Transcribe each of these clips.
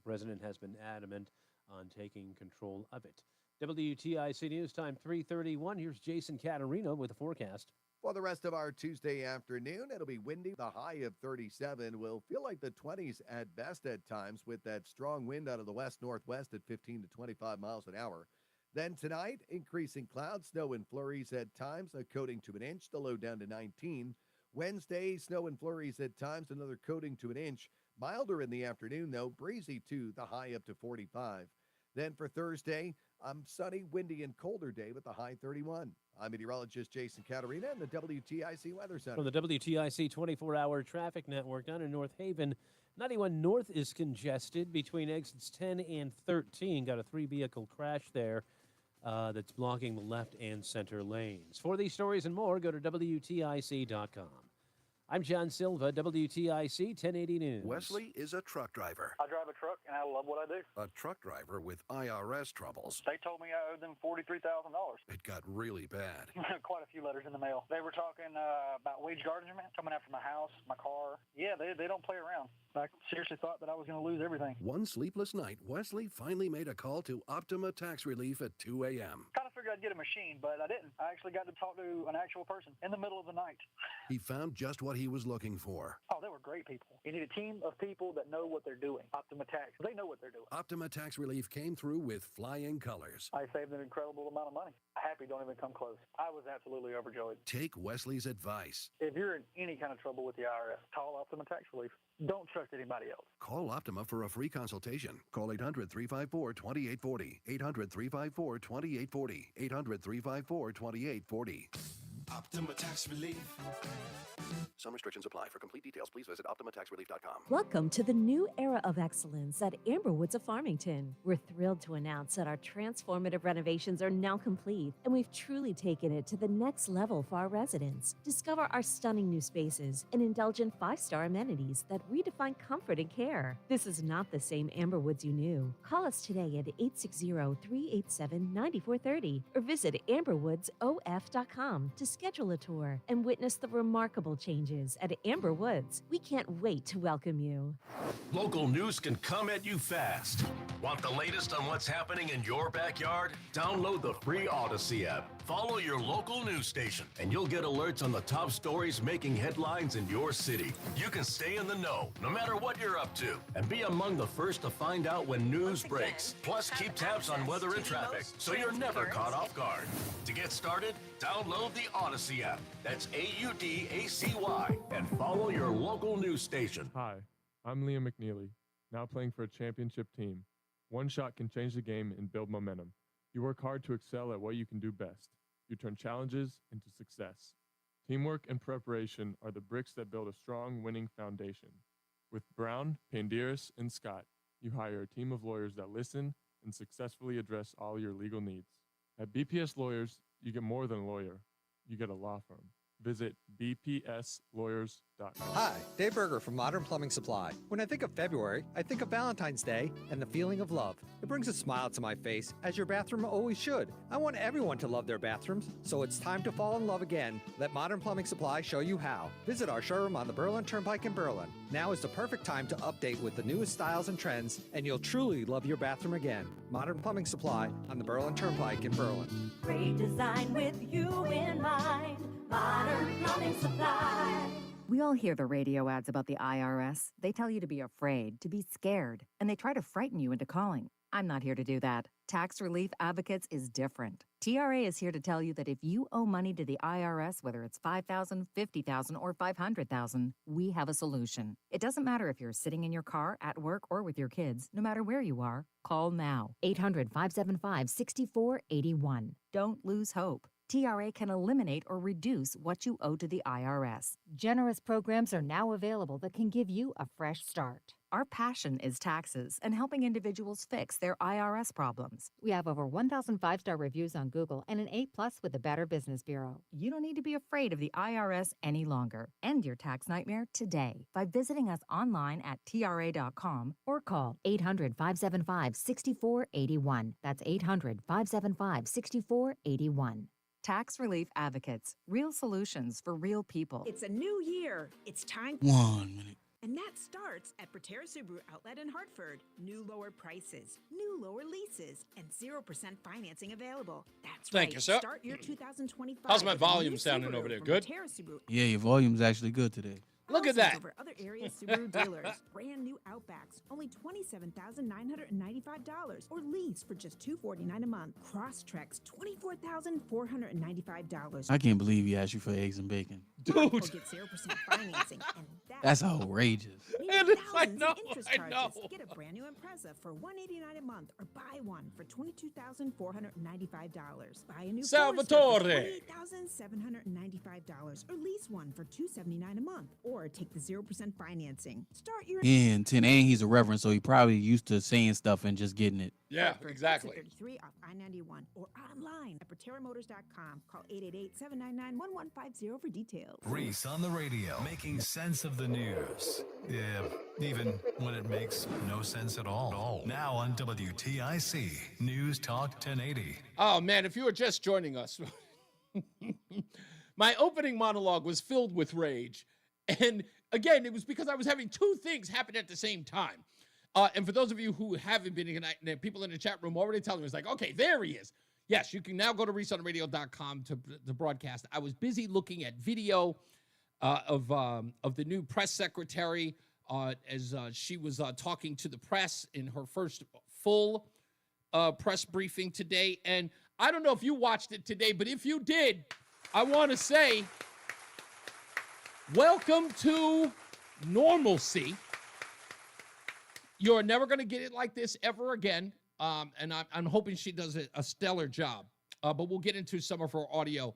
president has been adamant on taking control of it. WTIC News Time 3:31. Here's Jason Caterino with the forecast. For the rest of our Tuesday afternoon, it'll be windy. The high of 37 will feel like the 20s at best at times with that strong wind out of the west-northwest at 15 to 25 miles an hour. Then tonight, increasing clouds, snow and flurries at times, a coating to an inch, the low down to 19. Wednesday, snow and flurries at times, another coating to an inch. Milder in the afternoon, though, breezy too, the high up to 45. Then for Thursday, sunny, windy, and colder day with the high 31. I'm meteorologist Jason Caterina in the WTIC Weather Center. From the WTIC 24-hour traffic network down in North Haven, 91 North is congested between exits 10 and 13. Got a 3-vehicle crash there that's blocking the left and center lanes. For these stories and more, go to WTIC.com. I'm John Silva, WTIC 1080 News. Wesley is a truck driver. I drive a truck, and I love what I do. A truck driver with IRS troubles. They told me I owed them $43,000. It got really bad. Quite a few letters in the mail. They were talking about wage garnishment coming after my house, my car. Yeah, they don't play around. I seriously thought that I was going to lose everything. One sleepless night, Wesley finally made a call to Optima Tax Relief at 2 a.m. Kind of figured I'd get a machine, but I didn't. I actually got to talk to an actual person in the middle of the night. He found just what he was looking for. Oh, they were great people. You need a team of people that know what they're doing. Optima Tax, they know what they're doing. Optima Tax Relief came through with flying colors. I saved an incredible amount of money. Happy don't even come close. I was absolutely overjoyed. Take Wesley's advice. If you're in any kind of trouble with the IRS, call Optima Tax Relief. Don't trust anybody else. Call Optima for a free consultation. Call 800-354-2840. 800-354-2840. 800-354-2840. Optima Tax Relief. Some restrictions apply. For complete details, please visit OptimaTaxRelief.com. Welcome to the new era of excellence at Amberwoods of Farmington. We're thrilled to announce that our transformative renovations are now complete, and we've truly taken it to the next level for our residents. Discover our stunning new spaces and indulgent 5-star amenities that redefine comfort and care. This is not the same Amberwoods you knew. Call us today at 860-387-9430 or visit amberwoodsof.com to schedule a tour and witness the remarkable changes at Amber Woods. We can't wait to welcome you. Local news can come at you fast. Want the latest on what's happening in your backyard? Download the free Odyssey app. Follow your local news station, and you'll get alerts on the top stories making headlines in your city. You can stay in the know, no matter what you're up to, and be among the first to find out when news breaks. Plus, keep tabs on weather and traffic, so you're never caught off guard. To get started, download the Odyssey app. That's AUDACY, and follow your local news station. Hi, I'm Liam McNeely, now playing for a championship team. One shot can change the game and build momentum. You work hard to excel at what you can do best. You turn challenges into success. Teamwork and preparation are the bricks that build a strong, winning foundation. With Brown, Panderis, and Scott, you hire a team of lawyers that listen and successfully address all your legal needs. At BPS Lawyers, you get more than a lawyer. You get a law firm. Visit bpslawyers.com. Hi, Dave Berger from Modern Plumbing Supply. When I think of February, I think of Valentine's Day and the feeling of love. It brings a smile to my face, as your bathroom always should. I want everyone to love their bathrooms, so it's time to fall in love again. Let Modern Plumbing Supply show you how. Visit our showroom on the Berlin Turnpike in Berlin. Now is the perfect time to update with the newest styles and trends, and you'll truly love your bathroom again. Modern Plumbing Supply on the Berlin Turnpike in Berlin. Great design with you in mind. Modern Plumbing Supply. We all hear the radio ads about the IRS. They tell you to be afraid, to be scared, and they try to frighten you into calling. I'm not here to do that. Tax Relief Advocates is different. TRA is here to tell you that if you owe money to the IRS, whether it's $5,000, $50,000, or $500,000, we have a solution. It doesn't matter if you're sitting in your car, at work, or with your kids. No matter where you are, call now. 800-575-6481. Don't lose hope. TRA can eliminate or reduce what you owe to the IRS. Generous programs are now available that can give you a fresh start. Our passion is taxes and helping individuals fix their IRS problems. We have over 1,000 5-star reviews on Google and an A+ with the Better Business Bureau. You don't need to be afraid of the IRS any longer. End your tax nightmare today by visiting us online at TRA.com or call 800-575-6481. That's 800-575-6481. Tax Relief Advocates. Real solutions for real people. It's a new year. It's time. 1 minute. And that starts at Proterra Subaru Outlet in Hartford. New lower prices, new lower leases, and 0% financing available. That's Thank right. you, sir. Start your 2025. How's my with a new volume sounding Subaru over there? from Good? Proterra Subaru. Yeah, your volume's actually good today. Look at Also that. over other area Subaru dealers. Brand new Outbacks, only $27,995, or lease for just $249 a month. Crosstreks, $24,495. I can't believe he asked you for eggs and bacon. Or get 0% financing, and That's outrageous. Maybe I thousands know, in interest I charges. know. Get a brand new Impreza for $189 a month, or buy one for $22,495. Buy a new Salvatore. Forester for $28,795, or lease one for $279 a month, or take the 0% financing. Start your Yeah, and 10, and he's a reverend, so he probably used to saying stuff and just getting it. Yeah, for exactly. 33 off I-91 or online at ProterraMotors.com. Call 888-799-1150 for details. Reese on the radio, making sense of the news. Yeah, even when it makes no sense at all. Now on WTIC, News Talk 1080. Oh, man, if you are just joining us, my opening monologue was filled with rage. And again, it was because I was having two things happen at the same time. And for those of you who haven't been in, people in the chat room already telling me, it's like, okay, there he is. Yes, you can now go to reaseontheradio.com to broadcast. I was busy looking at video of the new press secretary as she was talking to the press in her first full press briefing today. And I don't know if you watched it today, but if you did, I want to say, welcome to normalcy. You're never going to get it like this ever again. And I'm hoping she does a stellar job. But we'll get into some of her audio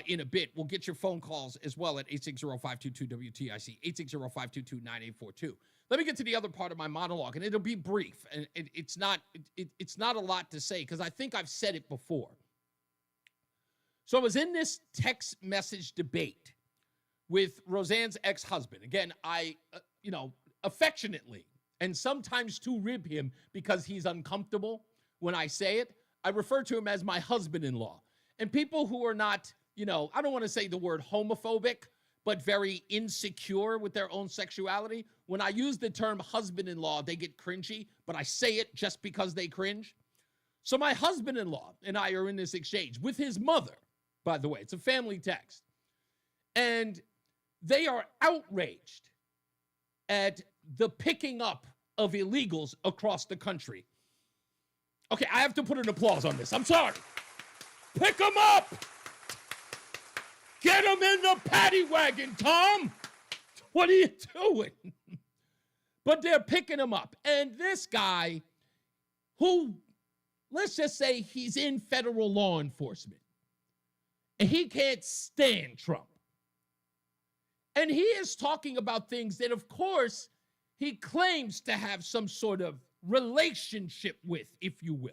in a bit. We'll get your phone calls as well at 860-522-WTIC, 860-522-9842. Let me get to the other part of my monologue, and it'll be brief. And it's not a lot to say because I think I've said it before. So I was in this text message debate with Roseanne's ex-husband. Again, I, affectionately, and sometimes to rib him because he's uncomfortable when I say it, I refer to him as my husband-in-law. And people who are not, I don't want to say the word homophobic, but very insecure with their own sexuality, when I use the term husband-in-law, they get cringy, but I say it just because they cringe. So my husband-in-law and I are in this exchange with his mother, by the way. It's a family text. And they are outraged at the picking up of illegals across the country. Okay, I have to put an applause on this. I'm sorry. Pick them up. Get them in the paddy wagon, Tom. What are you doing? But they're picking them up. And this guy, who, let's just say he's in federal law enforcement, and he can't stand Trump. And he is talking about things that, of course, he claims to have some sort of relationship with, if you will.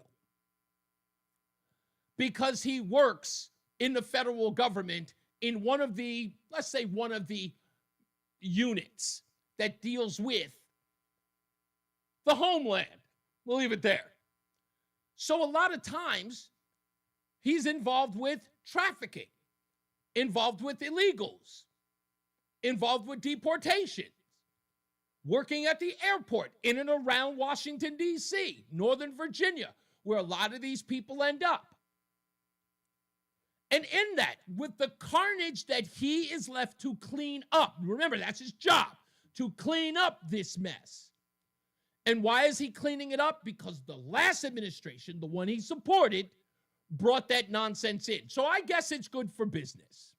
Because he works in the federal government in one of the units that deals with the homeland. We'll leave it there. So a lot of times, he's involved with trafficking, involved with illegals, involved with deportation, working at the airport in and around Washington, D.C., Northern Virginia, where a lot of these people end up. And in that, with the carnage that he is left to clean up, remember, that's his job, to clean up this mess. And why is he cleaning it up? Because the last administration, the one he supported, brought that nonsense in. So I guess it's good for business.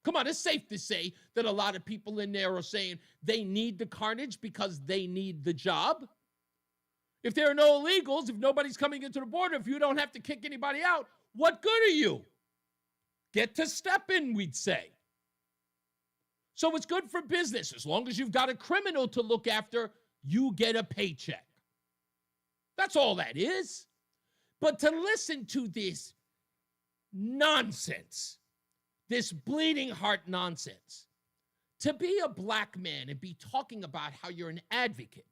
Come on, it's safe to say that a lot of people in there are saying they need the carnage because they need the job. If there are no illegals, if nobody's coming into the border, if you don't have to kick anybody out, what good are you? Get to stepping, we'd say. So it's good for business. As long as you've got a criminal to look after, you get a paycheck. That's all that is. But to listen to this nonsense, this bleeding heart nonsense, to be a black man and be talking about how you're an advocate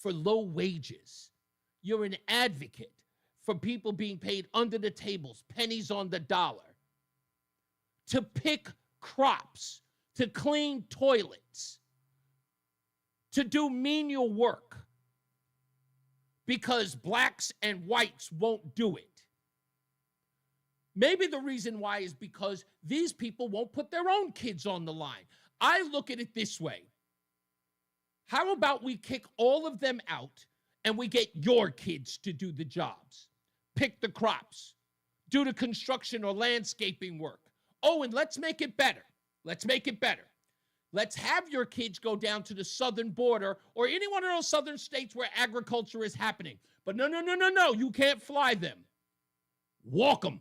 for low wages, you're an advocate for people being paid under the tables, pennies on the dollar, to pick crops, to clean toilets, to do menial work because blacks and whites won't do it. Maybe the reason why is because these people won't put their own kids on the line. I look at it this way. How about we kick all of them out and we get your kids to do the jobs? Pick the crops, do the construction or landscaping work. Oh, and let's make it better. Let's make it better. Let's have your kids go down to the southern border or any one of those southern states where agriculture is happening. But no, you can't fly them. Walk them.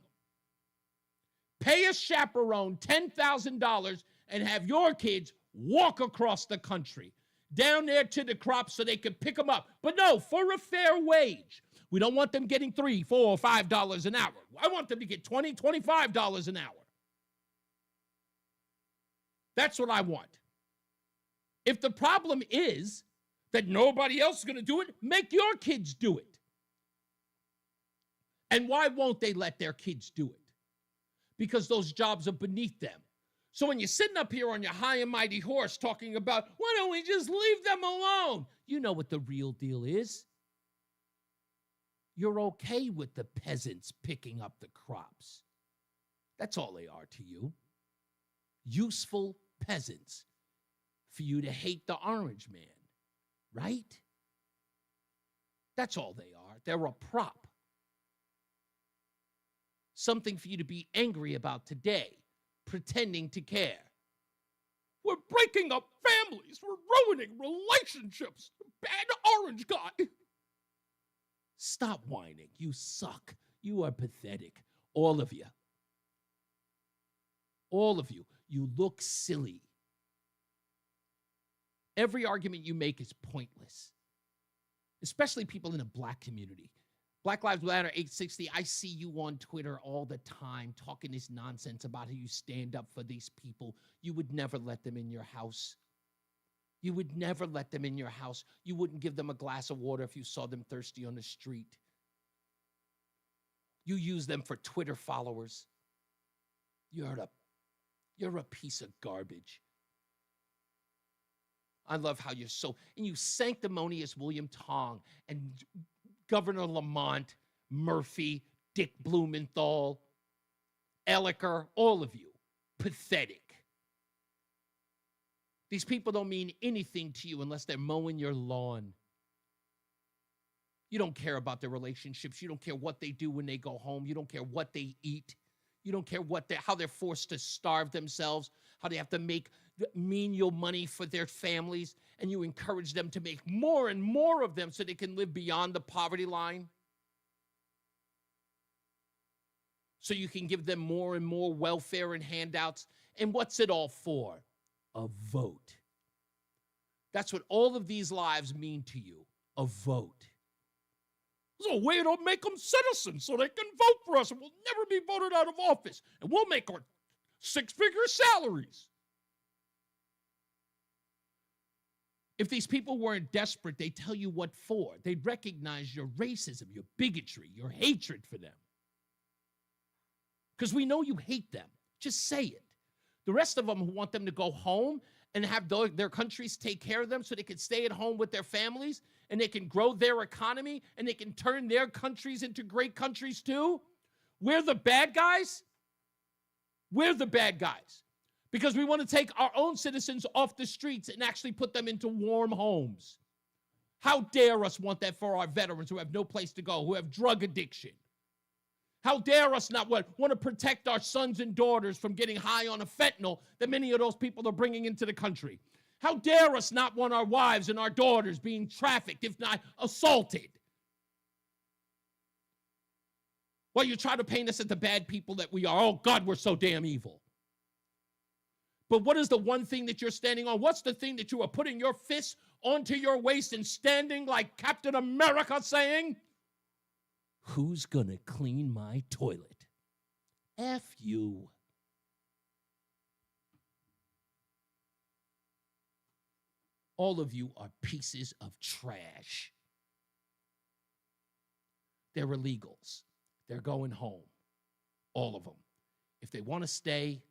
Pay a chaperone $10,000 and have your kids walk across the country down there to the crops so they can pick them up. But no, for a fair wage. We don't want them getting $3, $4, $5 an hour. I want them to get $20, $25 an hour. That's what I want. If the problem is that nobody else is going to do it, make your kids do it. And why won't they let their kids do it? Because those jobs are beneath them. So when you're sitting up here on your high and mighty horse talking about, why don't we just leave them alone? You know what the real deal is. You're okay with the peasants picking up the crops. That's all they are to you. Useful peasants for you to hate the orange man, right? That's all they are. They're a prop. Something for you to be angry about today, pretending to care. We're breaking up families. We're ruining relationships. Bad orange guy. Stop whining. You suck. You are pathetic. All of you. All of you. You look silly. Every argument you make is pointless, especially people in the black community. Black Lives Matter 860, I see you on Twitter all the time talking this nonsense about how you stand up for these people. You would never let them in your house. You would never let them in your house. You wouldn't give them a glass of water if you saw them thirsty on the street. You use them for Twitter followers. You're a piece of garbage. I love how you're so, and you sanctimonious William Tong and Governor Lamont, Murphy, Dick Blumenthal, Elliker, all of you, pathetic. These people don't mean anything to you unless they're mowing your lawn. You don't care about their relationships. You don't care what they do when they go home. You don't care what they eat. You don't care how they're forced to starve themselves, how they have to make menial money for their families, and you encourage them to make more and more of them so they can live beyond the poverty line. So you can give them more and more welfare and handouts. And what's it all for? A vote. That's what all of these lives mean to you, a vote. There's a way to make them citizens so they can vote for us and we'll never be voted out of office. And we'll make our six-figure salaries. If these people weren't desperate, they'd tell you what for. They'd recognize your racism, your bigotry, your hatred for them. Because we know you hate them. Just say it. The rest of them who want them to go home and have their countries take care of them so they can stay at home with their families and they can grow their economy and they can turn their countries into great countries too. We're the bad guys. We're the bad guys. Because we want to take our own citizens off the streets and actually put them into warm homes. How dare us want that for our veterans who have no place to go, who have drug addiction? How dare us not want to protect our sons and daughters from getting high on a fentanyl that many of those people are bringing into the country? How dare us not want our wives and our daughters being trafficked, if not assaulted? Well, you try to paint us as the bad people that we are. Oh, God, we're so damn evil. But what is the one thing that you're standing on? What's the thing that you are putting your fists onto your waist and standing like Captain America saying, who's going to clean my toilet? F you. All of you are pieces of trash. They're illegals. They're going home. All of them. If they want to stay,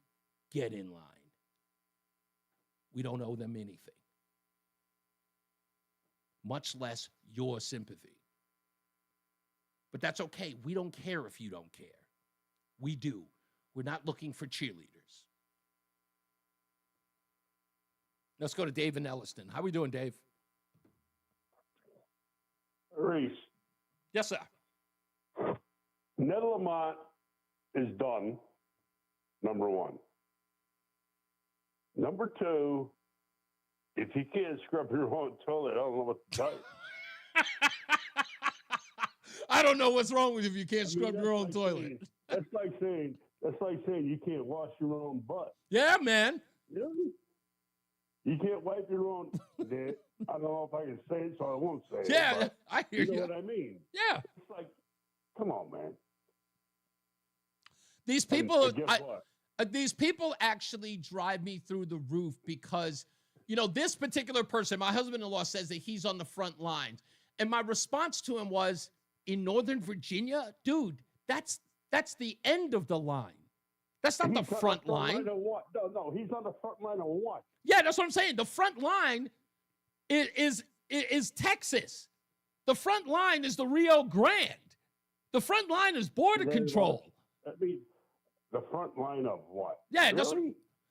get in line. We don't owe them anything. much less your sympathy. But that's okay. We don't care if you don't care. We do. We're not looking for cheerleaders. Let's go to Dave in Elliston. How we doing, Dave? Reese. Yes, sir. Ned Lamont is done, number one. Number two, if you can't scrub your own toilet, I don't know what to tell you. I don't know what's wrong with you if you can't scrub your own toilet. That's like saying you can't wash your own butt. Yeah, man. Really? You can't wipe your own dick. I don't know if I can say it, so I won't say it. Yeah, I hear you. You know what I mean? Yeah. It's like, come on, man. These people, and guess what? These people actually drive me through the roof because, you know, this particular person, my husband-in-law says that he's on the front lines. And my response to him was, in Northern Virginia, dude, that's the end of the line. That's not the front line. No, he's on the front line of what? Yeah, that's what I'm saying. The front line is Texas. The front line is the Rio Grande. The front line is border control. I mean, the front line of what? Yeah, really? that's what,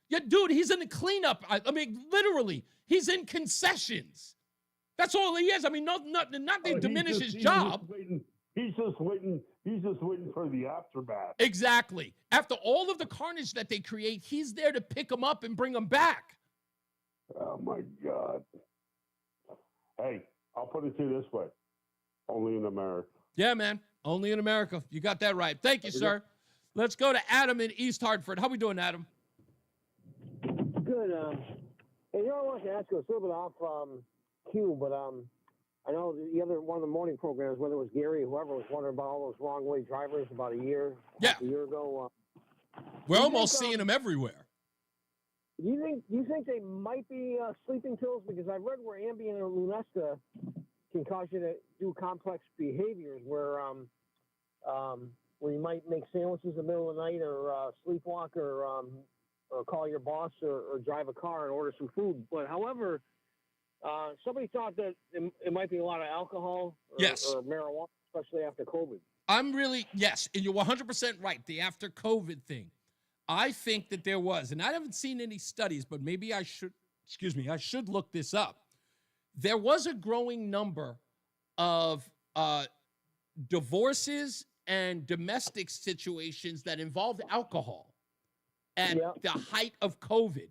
yeah, dude, he's in the cleanup. I mean, literally, he's in concessions. That's all he is. I mean, not to diminish his job. He's just waiting for the aftermath. Exactly. After all of the carnage that they create, he's there to pick them up and bring them back. Oh my God. Hey, I'll put it to you this way. Only in America. Yeah, man. Only in America. You got that right. Thank you, sir. Let's go to Adam in East Hartford. How we doing, Adam? Good. Hey, you know, I wanted to ask you, it's a little bit off cue, but I know the other one of the morning programs, whether it was Gary or whoever, was wondering about all those wrong way drivers about a year ago. We're almost seeing them everywhere. Do you think they might be sleeping pills? Because I've read where Ambien or Lunesta can cause you to do complex behaviors where you might make sandwiches in the middle of the night or sleepwalk or call your boss or drive a car and order some food. But however, somebody thought that it might be a lot of alcohol or marijuana, especially after COVID. Yes, and you're 100% right. The after COVID thing. I think that there was, and I haven't seen any studies, but maybe I should look this up. There was a growing number of divorces and domestic situations that involved alcohol at the height of COVID.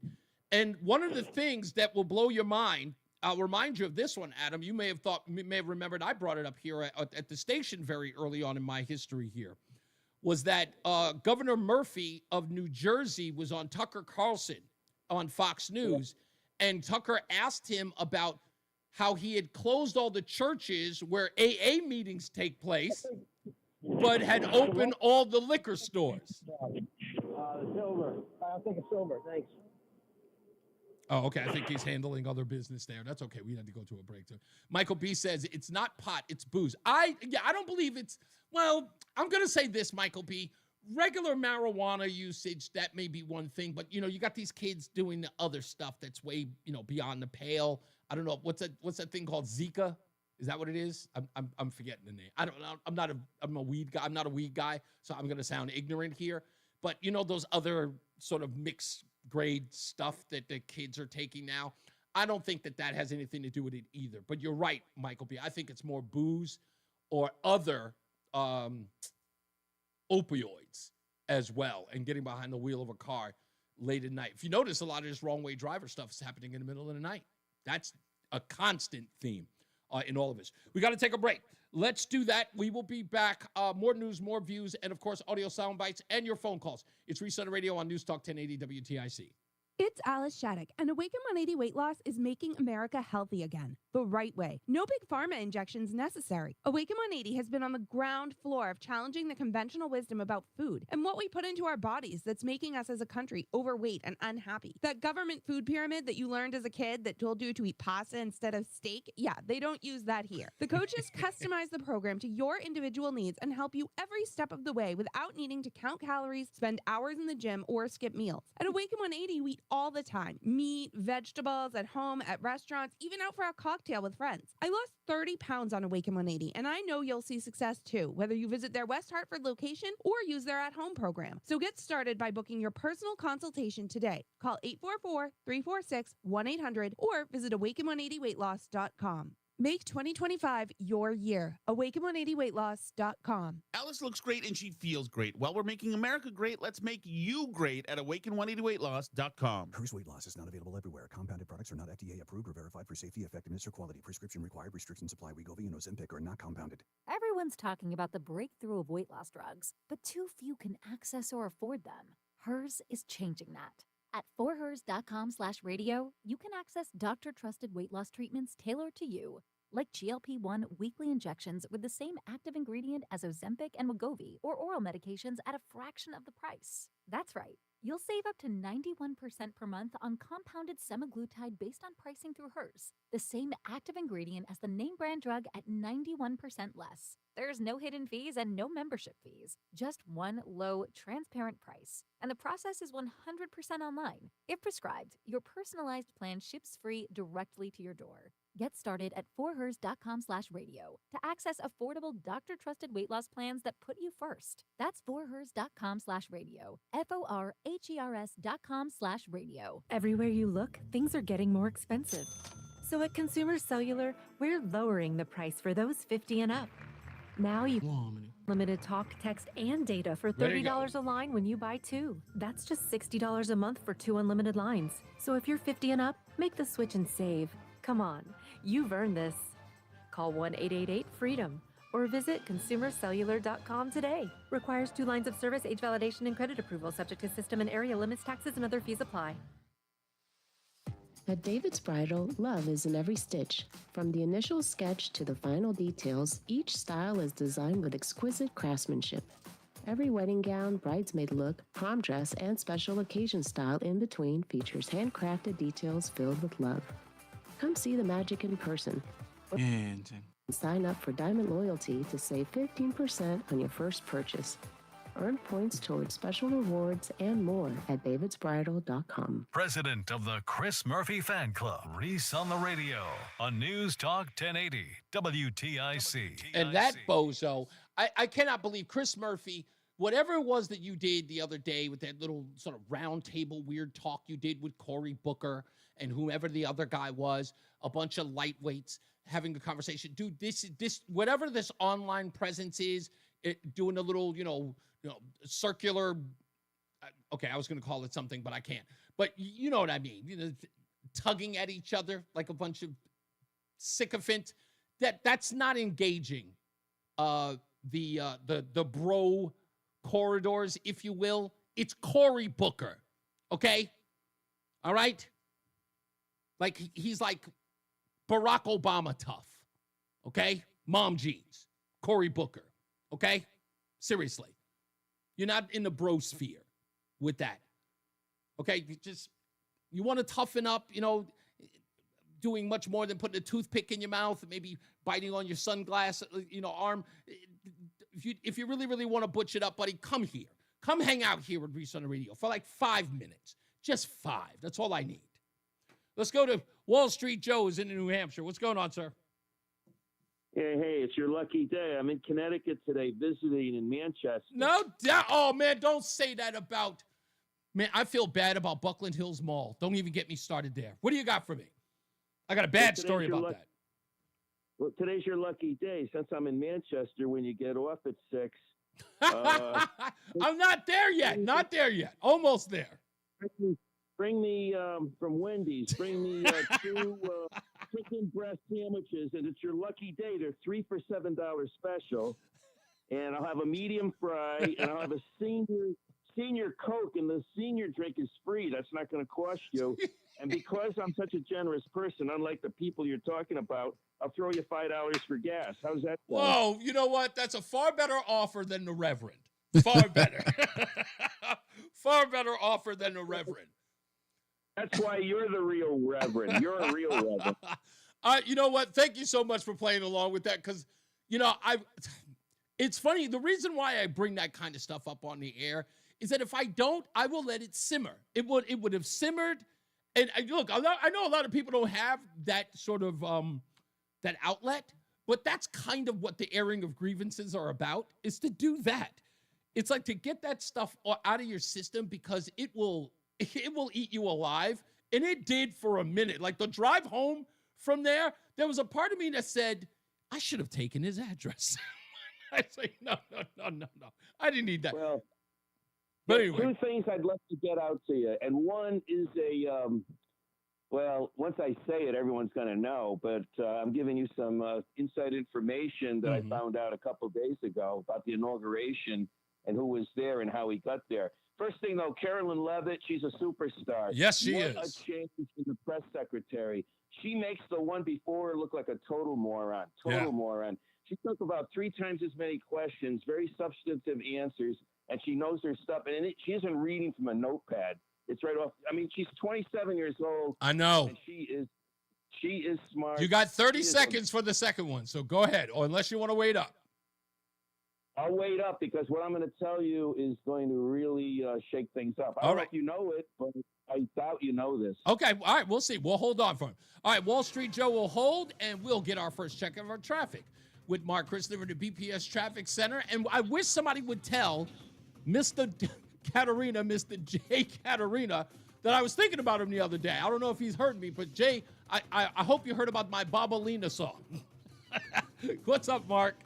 And one of the things that will blow your mind, I'll remind you of this one, Adam. You may have remembered I brought it up here at the station very early on in my history here, was that Governor Murphy of New Jersey was on Tucker Carlson on Fox News, and Tucker asked him about how he had closed all the churches where AA meetings take place, but had opened all the liquor stores. Silver. I think it's silver. Thanks. Oh, okay. I think he's handling other business there. That's okay. We had to go to a break too. Michael B says it's not pot, it's booze. I don't believe it's, well, I'm going to say this, Michael B. Regular marijuana usage, that may be one thing, but you got these kids doing the other stuff that's way, beyond the pale. I don't know. What's that thing called? Zika? Is that what it is? I'm forgetting the name. I don't know. I'm a weed guy. I'm not a weed guy, so I'm going to sound ignorant here. But those other sort of mixed grade stuff that the kids are taking now, I don't think that has anything to do with it either. But you're right, Michael B. I think it's more booze or other opioids as well, and getting behind the wheel of a car late at night. If you notice, a lot of this wrong way driver stuff is happening in the middle of the night. That's a constant theme in all of this. We got to take a break. Let's do that. We will be back. More news, more views, and of course, audio sound bites and your phone calls. It's Reese on the radio on NewsTalk 1080 WTIC. It's Alice Shattuck, and Awaken 180 Weight Loss is making America healthy again, the right way. No big pharma injections necessary. Awaken 180 has been on the ground floor of challenging the conventional wisdom about food and what we put into our bodies that's making us as a country overweight and unhappy. That government food pyramid that you learned as a kid that told you to eat pasta instead of steak, yeah, they don't use that here. The coaches customize the program to your individual needs and help you every step of the way without needing to count calories, spend hours in the gym, or skip meals. At Awaken 180, we all the time. Meat, vegetables, at home, at restaurants, even out for a cocktail with friends. I lost 30 pounds on Awaken 180, and I know you'll see success too, whether you visit their West Hartford location or use their at-home program. So get started by booking your personal consultation today. Call 844-346-1800 or visit awaken180weightloss.com. Make 2025 your year. Awaken180weightloss.com. Alice looks great and she feels great. Well, we're making America great. Let's make you great at awaken180weightloss.com. Hers weight loss is not available everywhere. Compounded products are not FDA approved or verified for safety, effectiveness, or quality. Prescription required. Restrictions apply. Wegovy and Ozempic are not compounded. Everyone's talking about the breakthrough of weight loss drugs, but too few can access or afford them. Hers is changing that. At forhers.com/radio, you can access doctor-trusted weight loss treatments tailored to you, like GLP-1 weekly injections with the same active ingredient as Ozempic and Wegovy, or oral medications at a fraction of the price. That's right. You'll save up to 91% per month on compounded semaglutide based on pricing through Hers, the same active ingredient as the name brand drug at 91% less. There's no hidden fees and no membership fees, just one low, transparent price. And the process is 100% online. If prescribed, your personalized plan ships free directly to your door. Get started at forhers.com/radio to access affordable doctor-trusted weight loss plans that put you first. That's forhers.com/radio. FORHERS.com/radio. Everywhere you look, things are getting more expensive. So at Consumer Cellular, we're lowering the price for those 50 and up. Now you limited talk, text, and data for There you $30 a line when you buy two. That's just $60 a month for 2 unlimited lines. So if you're 50 and up, make the switch and save. Come on, you've earned this. Call 1-888-FREEDOM or visit consumercellular.com today. Requires 2 lines of service, age validation, and credit approval, subject to system and area limits, taxes, and other fees apply. At David's Bridal, love is in every stitch. From the initial sketch to the final details, each style is designed with exquisite craftsmanship. Every wedding gown, bridesmaid look, prom dress, and special occasion style in between features handcrafted details filled with love. Come see the magic in person. Sign up for Diamond Loyalty to save 15% on your first purchase. Earn points towards special rewards and more at davidsbridal.com. President of the Chris Murphy Fan Club, Reese on the radio on News Talk 1080 WTIC. And that bozo, I cannot believe Chris Murphy, whatever it was that you did the other day with that little sort of round table weird talk you did with Cory Booker and whoever the other guy was, a bunch of lightweights having a conversation. Dude, this whatever this online presence is, doing a little, circular, okay, I was going to call it something, but I can't. But you know what I mean, tugging at each other like a bunch of sycophant. That's not engaging the bro corridors, if you will. It's Cory Booker, okay? All right? Like, he's like Barack Obama tough, okay? Mom jeans, Cory Booker, okay? Seriously. You're not in the bro sphere with that, okay? You want to toughen up, doing much more than putting a toothpick in your mouth, maybe biting on your sunglass, arm. If you really, really want to butch it up, buddy, come here. Come hang out here with Reese on the radio for like 5 minutes. Just 5. That's all I need. Let's go to Wall Street Joe's in New Hampshire. What's going on, sir? Hey, it's your lucky day. I'm in Connecticut today visiting in Manchester. No doubt. Oh, man, don't say that about... Man, I feel bad about Buckland Hills Mall. Don't even get me started there. What do you got for me? I got a bad story about that. Well, today's your lucky day. Since I'm in Manchester, when you get off at 6... I'm not there yet. Not there yet. Almost there. Bring me from Wendy's. Bring me 2 chicken breast sandwiches, and it's your lucky day. They're 3 for $7 special, and I'll have a medium fry, and I'll have a senior Coke, and the senior drink is free. That's not going to cost you. And because I'm such a generous person, unlike the people you're talking about, I'll throw you $5 for gas. How's that? Whoa, you know what? That's a far better offer than the Reverend. Far better. Far better offer than the Reverend. That's why you're the real Reverend. You're a real Reverend. You know what? Thank you so much for playing along with that, because, it's funny. The reason why I bring that kind of stuff up on the air is that if I don't, I will let it simmer. It would have simmered. And look, I know a lot of people don't have that sort of that outlet, but that's kind of what the airing of grievances are about, is to do that. It's like to get that stuff out of your system, because it will eat you alive. And it did for a minute. Like the drive home from there was a part of me that said, I should have taken his address. I say, no. I didn't need that. Well, but anyway. Two things I'd love to get out to you. And one is well, once I say it, everyone's going to know, but I'm giving you some inside information that I found out a couple of days ago about the inauguration and who was there and how he got there. First thing, though, Carolyn Levitt, she's a superstar. Yes, she what is. A change in the press secretary. She makes the one before her look like a total moron. Moron. She took about 3 times as many questions, very substantive answers, and she knows her stuff. And she isn't reading from a notepad. It's right off. I mean, she's 27 years old. I know. And she is smart. You got 30 seconds for the second one, so go ahead, or unless you want to wait up. I'll wait up, because what I'm going to tell you is going to really shake things up. I don't know if you know it, but I doubt you know this. Okay, all right, we'll see. We'll hold on for him. All right, Wall Street Joe will hold, and we'll get our first check of our traffic with Mark Christopher to BPS Traffic Center. And I wish somebody would tell Mr. Caterina, Mr. Jay Caterina, that I was thinking about him the other day. I don't know if he's heard me, but Jay, I hope you heard about my Babalina song. What's up, Mark?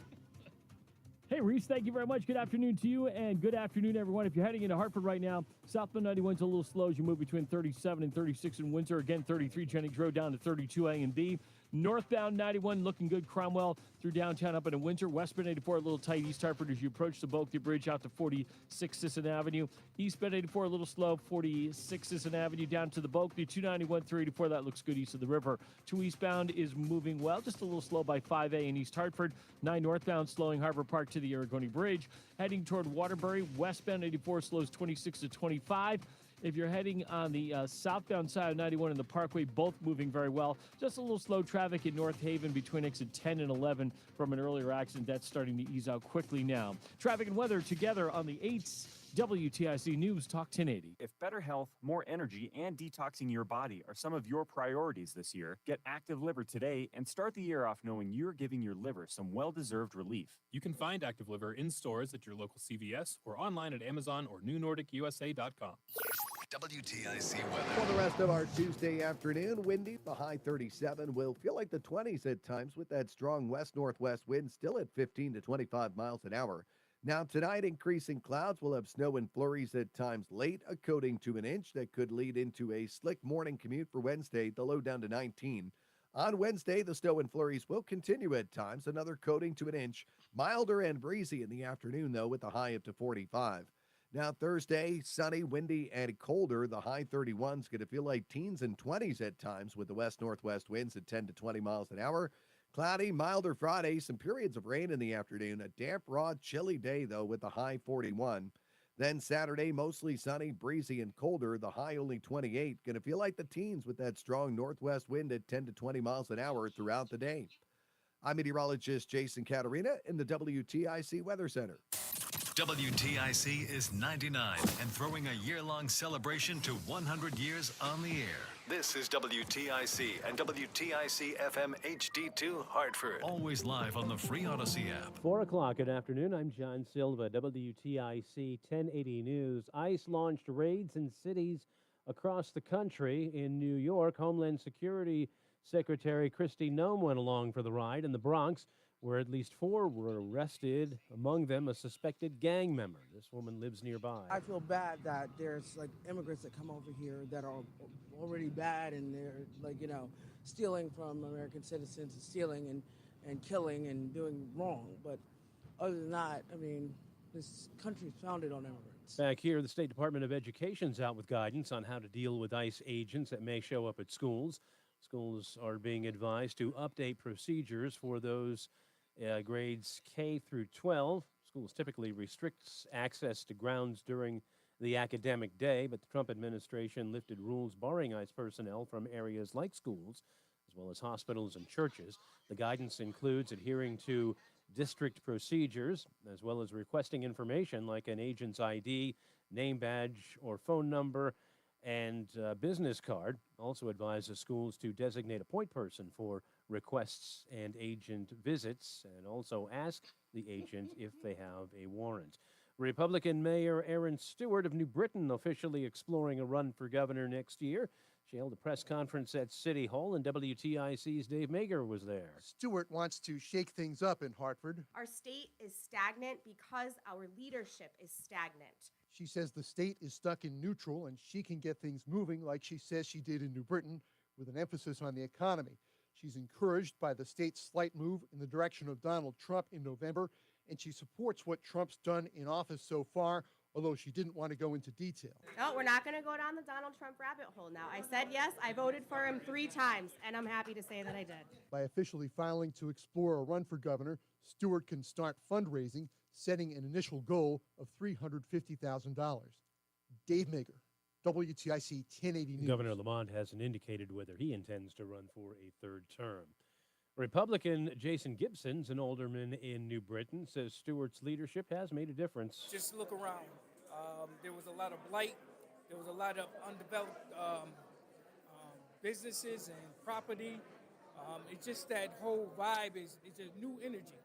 Hey, Reese, thank you very much. Good afternoon to you, and good afternoon, everyone. If you're heading into Hartford right now, southbound 91's a little slow as you move between 37 and 36 in Windsor. Again, 33 Jennings Road down to 32 A and B. Northbound 91 looking good. Cromwell through downtown up into Windsor. Westbound 84 a little tight. East Hartford as you approach the Bulkley Bridge out to 46 Sisson Avenue. Eastbound 84 a little slow. 46 Sisson Avenue down to the Bulkley. 291 384 that looks good east of the river. 2 eastbound is moving well. Just a little slow by 5A in East Hartford. 9 northbound slowing Harbor Park to the Aragoni Bridge. Heading toward Waterbury. Westbound 84 slows 26 to 25. If you're heading on the southbound side of 91 and the Parkway, both moving very well. Just a little slow traffic in North Haven between exit 10 and 11 from an earlier accident. That's starting to ease out quickly now. Traffic and weather together on the 8th. WTIC News Talk 1080. If better health, more energy, and detoxing your body are some of your priorities this year, get Active Liver today and start the year off knowing you're giving your liver some well-deserved relief. You can find Active Liver in stores at your local CVS or online at Amazon or NewNordicUSA.com. WTIC weather. For the rest of our Tuesday afternoon, windy, the high 37 will feel like the 20s at times with that strong west-northwest wind still at 15 to 25 miles an hour. Now tonight, increasing clouds will have snow and flurries at times late, a coating to an inch that could lead into a slick morning commute for Wednesday, the low down to 19. On Wednesday, the snow and flurries will continue at times, another coating to an inch, milder and breezy in the afternoon though with a high up to 45. Now Thursday, sunny, windy, and colder. The high 31 is going to feel like teens and 20s at times with the west-northwest winds at 10 to 20 miles an hour. Cloudy, milder Friday, some periods of rain in the afternoon. A damp, raw, chilly day, though, with the high 41. Then Saturday, mostly sunny, breezy, and colder. The high only 28. Going to feel like the teens with that strong northwest wind at 10 to 20 miles an hour throughout the day. I'm meteorologist Jason Caterina in the WTIC Weather Center. WTIC is 99 and throwing a year-long celebration to 100 years on the air. This is WTIC and WTIC FM HD2 Hartford. Always live on the free Odyssey app. 4 o'clock, good afternoon. I'm John Silva, WTIC 1080 News. ICE launched raids in cities across the country. In New York, Homeland Security Secretary Kristi Noem went along for the ride. In the Bronx, where at least 4 were arrested, among them a suspected gang member. This woman lives nearby. I feel bad that there's like immigrants that come over here that are already bad and they're stealing from American citizens and stealing and killing and doing wrong. But other than that, I mean, this country's founded on immigrants. Back here, the State Department of Education's out with guidance on how to deal with ICE agents that may show up at schools. Schools are being advised to update procedures for those grades K through 12. Schools typically restricts access to grounds during the academic day, but the Trump administration lifted rules barring ICE personnel from areas like schools, as well as hospitals and churches. The guidance includes adhering to district procedures, as well as requesting information like an agent's ID name badge or phone number, and business card. Also advises schools to designate a point person for requests and agent visits, and also ask the agent if they have a warrant. Republican Mayor Erin Stewart of New Britain officially exploring a run for governor next year. She held a press conference at City Hall, and WTIC's Dave Mager was there. Stewart wants to shake things up in Hartford. Our state is stagnant because our leadership is stagnant. She says the state is stuck in neutral and she can get things moving like she says she did in New Britain, with an emphasis on the economy. She's encouraged by the state's slight move in the direction of Donald Trump in November, and she supports what Trump's done in office so far, although she didn't want to go into detail. No, we're not going to go down the Donald Trump rabbit hole now. I said yes, I voted for him 3 times, and I'm happy to say that I did. By officially filing to explore a run for governor, Stewart can start fundraising, setting an initial goal of $350,000. Dave Mager, WTIC 1080 News. Governor Lamont hasn't indicated whether he intends to run for a third term. Republican Jason Gibson's an alderman in New Britain, says Stewart's leadership has made a difference. Just look around. There was a lot of blight. There was a lot of undeveloped businesses and property. It's just that whole vibe is a new energy.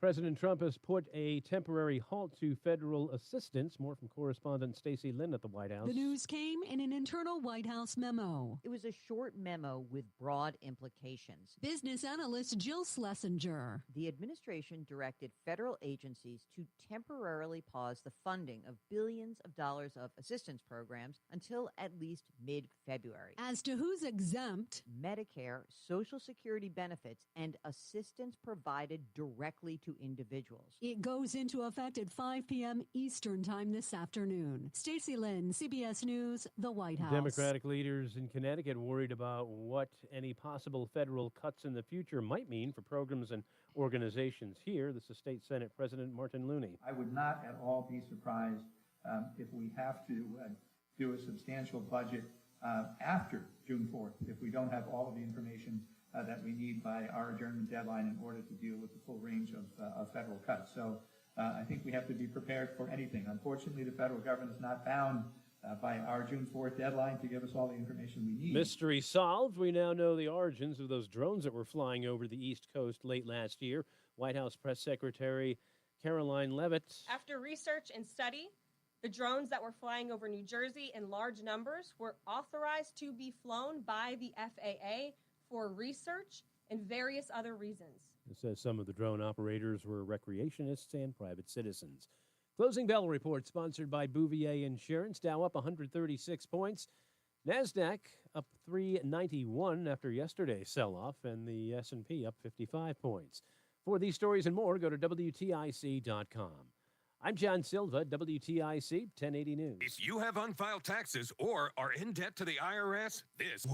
President Trump has put a temporary halt to federal assistance. More from correspondent Stacey Lynn at the White House. The news came in an internal White House memo. It was a short memo with broad implications. Business analyst Jill Schlesinger. The administration directed federal agencies to temporarily pause the funding of billions of dollars of assistance programs until at least mid-February. As to who's exempt, Medicare, Social Security benefits, and assistance provided directly to individuals. It goes into effect at 5 p.m. Eastern Time this afternoon. Stacey Lynn, CBS News, the White House. Democratic leaders in Connecticut worried about what any possible federal cuts in the future might mean for programs and organizations here. This is State Senate President Martin Looney. I would not at all be surprised if we have to do a substantial budget after June 4th, if we don't have all of the information that we need by our adjournment deadline in order to deal with the full range of federal cuts. So I think we have to be prepared for anything. Unfortunately, the federal government is not bound by our June 4th deadline to give us all the information we need. Mystery solved. We now know the origins of those drones that were flying over the East Coast late last year. White House Press Secretary Caroline Leavitt. After research and study, the drones that were flying over New Jersey in large numbers were authorized to be flown by the FAA for research and various other reasons. It says some of the drone operators were recreationists and private citizens. Closing bell report sponsored by Bouvier Insurance. Dow up 136 points. NASDAQ up 391 after yesterday's sell-off, and the S&P up 55 points. For these stories and more, go to WTIC.com. I'm John Silva, WTIC 1080 News. If you have unfiled taxes or are in debt to the IRS, this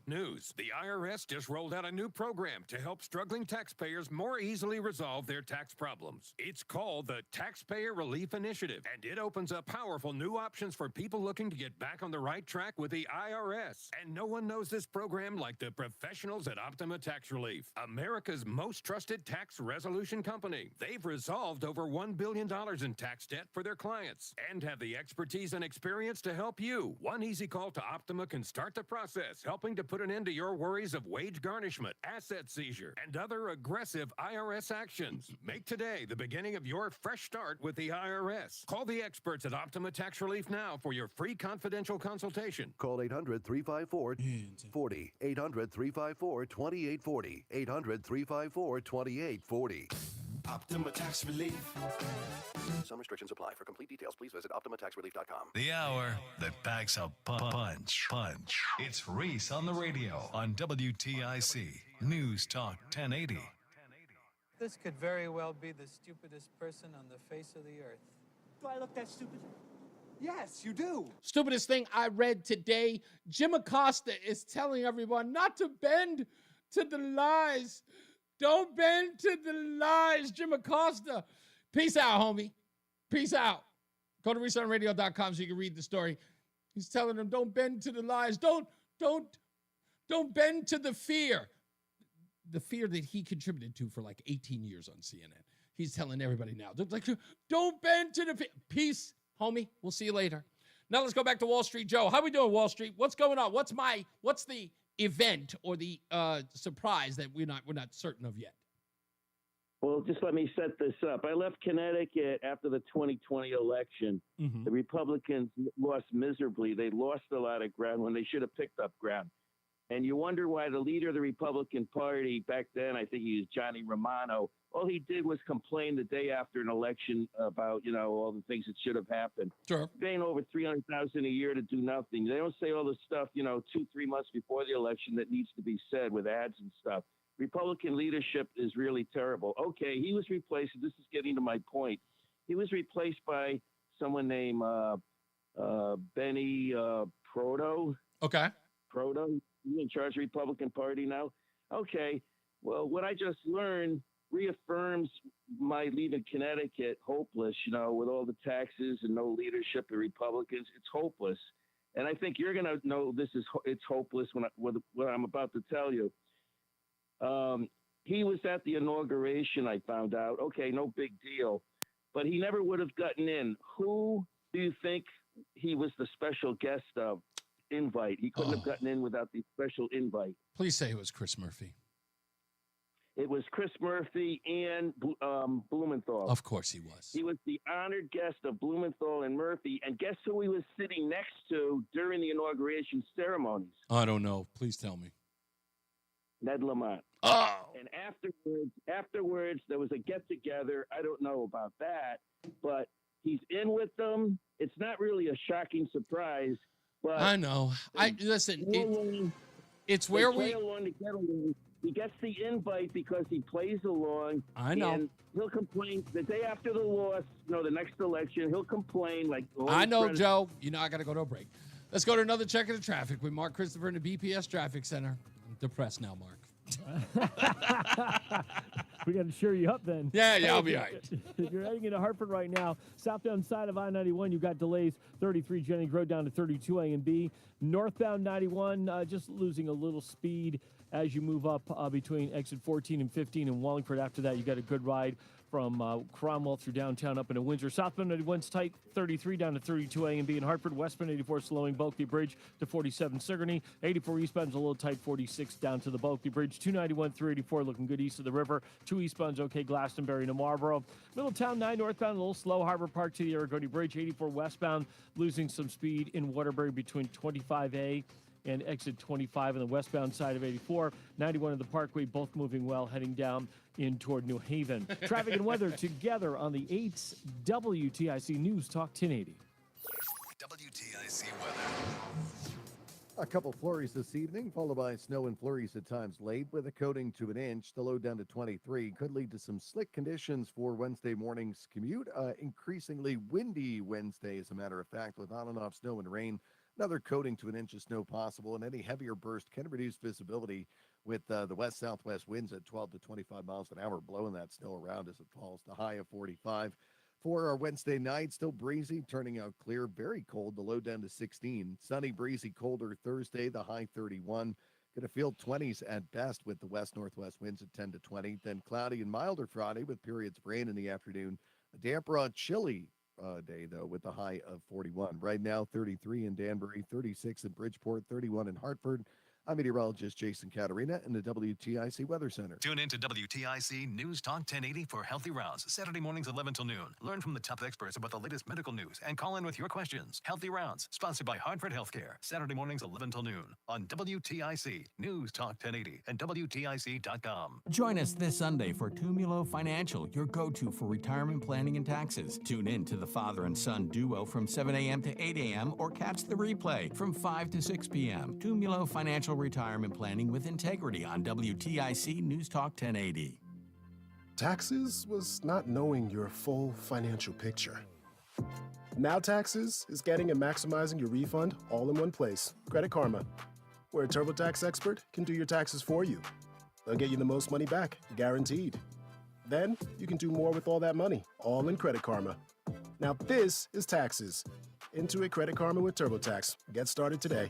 news. The IRS just rolled out a new program to help struggling taxpayers more easily resolve their tax problems. It's called the Taxpayer Relief Initiative, and it opens up powerful new options for people looking to get back on the right track with the IRS. And no one knows this program like the professionals at Optima Tax Relief, America's most trusted tax resolution company. They've resolved over $1 billion in tax debt for their clients and have the expertise and experience to help you. One easy call to Optima can start the process, helping to put an end to your worries of wage garnishment, asset seizure, and other aggressive IRS actions. Make today the beginning of your fresh start with the IRS. Call the experts at Optima Tax Relief now for your free confidential consultation. Call 800-354-40. 800-354-2840. 800-354-2840. Optima Tax Relief. Some restrictions apply. For complete details, please visit OptimaTaxRelief.com. The hour that packs a punch. It's Reese on the radio on WTIC News Talk 1080. This could very well be the stupidest person on the face of the earth. Do I look that stupid? Yes, you do. Stupidest thing I read today, Jim Acosta is telling everyone not to bend to the lies. Don't bend to the lies, Jim Acosta. Peace out, homie. Peace out. Go to ReeseOnRadio.com so you can read the story. He's telling them, don't bend to the lies. Don't bend to the fear. The fear that he contributed to for like 18 years on CNN. He's telling everybody now, like, don't bend to the fear. Peace, homie. We'll see you later. Now let's go back to Wall Street. Joe, how we doing, Wall Street? What's going on? What's the event or the surprise that we're not certain of yet? Well, just let me set this up. I left Connecticut after the 2020 election. Mm-hmm. The Republicans lost miserably. They lost a lot of ground when they should have picked up ground. And you wonder why the leader of the Republican Party back then, I think he was Johnny Romano, all he did was complain the day after an election about, all the things that should have happened. Sure. Paying over $300,000 a year to do nothing. They don't say all the stuff, 2-3 months before the election that needs to be said with ads and stuff. Republican leadership is really terrible. Okay, he was replaced. This is getting to my point. He was replaced by someone named Benny Proto. Okay. Proto. He's in charge of the Republican Party now. Okay. Well, what I just learned reaffirms my leaving Connecticut hopeless, with all the taxes and no leadership of Republicans. It's hopeless. And I think you're going to know it's hopeless when what I'm about to tell you. He was at the inauguration, I found out. Okay, no big deal. But he never would have gotten in. Who do you think he was the special guest of? Invite. He couldn't have gotten in without the special invite. Please say it was Chris Murphy. It was Chris Murphy and Blumenthal. Of course he was. He was the honored guest of Blumenthal and Murphy. And guess who he was sitting next to during the inauguration ceremonies? I don't know. Please tell me. Ned Lamont. Oh. And afterwards, there was a get-together. I don't know about that, but he's in with them. It's not really a shocking surprise. But I know. It's where we. He gets the invite because he plays along. I know. And he'll complain the day after the loss. The next election, he'll complain like. I know, Joe. I got to go to a break. Let's go to another check of the traffic with Mark Christopher in the BPS Traffic Center. I'm depressed now, Mark. We got to cheer you up then. Yeah, I'll be all right. If you're heading into Hartford right now, southbound side of I-91, you've got delays 33 Jennings Road down to 32 A and B. Northbound 91, just losing a little speed as you move up between exit 14 and 15 in Wallingford. After that, you got a good ride from Cromwell through downtown up into Windsor. Southbound 91's tight, 33 down to 32 A and B in Hartford. Westbound 84 slowing Bulkley Bridge to 47 Sigourney. 84 eastbound's a little tight, 46 down to the Bulkley Bridge. 291 through 84 looking good east of the river. 2 eastbound's okay, Glastonbury to Marlboro. Middletown 9 northbound a little slow, Harbor Park to the Aragoni Bridge. 84 westbound losing some speed in Waterbury between 25A and exit 25 on the westbound side of 84. 91 of the Parkway, both moving well, heading down in toward New Haven. Traffic and weather together on the 8th WTIC News Talk 1080. WTIC weather. A couple flurries this evening, followed by snow and flurries at times late with a coating to an inch. The low down to 23 could lead to some slick conditions for Wednesday morning's commute. Increasingly windy Wednesday, as a matter of fact, with on and off snow and rain. Another coating to an inch of snow possible, and any heavier burst can reduce visibility with the west-southwest winds at 12 to 25 miles an hour, blowing that snow around as it falls. The high of 45. For our Wednesday night, still breezy, turning out clear, very cold, the low down to 16. Sunny, breezy, colder Thursday, the high 31. Going to feel 20s at best with the west-northwest winds at 10 to 20. Then cloudy and milder Friday with periods of rain in the afternoon. A damp, raw, chilly day, though, with the high of 41. Right now, 33 in Danbury, 36 in Bridgeport, 31 in Hartford. I'm meteorologist Jason Caterina in the WTIC Weather Center. Tune in to WTIC News Talk 1080 for Healthy Rounds, Saturday mornings 11 till noon. Learn from the top experts about the latest medical news and call in with your questions. Healthy Rounds, sponsored by Hartford Healthcare, Saturday mornings 11 till noon on WTIC News Talk 1080 and WTIC.com. Join us this Sunday for Tumulo Financial, your go-to for retirement planning and taxes. Tune in to the father and son duo from 7 a.m. to 8 a.m. or catch the replay from 5 to 6 p.m. Tumulo Financial Retirement Planning with Integrity on WTIC News Talk 1080. Taxes was not knowing your full financial picture. Now Taxes is getting and maximizing your refund all in one place. Credit Karma, where a TurboTax expert can do your taxes for you. They'll get you the most money back, guaranteed. Then you can do more with all that money, all in Credit Karma. Now this is Taxes. Intuit Credit Karma with TurboTax. Get started today.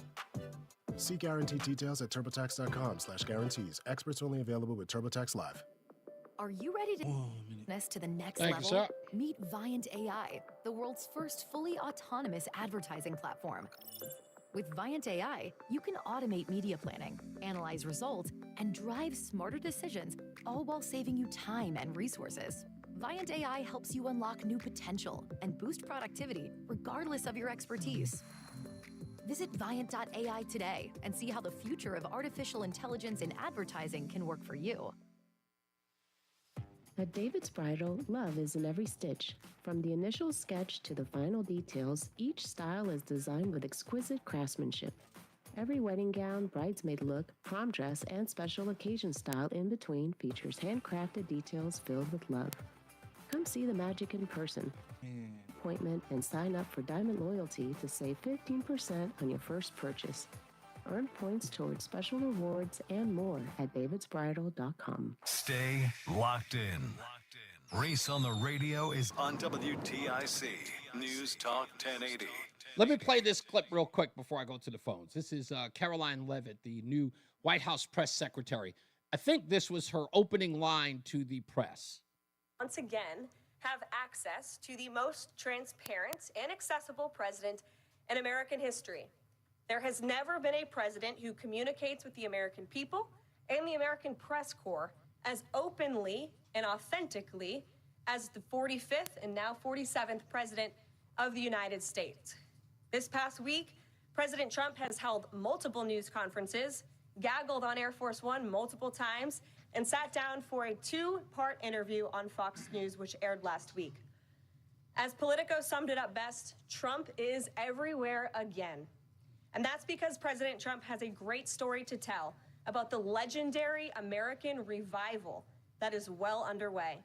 See guarantee details at turbotax.com/guarantees. Experts only available with TurboTax Live. Are you ready to this to the next Thank level? you, sir. Meet Viant AI, the world's first fully autonomous advertising platform. With Viant AI, you can automate media planning, analyze results, and drive smarter decisions, all while saving you time and resources. Viant AI helps you unlock new potential and boost productivity regardless of your expertise. Visit Viant.ai today and see how the future of artificial intelligence in advertising can work for you. At David's Bridal, love is in every stitch. From the initial sketch to the final details, each style is designed with exquisite craftsmanship. Every wedding gown, bridesmaid look, prom dress, and special occasion style in between features handcrafted details filled with love. Come see the magic in person. Appointment and sign up for Diamond Loyalty to save 15% on your first purchase. Earn points towards special rewards and more at davidsbridal.com. Stay locked in. Reese on the radio is on WTIC News Talk 1080. Let me play this clip real quick before I go to the phones. This is Caroline Leavitt, the new White House press secretary. I think this was her opening line to the press. Once again, have access to the most transparent and accessible president in American history. There has never been a president who communicates with the American people and the American press corps as openly and authentically as the 45th and now 47th president of the United States. This past week, President Trump has held multiple news conferences, gaggled on Air Force One multiple times, and sat down for a two-part interview on Fox News, which aired last week. As Politico summed it up best, Trump is everywhere again. And that's because President Trump has a great story to tell about the legendary American revival that is well underway.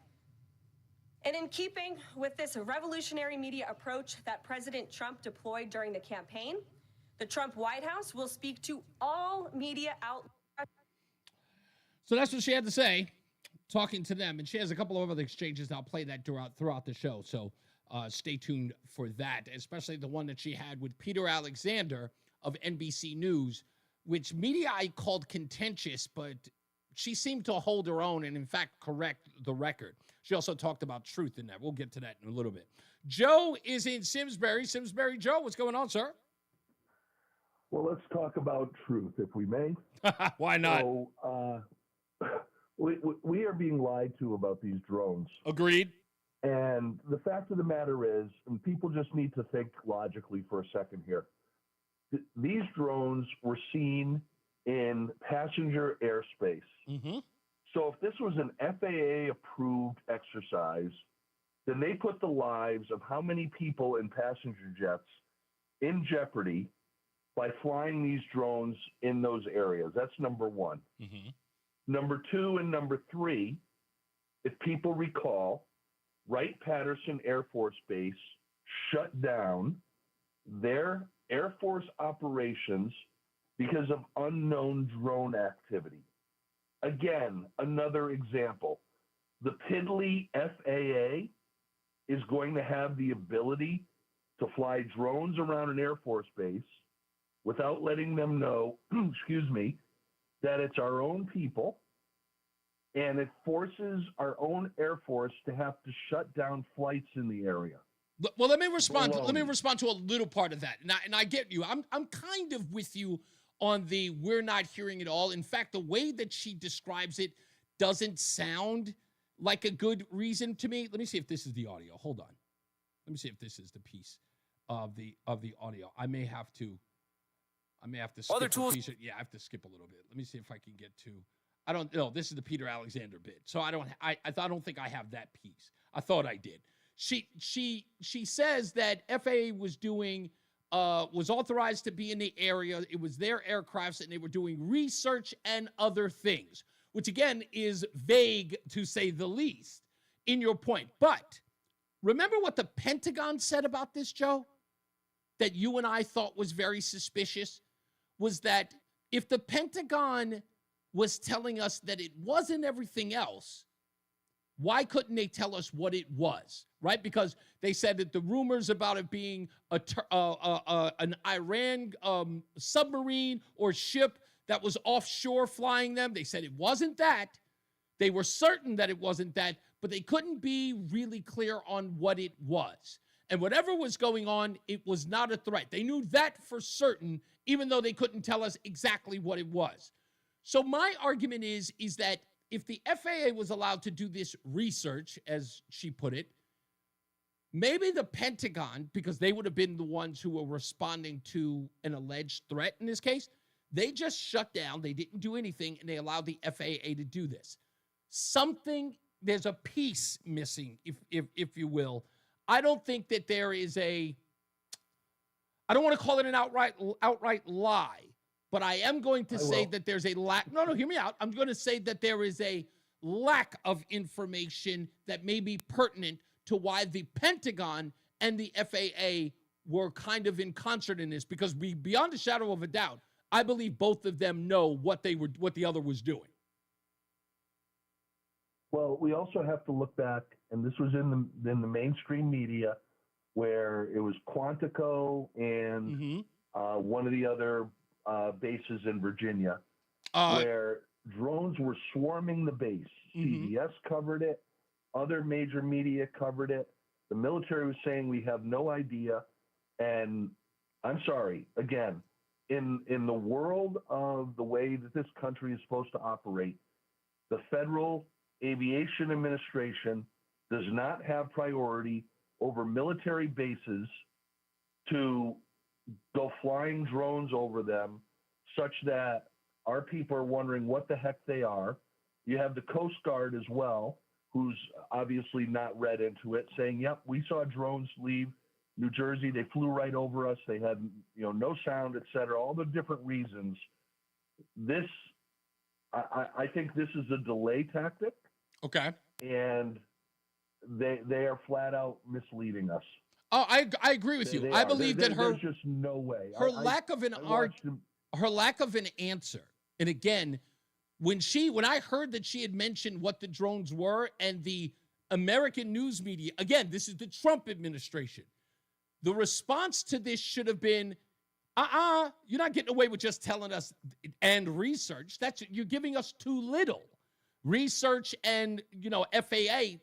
And in keeping with this revolutionary media approach that President Trump deployed during the campaign, the Trump White House will speak to all media outlets. So that's what she had to say, talking to them. And she has a couple of other exchanges. I'll play that throughout the show. So stay tuned for that, especially the one that she had with Peter Alexander of NBC News, which media I called contentious, but she seemed to hold her own and, in fact, correct the record. She also talked about truth in that. We'll get to that in a little bit. Joe is in Simsbury. Simsbury Joe, what's going on, sir? Well, let's talk about truth, if we may. Why not? So, we are being lied to about these drones. Agreed. And the fact of the matter is, and people just need to think logically for a second here. These drones were seen in passenger airspace. Mm-hmm. So if this was an FAA-approved exercise, then they put the lives of how many people in passenger jets in jeopardy by flying these drones in those areas. That's number one. Mm-hmm. Number two and number three, if people recall, Wright-Patterson Air Force Base shut down their Air Force operations because of unknown drone activity. Again, another example. The piddly FAA is going to have the ability to fly drones around an Air Force base without letting them know, excuse me, that it's our own people, and it forces our own Air Force to have to shut down flights in the area. Well, let me respond. Let me respond to a little part of that, and I get you. I'm kind of with you on the we're not hearing it all. In fact, the way that she describes it doesn't sound like a good reason to me. Let me see if this is the audio. Hold on. Let me see if this is the piece of the audio. I may have to skip Other tools. a piece. Yeah, I have to skip a little bit. Let me see if I can get to. I don't know. This is the Peter Alexander bit, so I don't think I have that piece. I thought I did. She says that FAA was authorized to be in the area. It was their aircrafts, and they were doing research and other things, which again is vague to say the least in your point. But remember what the Pentagon said about this, Joe? That you and I thought was very suspicious was that if the Pentagon was telling us that it wasn't everything else, why couldn't they tell us what it was, right? Because they said that the rumors about it being an Iran submarine or ship that was offshore flying them, they said it wasn't that. They were certain that it wasn't that, but they couldn't be really clear on what it was. And whatever was going on, it was not a threat. They knew that for certain, even though they couldn't tell us exactly what it was. So my argument is that if the FAA was allowed to do this research, as she put it, maybe the Pentagon, because they would have been the ones who were responding to an alleged threat in this case, they just shut down, they didn't do anything, and they allowed the FAA to do this. There's a piece missing, if you will. I don't think that there is I don't want to call it an outright lie, but I am going to say that there's a lack. No, hear me out. I'm going to say that there is a lack of information that may be pertinent to why the Pentagon and the FAA were kind of in concert in this, because beyond a shadow of a doubt, I believe both of them know what the other was doing. Well, we also have to look back, and this was in the mainstream media, where it was Quantico and one of the other bases in Virginia, where drones were swarming the base. CBS covered it. Other major media covered it. The military was saying we have no idea. And I'm sorry, again, in the world of the way that this country is supposed to operate, the Federal Aviation Administration does not have priority over military bases to go flying drones over them, such that our people are wondering what the heck they are. You have the Coast Guard as well, who's obviously not read into it, saying, yep, we saw drones leave New Jersey. They flew right over us. They had, no sound, et cetera, all the different reasons. I think this is a delay tactic. Okay. And they are flat out misleading us. Oh, I agree with you. I believe that there's just no way. Her lack of an answer. And again, when I heard that she had mentioned what the drones were, and the American news media, again, this is the Trump administration, the response to this should have been, you're not getting away with just telling us and research. You're giving us too little. Research and, FAA, wait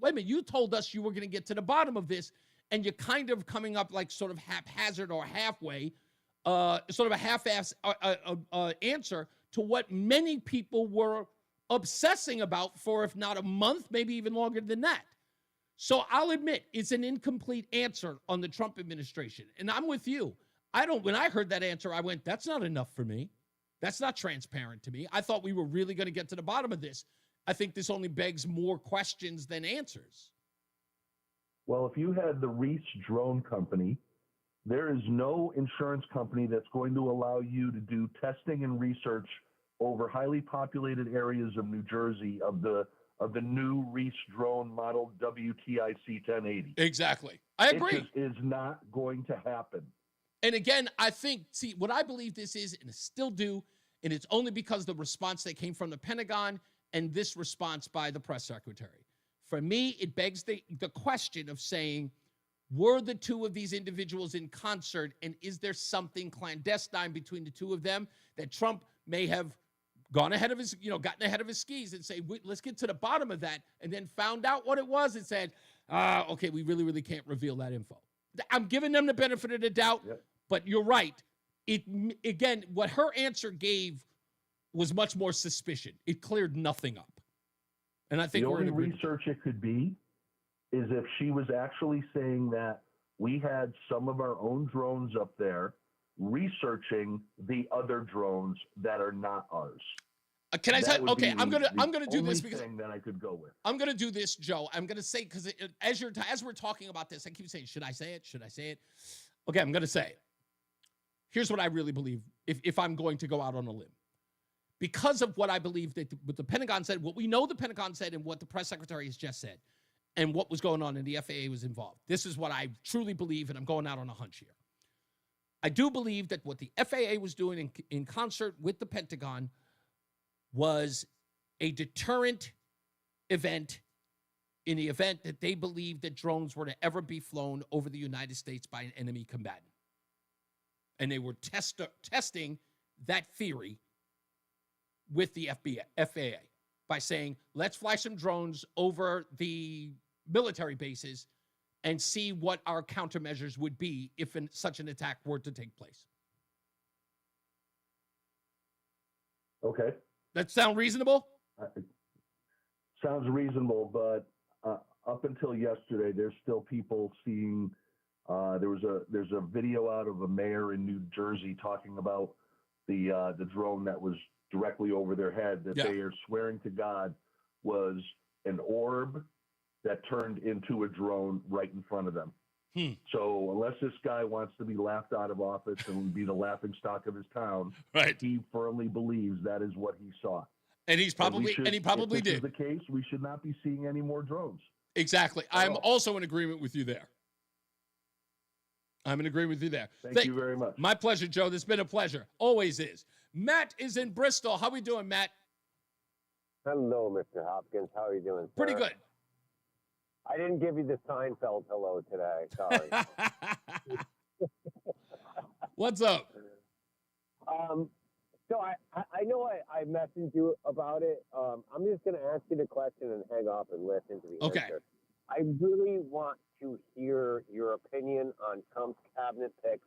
a minute, you told us you were going to get to the bottom of this, and you're kind of coming up like sort of haphazard or halfway, sort of a half-ass answer to what many people were obsessing about for, if not a month, maybe even longer than that. So I'll admit it's an incomplete answer on the Trump administration. And I'm with you. When I heard that answer, I went, that's not enough for me. That's not transparent to me. I thought we were really going to get to the bottom of this. I think this only begs more questions than answers. Well, if you had the Reese drone company, there is no insurance company that's going to allow you to do testing and research over highly populated areas of New Jersey of the new Reese drone model WTIC 1080. Exactly. I agree. It just is not going to happen. And again, I think, what I believe this is, and I still do, and it's only because the response that came from the Pentagon and this response by the press secretary. For me, it begs the question of saying, were the two of these individuals in concert, and is there something clandestine between the two of them that Trump may have gone ahead of his, gotten ahead of his skis and say, let's get to the bottom of that, and then found out what it was and said, okay, we really, really can't reveal that info. I'm giving them the benefit of the doubt, but you're right. Again, what her answer gave was much more suspicion. It cleared nothing up. And I think the only research it could be is if she was actually saying that we had some of our own drones up there researching the other drones that are not ours. Can I tell? Okay, I'm gonna do this because that I could go with. I'm gonna do this, Joe. I'm gonna say, because as we're talking about this, I keep saying, should I say it? Should I say it? Okay, I'm gonna say it. Here's what I really believe. If I'm going to go out on a limb, because of what I believe that what the Pentagon said, what we know the Pentagon said, and what the press secretary has just said, and what was going on, and the FAA was involved. This is what I truly believe, and I'm going out on a hunch here. I do believe that what the FAA was doing in concert with the Pentagon was a deterrent event in the event that they believed that drones were to ever be flown over the United States by an enemy combatant. And they were testing that theory with the FAA. by saying, let's fly some drones over the military bases and see what our countermeasures would be if such an attack were to take place. Okay. That sound reasonable? Sounds reasonable, but up until yesterday, there's still people seeing. There's a video out of a mayor in New Jersey talking about the drone that was directly over their head that they are swearing to God was an orb that turned into a drone right in front of them. So unless this guy wants to be laughed out of office and be the laughing stock of his town, he firmly believes that is what he saw. And he probably if did. This is the case, we should not be seeing any more drones. Exactly. I'm also in agreement with you there. I'm in agreement with you there. Thank you very much. My pleasure, Joe. This has been a pleasure. Always is. Matt is in Bristol. How we doing, Matt? Hello, Mr. Hopkins. How are you doing, sir? Pretty good. I didn't give you the Seinfeld hello today. Sorry. What's up? So I know I messaged you about it. I'm just going to ask you the question and hang up and listen to the answer. I really want to hear your opinion on Trump's cabinet picks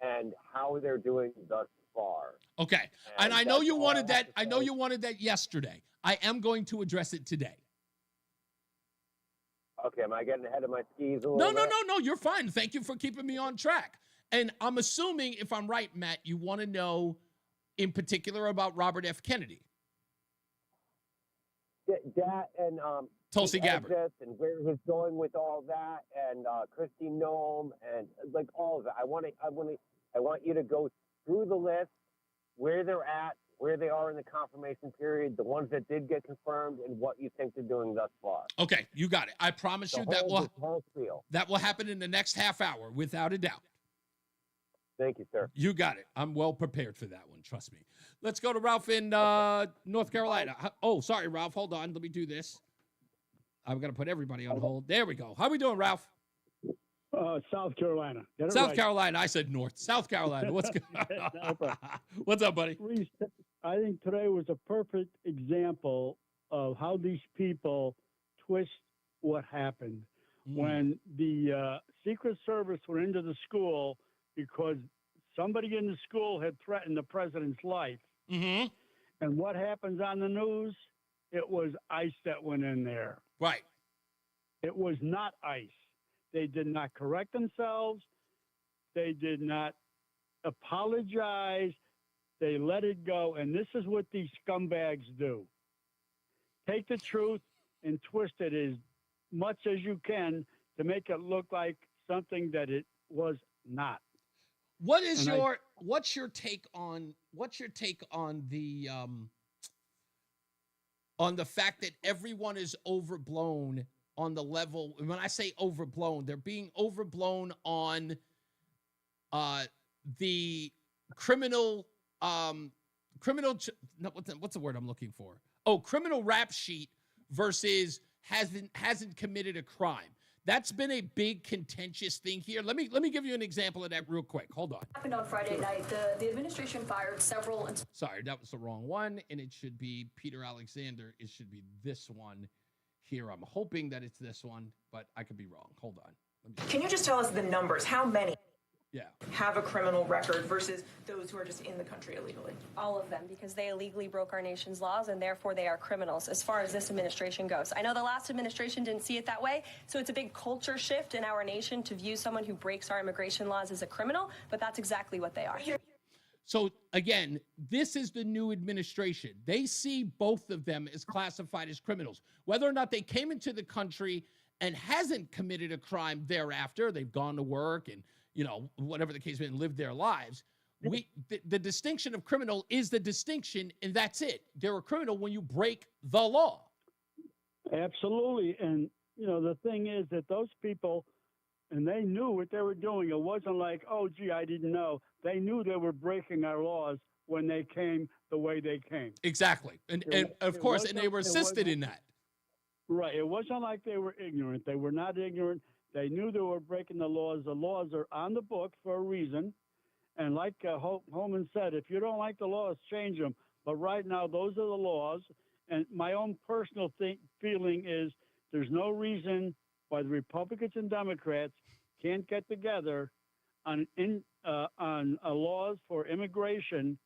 and how they're doing thus far. Okay. And I know you wanted that. I know you wanted that yesterday. I am going to address it today. Okay. Am I getting ahead of my skis a little No, bit? no. You're fine. Thank you for keeping me on track. And I'm assuming, if I'm right, Matt, you want to know in particular about Robert F. Kennedy. That and Tulsi his Gabbard. exits and where he's going with all that, and Christy Nome, and like all of it. I want you to go through the list, where they're at, where they are in the confirmation period, the ones that did get confirmed, and what you think they're doing thus far. Okay, you got it. I promise you that will happen in the next half hour, without a doubt. Thank you, sir. You got it. I'm well prepared for that one. Trust me. Let's go to Ralph in North Carolina. Oh, sorry, Ralph. Hold on. Let me do this. I'm going to put everybody on hold. There we go. How we doing, Ralph? South Carolina. South Carolina. I said North. South Carolina. What's good? What's up, buddy? Reese, I think today was a perfect example of how these people twist what happened. When the Secret Service went into the school because somebody in the school had threatened the president's life. Mm-hmm. And what happens on the news? It was ICE that went in there. Right. It was not ICE. They did not correct themselves. They did not apologize. They let it go. And this is what these scumbags do. Take the truth and twist it as much as you can to make it look like something that it was not. What's your take on the fact that everyone is overblown on the level? When I say overblown, they're being overblown on the criminal what's the word I'm looking for? Oh, criminal rap sheet versus hasn't committed a crime. That's been a big contentious thing here. Let me give you an example of that real quick. Hold on. Happened on Friday night. The administration fired several. Sorry, that was the wrong one, and it should be Peter Alexander. It should be this one here. I'm hoping that it's this one, but I could be wrong. Hold on. Can you just tell us the numbers? How many have a criminal record versus those who are just in the country illegally? All of them, because they illegally broke our nation's laws and therefore they are criminals as far as this administration goes. I know the last administration didn't see it that way, so it's a big culture shift in our nation to view someone who breaks our immigration laws as a criminal, but that's exactly what they are. So again, this is the new administration. They see both of them as classified as criminals. Whether or not they came into the country and hasn't committed a crime thereafter, they've gone to work and, you know, whatever the case may be, lived their lives. The distinction of criminal is the distinction, and that's it. They're a criminal when you break the law. Absolutely. And, you know, the thing is that those people, and they knew what they were doing. It wasn't like, oh, gee, I didn't know. They knew they were breaking our laws when they came the way they came. Exactly. And of course, and they were assisted in that. Right. It wasn't like they were ignorant. They were not ignorant. They knew they were breaking the laws. The laws are on the books for a reason. And like Holman said, if you don't like the laws, change them. But right now, those are the laws. And my own personal feeling is there's no reason why the Republicans and Democrats can't get together on laws for immigration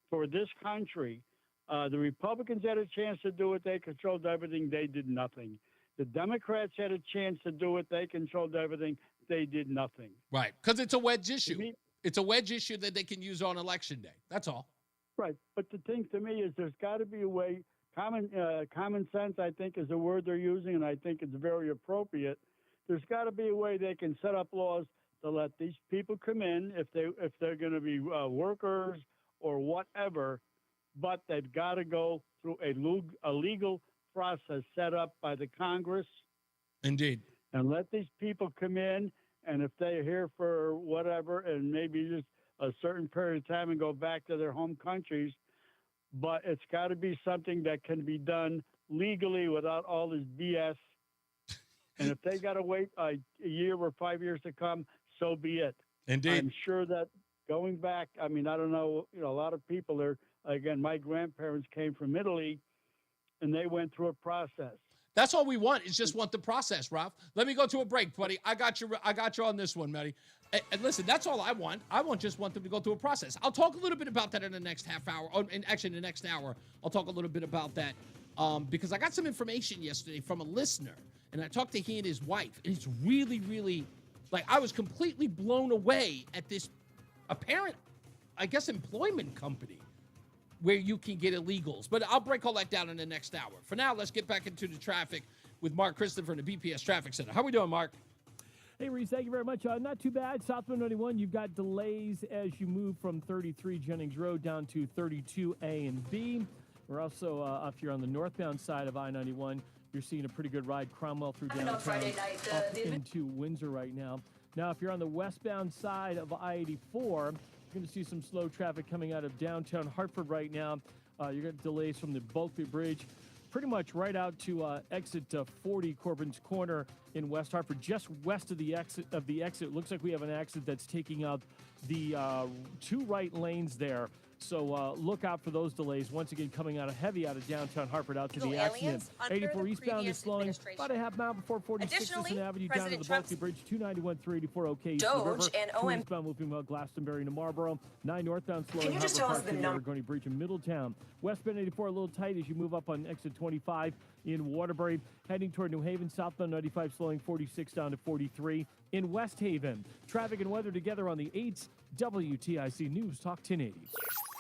for this country. The Republicans had a chance to do it. They controlled everything. They did nothing. The Democrats had a chance to do it. They controlled everything. They did nothing. Right, because it's a wedge issue. It's a wedge issue that they can use on Election Day. That's all. Right, but the thing to me is there's got to be a way. Common sense, I think, is the word they're using, and I think it's very appropriate. There's got to be a way they can set up laws to let these people come in if they're going to be workers or whatever, but they've got to go through a legal process set up by the Congress. Indeed. And let these people come in, and if they're here for whatever, and maybe just a certain period of time and go back to their home countries, but it's got to be something that can be done legally without all this BS. And if they got to wait a year or 5 years to come, so be it. Indeed. I'm sure that going back, I mean, I don't know, a lot of people are, again, my grandparents came from Italy, and they went through a process. That's all we want is just want the process, Ralph. Let me go to a break, buddy. I got you on this one, Matty. And listen, that's all I want. I just want them to go through a process. I'll talk a little bit about that in the next half hour. And actually, in the next hour, I'll talk a little bit about that because I got some information yesterday from a listener, and I talked to he and his wife, and it's really, really, I was completely blown away at this apparent, I guess, employment company where you can get illegals. But I'll break all that down in the next hour. For now, let's get back into the traffic with Mark Christopher in the BPS Traffic Center. How are we doing, Mark? Hey, Reese, thank you very much. Not too bad. Southbound 91, you've got delays as you move from 33 Jennings Road down to 32A and B. We're also up here on the northbound side of I-91. You're seeing a pretty good ride, Cromwell through downtown up into Windsor right now. Now, if you're on the westbound side of I-84, you're going to see some slow traffic coming out of downtown Hartford right now. You're going to delays from the Bulkley Bridge pretty much right out to exit 40 Corbin's Corner in West Hartford, just west of the exit. It looks like we have an accident that's taking out the two right lanes there. So look out for those delays. Once again, coming out of downtown Hartford out to the accident. 84 eastbound is slowing about a half mile before 46th Avenue down to the Bulkley Bridge. 291 384 OK. Doge and OM. Eastbound moving about Glastonbury to Marlboro. 9 northbound slowing. Can you just tell us the number? Going to Bridge in Middletown. Westbound 84 a little tight as you move up on exit 25 in Waterbury. Heading toward New Haven. Southbound 95 slowing 46 down to 43 in West Haven. Traffic and weather together on the 8th. WTIC News Talk 1080.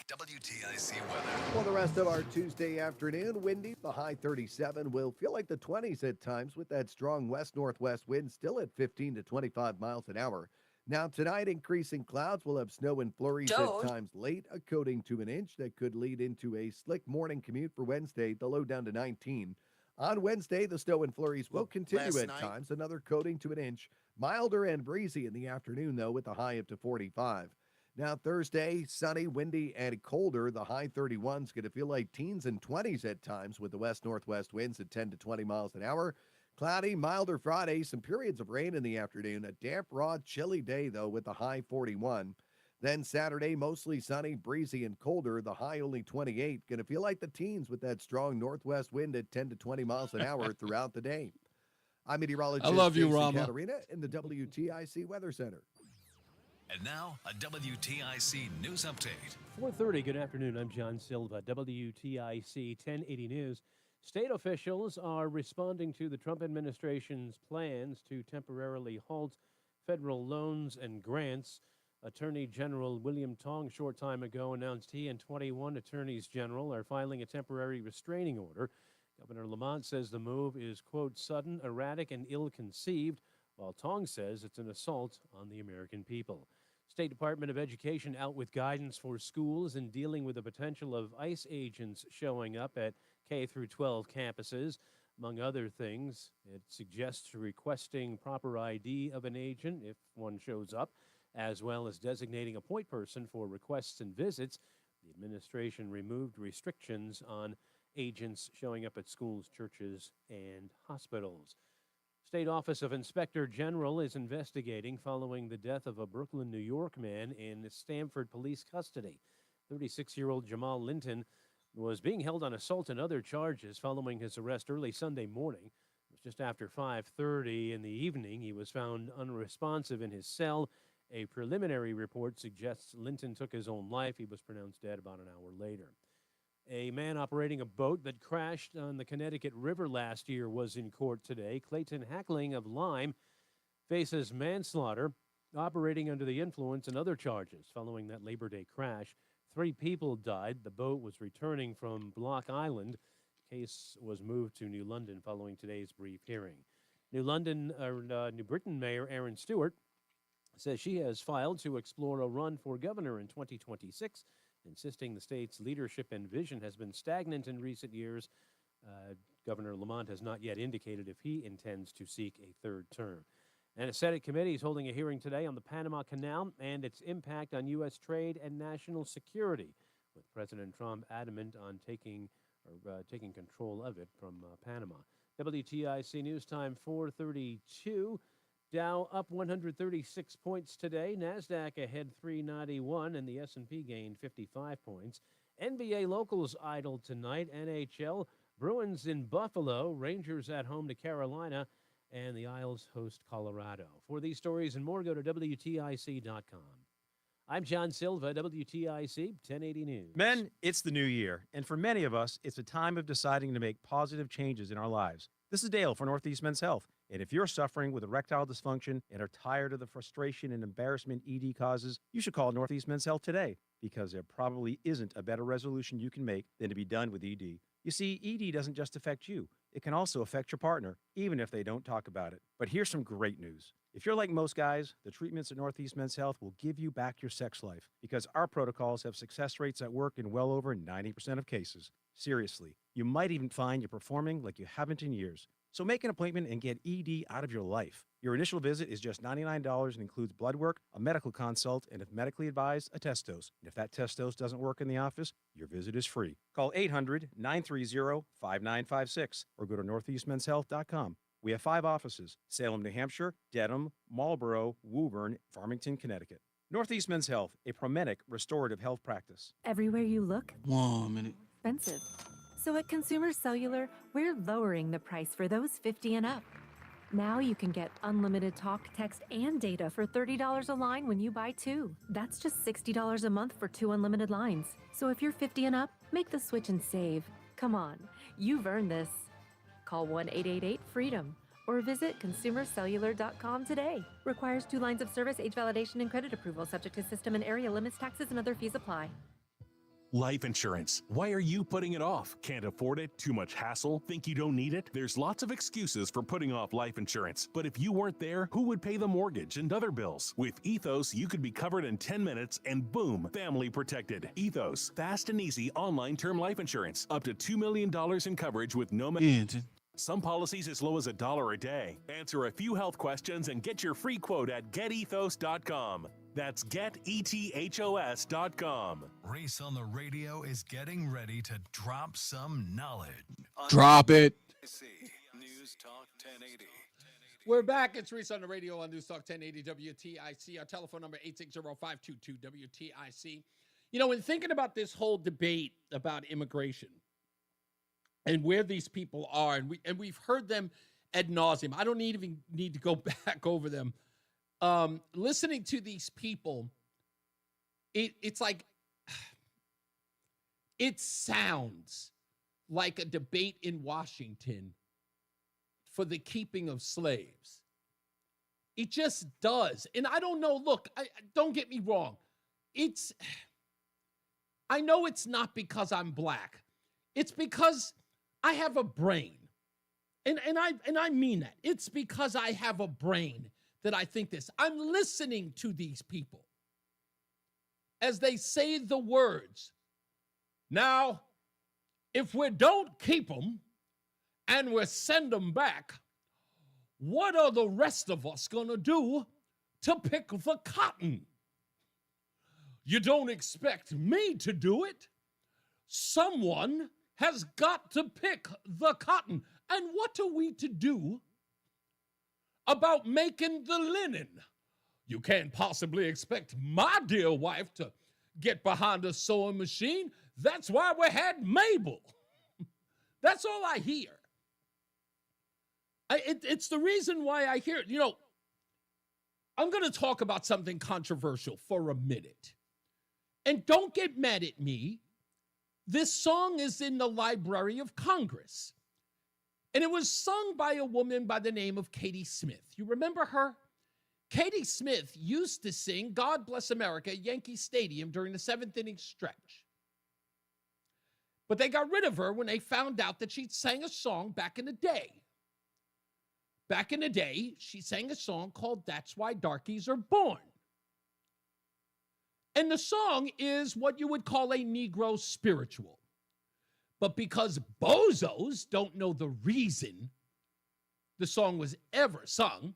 WTIC weather. For the rest of our Tuesday afternoon, windy, the high 37 will feel like the 20s at times with that strong west-northwest wind still at 15 to 25 miles an hour. Now tonight, increasing clouds will have snow and flurries at times late, a coating to an inch that could lead into a slick morning commute for Wednesday, the low down to 19. On Wednesday, the snow and flurries will continue at times, another coating to an inch. Milder and breezy in the afternoon, though, with a high up to 45. Now, Thursday, sunny, windy, and colder. The high 31's going to feel like teens and 20s at times with the west-northwest winds at 10 to 20 miles an hour. Cloudy, milder Friday, some periods of rain in the afternoon. A damp, raw, chilly day, though, with the high 41. Then Saturday, mostly sunny, breezy, and colder. The high only 28. Going to feel like the teens with that strong northwest wind at 10 to 20 miles an hour throughout the day. I'm meteorologist Jason Rama Caterina in the WTIC Weather Center. And now, a WTIC news update. 4:30, good afternoon. I'm John Silva, WTIC 1080 News. State officials are responding to the Trump administration's plans to temporarily halt federal loans and grants. Attorney General William Tong, short time ago, announced he and 21 attorneys general are filing a temporary restraining order. Governor Lamont says the move is, quote, sudden, erratic, and ill-conceived, while Tong says it's an assault on the American people. State Department of Education out with guidance for schools in dealing with the potential of ICE agents showing up at K through 12 campuses. Among other things, it suggests requesting proper ID of an agent if one shows up, as well as designating a point person for requests and visits. The administration removed restrictions on agents showing up at schools, churches, and hospitals. State Office of Inspector General is investigating following the death of a Brooklyn, New York man in Stamford police custody. 36-year-old Jamal Linton was being held on assault and other charges following his arrest early Sunday morning. It was just after 5:30 in the evening. He was found unresponsive in his cell. A preliminary report suggests Linton took his own life. He was pronounced dead about an hour later. A man operating a boat that crashed on the Connecticut River last year was in court today. Clayton Hackling of Lyme faces manslaughter, operating under the influence, and other charges following that Labor Day crash. 3 people died. The boat was returning from Block Island. Case was moved to New London following today's brief hearing. New Britain Mayor Aaron Stewart says she has filed to explore a run for governor in 2026, insisting the state's leadership and vision has been stagnant in recent years. Governor Lamont has not yet indicated if he intends to seek a third term. And a Senate committee is holding a hearing today on the Panama Canal and its impact on U.S. trade and national security, with President Trump adamant on taking control of it from Panama. WTIC News Time 4:32. Dow up 136 points today. NASDAQ ahead 391, and the S&P gained 55 points. NBA locals idle tonight. NHL, Bruins in Buffalo, Rangers at home to Carolina, and the Isles host Colorado. For these stories and more, go to WTIC.com. I'm John Silva, WTIC 1080 News. Men, it's the new year, and for many of us, it's a time of deciding to make positive changes in our lives. This is Dale for Northeast Men's Health, and if you're suffering with erectile dysfunction and are tired of the frustration and embarrassment ED causes, you should call Northeast Men's Health today, because there probably isn't a better resolution you can make than to be done with ED. You see, ED doesn't just affect you. It can also affect your partner, even if they don't talk about it. But here's some great news. If you're like most guys, the treatments at Northeast Men's Health will give you back your sex life, because our protocols have success rates that work in well over 90% of cases. Seriously, you might even find you're performing like you haven't in years. So make an appointment and get ED out of your life. Your initial visit is just $99 and includes blood work, a medical consult, and if medically advised, a test dose. And if that test dose doesn't work in the office, your visit is free. Call 800-930-5956 or go to northeastmenshealth.com. We have 5 offices: Salem, New Hampshire, Dedham, Marlborough, Woburn, Farmington, Connecticut. Northeast Men's Health, a Promedic restorative health practice. Everywhere you look, 1 minute. expensive. So at Consumer Cellular, we're lowering the price for those 50 and up. Now you can get unlimited talk, text, and data for $30 a line when you buy 2. That's just $60 a month for 2 unlimited lines. So if you're 50 and up, make the switch and save. Come on, you've earned this. Call 1-888-FREEDOM or visit consumercellular.com today. Requires 2 lines of service, age validation, and credit approval, subject to system and area limits, taxes, and other fees apply. Life insurance. Why are you putting it off? Can't afford it? Too much hassle? Think you don't need it? There's lots of excuses for putting off life insurance. But if you weren't there, who would pay the mortgage and other bills? With Ethos, you could be covered in 10 minutes and boom, family protected. Ethos, fast and easy online term life insurance. Up to $2 million in coverage with no some policies as low as $1 a day. Answer a few health questions and get your free quote at getethos.com. That's getethos.com. Reese on the radio is getting ready to drop some knowledge. Drop it. News Talk 1080. We're back. It's Reese on the radio on NewsTalk 1080 WTIC. Our telephone number 860-522-WTIC. You know, in thinking about this whole debate about immigration and where these people are, and we've heard them ad nauseum. I don't even need to go back over them. Listening to these people, it's like, it sounds like a debate in Washington for the keeping of slaves. It just does. And I don't know, look, don't get me wrong. I know it's not because I'm black. It's because I have a brain. And I mean that. It's because I have a brain that I think this. I'm listening to these people as they say the words. Now, if we don't keep them and we send them back, what are the rest of us going to do to pick the cotton? You don't expect me to do it. Someone has got to pick the cotton. And what are we to do about making the linen? You can't possibly expect my dear wife to get behind a sewing machine. That's why we had Mabel. That's all I hear. It's the reason why I hear it. You know, I'm going to talk about something controversial for a minute. And don't get mad at me. This song is in the Library of Congress. And it was sung by a woman by the name of Katie Smith. You remember her? Katie Smith used to sing God Bless America at Yankee Stadium during the 7th inning stretch. But they got rid of her when they found out that she'd sang a song back in the day. Back in the day, she sang a song called That's Why Darkies Are Born. And the song is what you would call a Negro spiritual. But because bozos don't know the reason the song was ever sung,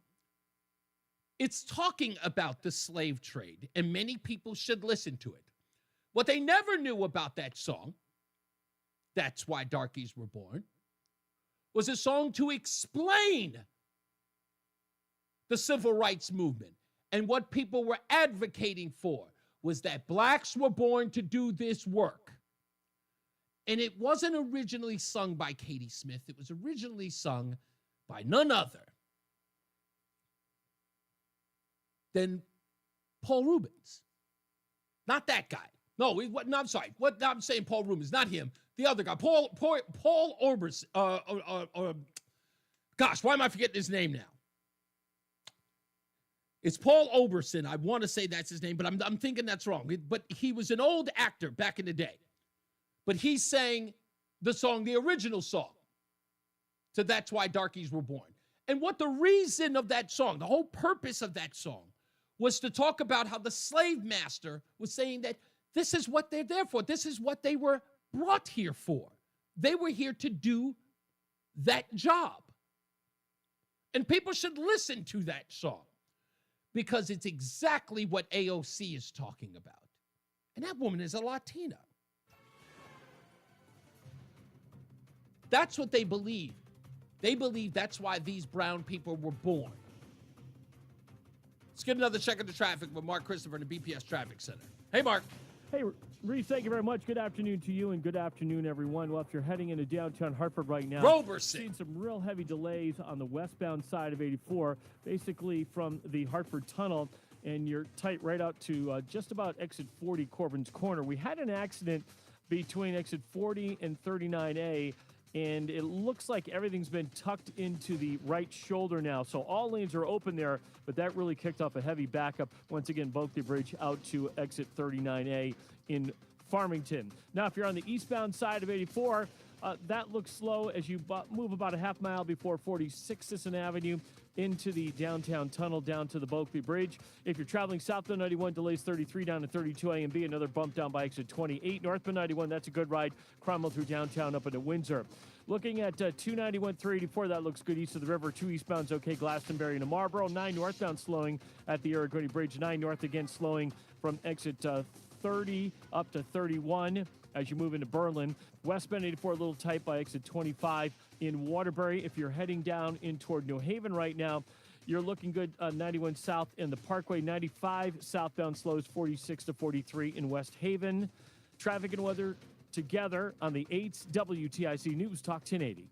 it's talking about the slave trade, and many people should listen to it. What they never knew about that song, That's Why Darkies Were Born, was a song to explain the civil rights movement. And what people were advocating for was that blacks were born to do this work. And it wasn't originally sung by Katie Smith. It was originally sung by none other than Paul Rubens. Not that guy. No, I'm sorry. I'm saying Paul Rubens, not him. The other guy, Paul Orbers. Gosh, why am I forgetting his name now? It's Paul Oberson. I want to say that's his name, but I'm thinking that's wrong. But he was an old actor back in the day. But he sang the song, the original song. So That's Why Darkies Were Born. And what the reason of that song, the whole purpose of that song, was to talk about how the slave master was saying that this is what they're there for. This is what they were brought here for. They were here to do that job. And people should listen to that song because it's exactly what AOC is talking about. And that woman is a Latina. That's what they believe. They believe that's why these brown people were born. Let's get another check of the traffic with Mark Christopher in the BPS Traffic Center. Hey, Mark. Hey, Reese, thank you very much. Good afternoon to you and good afternoon, everyone. Well, if you're heading into downtown Hartford right now, Roberson. Seeing some real heavy delays on the westbound side of 84, basically from the Hartford Tunnel, and you're tight right out to just about exit 40, Corbin's Corner. We had an accident between exit 40 and 39A, and it looks like everything's been tucked into the right shoulder now. So all lanes are open there, but that really kicked off a heavy backup. Once again, Bulkley Bridge out to exit 39A in Farmington. Now, if you're on the eastbound side of 84, that looks slow as you move about a half mile before 46 Sisson Avenue into the downtown tunnel down to the Bulkley Bridge. If you're traveling southbound 91, delays 33 down to 32 A and B. Another bump down by exit 28. Northbound 91, that's a good ride. Cromwell through downtown up into Windsor. Looking at 291, 384, that looks good east of the river. 2 eastbound's okay, Glastonbury to Marlboro. 9 northbound slowing at the Aragoni Bridge. 9 north again slowing from exit 30 up to 31 as you move into Berlin. Westbound 84 a little tight by exit 25 in Waterbury. If you're heading down in toward New Haven right now, you're looking good 91 south in the Parkway. 95 southbound slows 46 to 43 in West Haven. Traffic and weather together on the 8th WTIC News Talk 1080.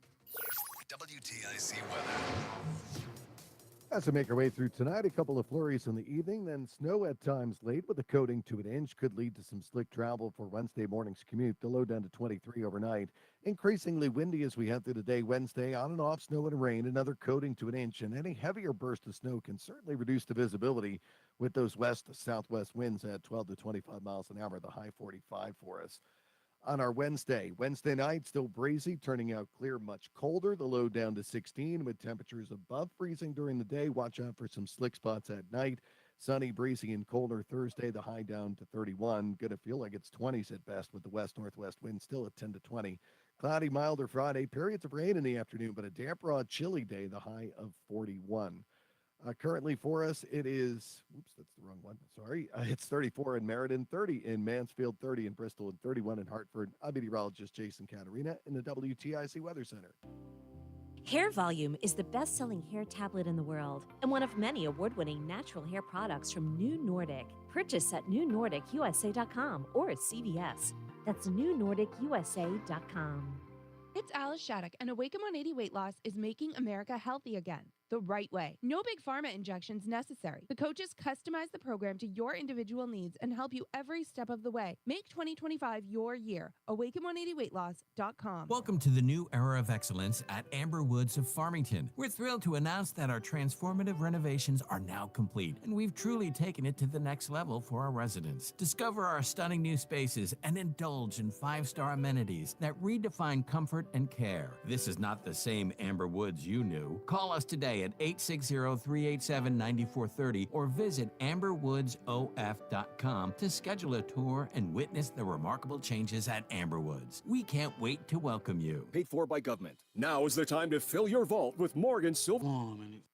WTIC weather. As we make our way through tonight, a couple of flurries in the evening, then snow at times late with a coating to an inch could lead to some slick travel for Wednesday morning's commute. The low down to 23 overnight. Increasingly windy as we head through the day Wednesday. On and off snow and rain, another coating to an inch, and any heavier burst of snow can certainly reduce the visibility with those west to southwest winds at 12 to 25 miles an hour, the high 45 for us. On our Wednesday night, still breezy, turning out clear, much colder. The low down to 16 with temperatures above freezing during the day. Watch out for some slick spots at night. Sunny, breezy, and colder Thursday, the high down to 31. Going to feel like it's 20s at best with the west-northwest wind still at 10 to 20. Cloudy, milder Friday, periods of rain in the afternoon, but a damp, raw, chilly day, the high of 41. Currently for us, it is, that's the wrong one. Sorry. It's 34 in Meriden, 30 in Mansfield, 30 in Bristol, and 31 in Hartford. I'm meteorologist Jason Caterina in the WTIC Weather Center. Hair Volume is the best-selling hair tablet in the world and one of many award-winning natural hair products from New Nordic. Purchase at newnordicusa.com or at CVS. That's newnordicusa.com. It's Alice Shattuck, and Awaken 180 Weight Loss is making America healthy again, the right way. No big pharma injections necessary. The coaches customize the program to your individual needs and help you every step of the way. Make 2025 your year. Awaken180weightloss.com. Welcome to the new era of excellence at Amber Woods of Farmington. We're thrilled to announce that our transformative renovations are now complete, and we've truly taken it to the next level for our residents. Discover our stunning new spaces and indulge in 5-star amenities that redefine comfort and care. This is not the same Amber Woods you knew. Call us today at 860-387-9430 or visit amberwoodsof.com to schedule a tour and witness the remarkable changes at Amber Woods. We can't wait to welcome you. Paid for by government. Now is the time to fill your vault with Morgan Silver.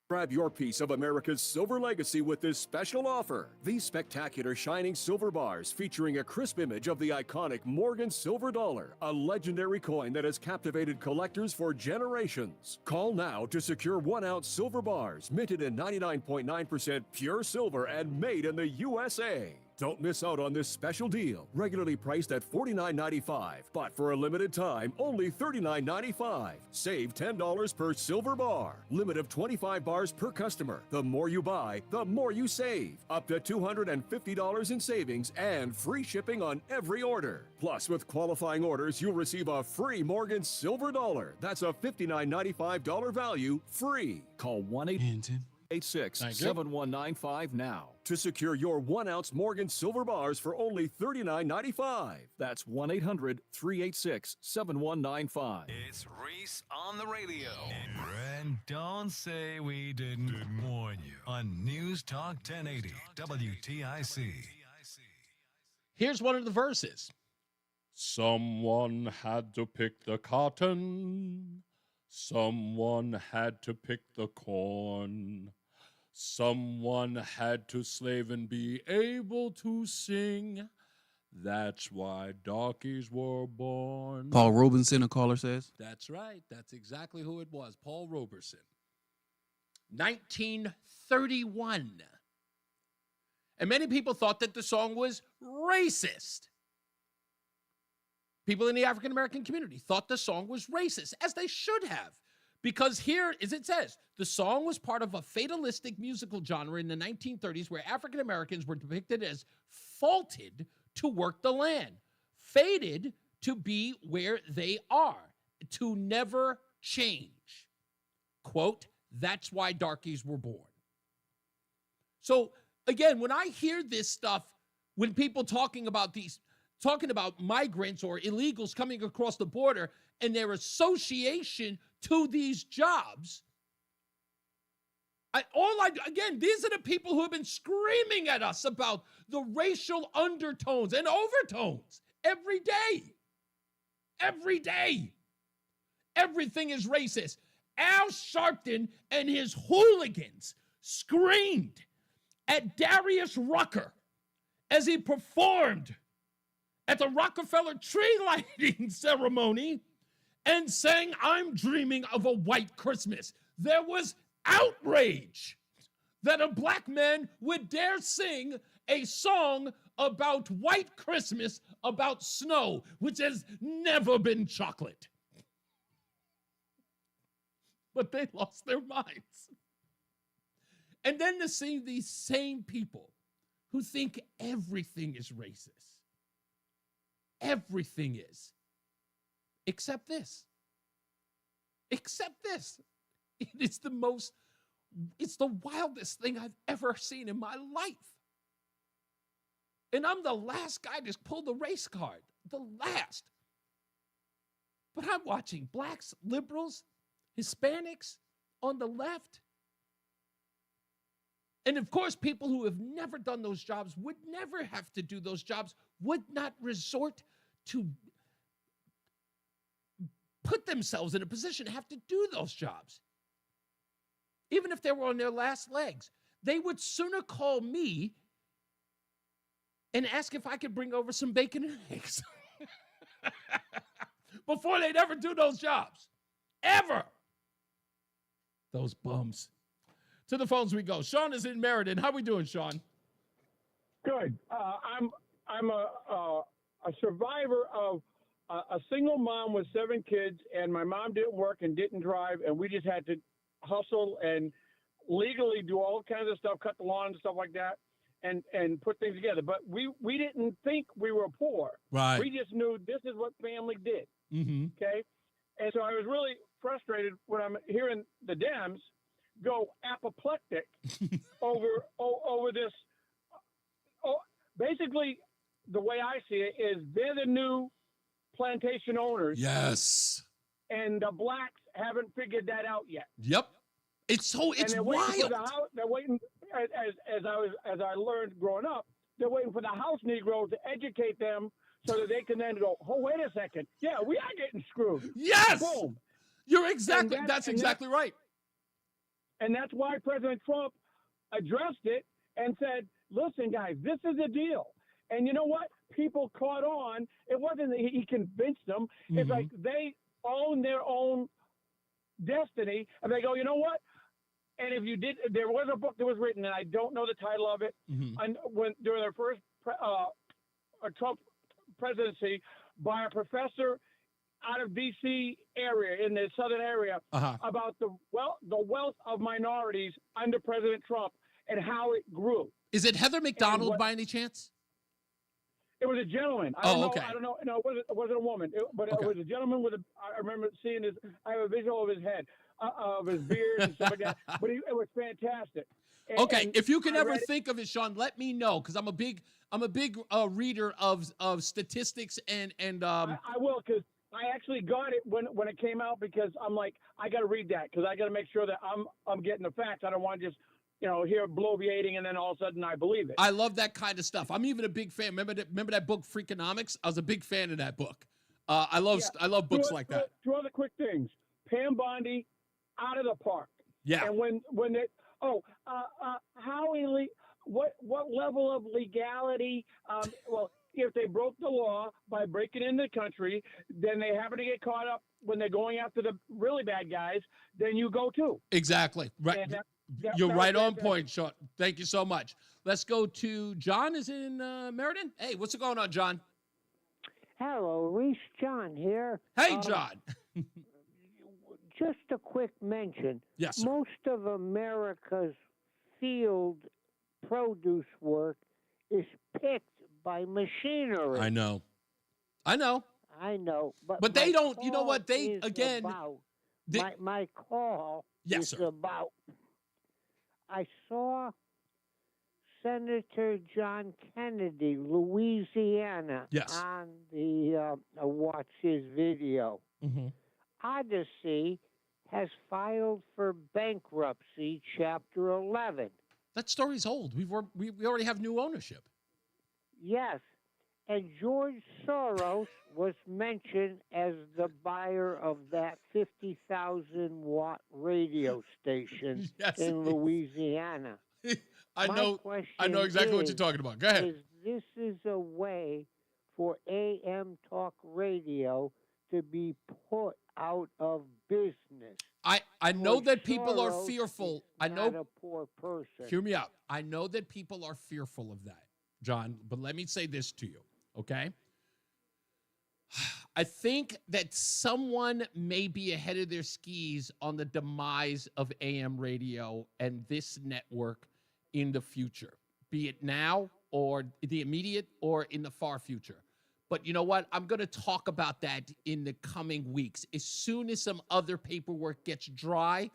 Grab your piece of America's silver legacy with this special offer. These spectacular shining silver bars featuring a crisp image of the iconic Morgan silver dollar, a legendary coin that has captivated collectors for generations. Call now to secure 1-ounce silver bars minted in 99.9% pure silver and made in the USA. Don't miss out on this special deal, regularly priced at $49.95, but for a limited time, only $39.95. Save $10 per silver bar. Limit of 25 bars per customer. The more you buy, the more you save. Up to $250 in savings and free shipping on every order. Plus, with qualifying orders, you'll receive a free Morgan silver dollar. That's a $59.95 value free. Call 1-866-7195 now to secure your 1-ounce Morgan silver bars for only $39.95. That's 1-800-386-7195. It's Reese on the radio. And don't say we didn't warn you on News Talk 1080 WTIC. Here's one of the verses. Someone had to pick the cotton. Someone had to pick the corn. Someone had to slave and be able to sing. That's why darkies were born. Paul Robeson, a caller says. That's right. That's exactly who it was, Paul Robeson. 1931. And many people thought that the song was racist. People in the African American community thought the song was racist, as they should have. Because here, as it says, the song was part of a fatalistic musical genre in the 1930s where African Americans were depicted as fated to work the land, fated to be where they are, to never change. Quote, that's why darkies were born. So, again, when I hear this stuff, when people talking about migrants or illegals coming across the border and their association to these jobs, again, these are the people who have been screaming at us about the racial undertones and overtones every day. Every day. Everything is racist. Al Sharpton and his hooligans screamed at Darius Rucker as he performed at the Rockefeller tree lighting ceremony and sang, I'm dreaming of a white Christmas. There was outrage that a black man would dare sing a song about white Christmas, about snow, which has never been chocolate. But they lost their minds. And then to see these same people who think everything is racist. Everything is. Except this. Except this. It's the wildest thing I've ever seen in my life. And I'm the last guy to pull the race card. The last. But I'm watching blacks, liberals, Hispanics on the left. And of course, people who have never done those jobs, would never have to do those jobs, would not resort to put themselves in a position to have to do those jobs. Even if they were on their last legs, they would sooner call me and ask if I could bring over some bacon and eggs before they'd ever do those jobs. Ever. Those bums. To the phones we go. Sean is in Meriden. How we doing, Sean? Good. I'm a a survivor of a single mom with 7 kids, and my mom didn't work and didn't drive, and we just had to hustle and legally do all kinds of stuff, cut the lawn and stuff like that, and put things together. But we didn't think we were poor. Right. We just knew this is what family did. Mm-hmm. Okay. And so I was really frustrated when I'm hearing the Dems go apoplectic over this. Basically, the way I see it is they're the new plantation owners. Yes. And the blacks haven't figured that out yet. Yep. It's wild. They're waiting, as I learned growing up, they're waiting for the house Negroes to educate them so that they can then go, oh, wait a second. Yeah, we are getting screwed. Yes. Boom. You're exactly, that's exactly right. And that's why President Trump addressed it and said, listen, guys, this is the deal. And you know what? People caught on. It wasn't that he convinced them. Mm-hmm. It's like they own their own destiny. And they go, you know what? And if you did, there was a book that was written, and I don't know the title of it, and during their first Trump presidency, by a professor out of D.C. area, in the southern area, about the wealth of minorities under President Trump and how it grew. Is it Heather McDonald by any chance? It was a gentleman. I don't know. No, it wasn't a woman. It was a gentleman with I remember seeing his. I have a visual of his head, of his beard and stuff like that. But it was fantastic. And if you can ever think of it, Sean, let me know, because I'm a big reader of statistics and. I will, because I actually got it when it came out, because I'm like, I got to read that, because I got to make sure that I'm getting the facts. I don't want to just hear bloviating and then all of a sudden I believe it. I love that kind of stuff. I'm even a big fan. Remember that book Freakonomics? I was a big fan of that book. I love books like that. 2 other quick things. Pam Bondi out of the park. Yeah. And when they what level of legality? Well, if they broke the law by breaking into the country, then they happen to get caught up when they're going after the really bad guys. Then you go too. Exactly. Right. You're right on point, Sean. Thank you so much. Let's go to John. Is in Meriden. Hey, what's going on, John? Hello, Reese. John here. Hey, John. Just a quick mention. Yes, sir. Most of America's field produce work is picked by machinery. I know. But they don't. You know what? They again. My call is about. I saw Senator John Kennedy, Louisiana, on the watch his video. Mm-hmm. Odyssey has filed for bankruptcy, Chapter 11. That story's old. We already have new ownership. Yes, and George Soros was mentioned as the buyer of that 50,000-watt radio station in Louisiana. I know exactly what you're talking about. Go ahead. This is a way for AM talk radio to be put out of business. I know that people are fearful. I know. Not a poor person. Hear me out. I know that people are fearful of that, John, but let me say this to you, okay? I think that someone may be ahead of their skis on the demise of AM radio and this network in the future, be it now or the immediate or in the far future. But you know what? I'm going to talk about that in the coming weeks. As soon as some other paperwork gets dry,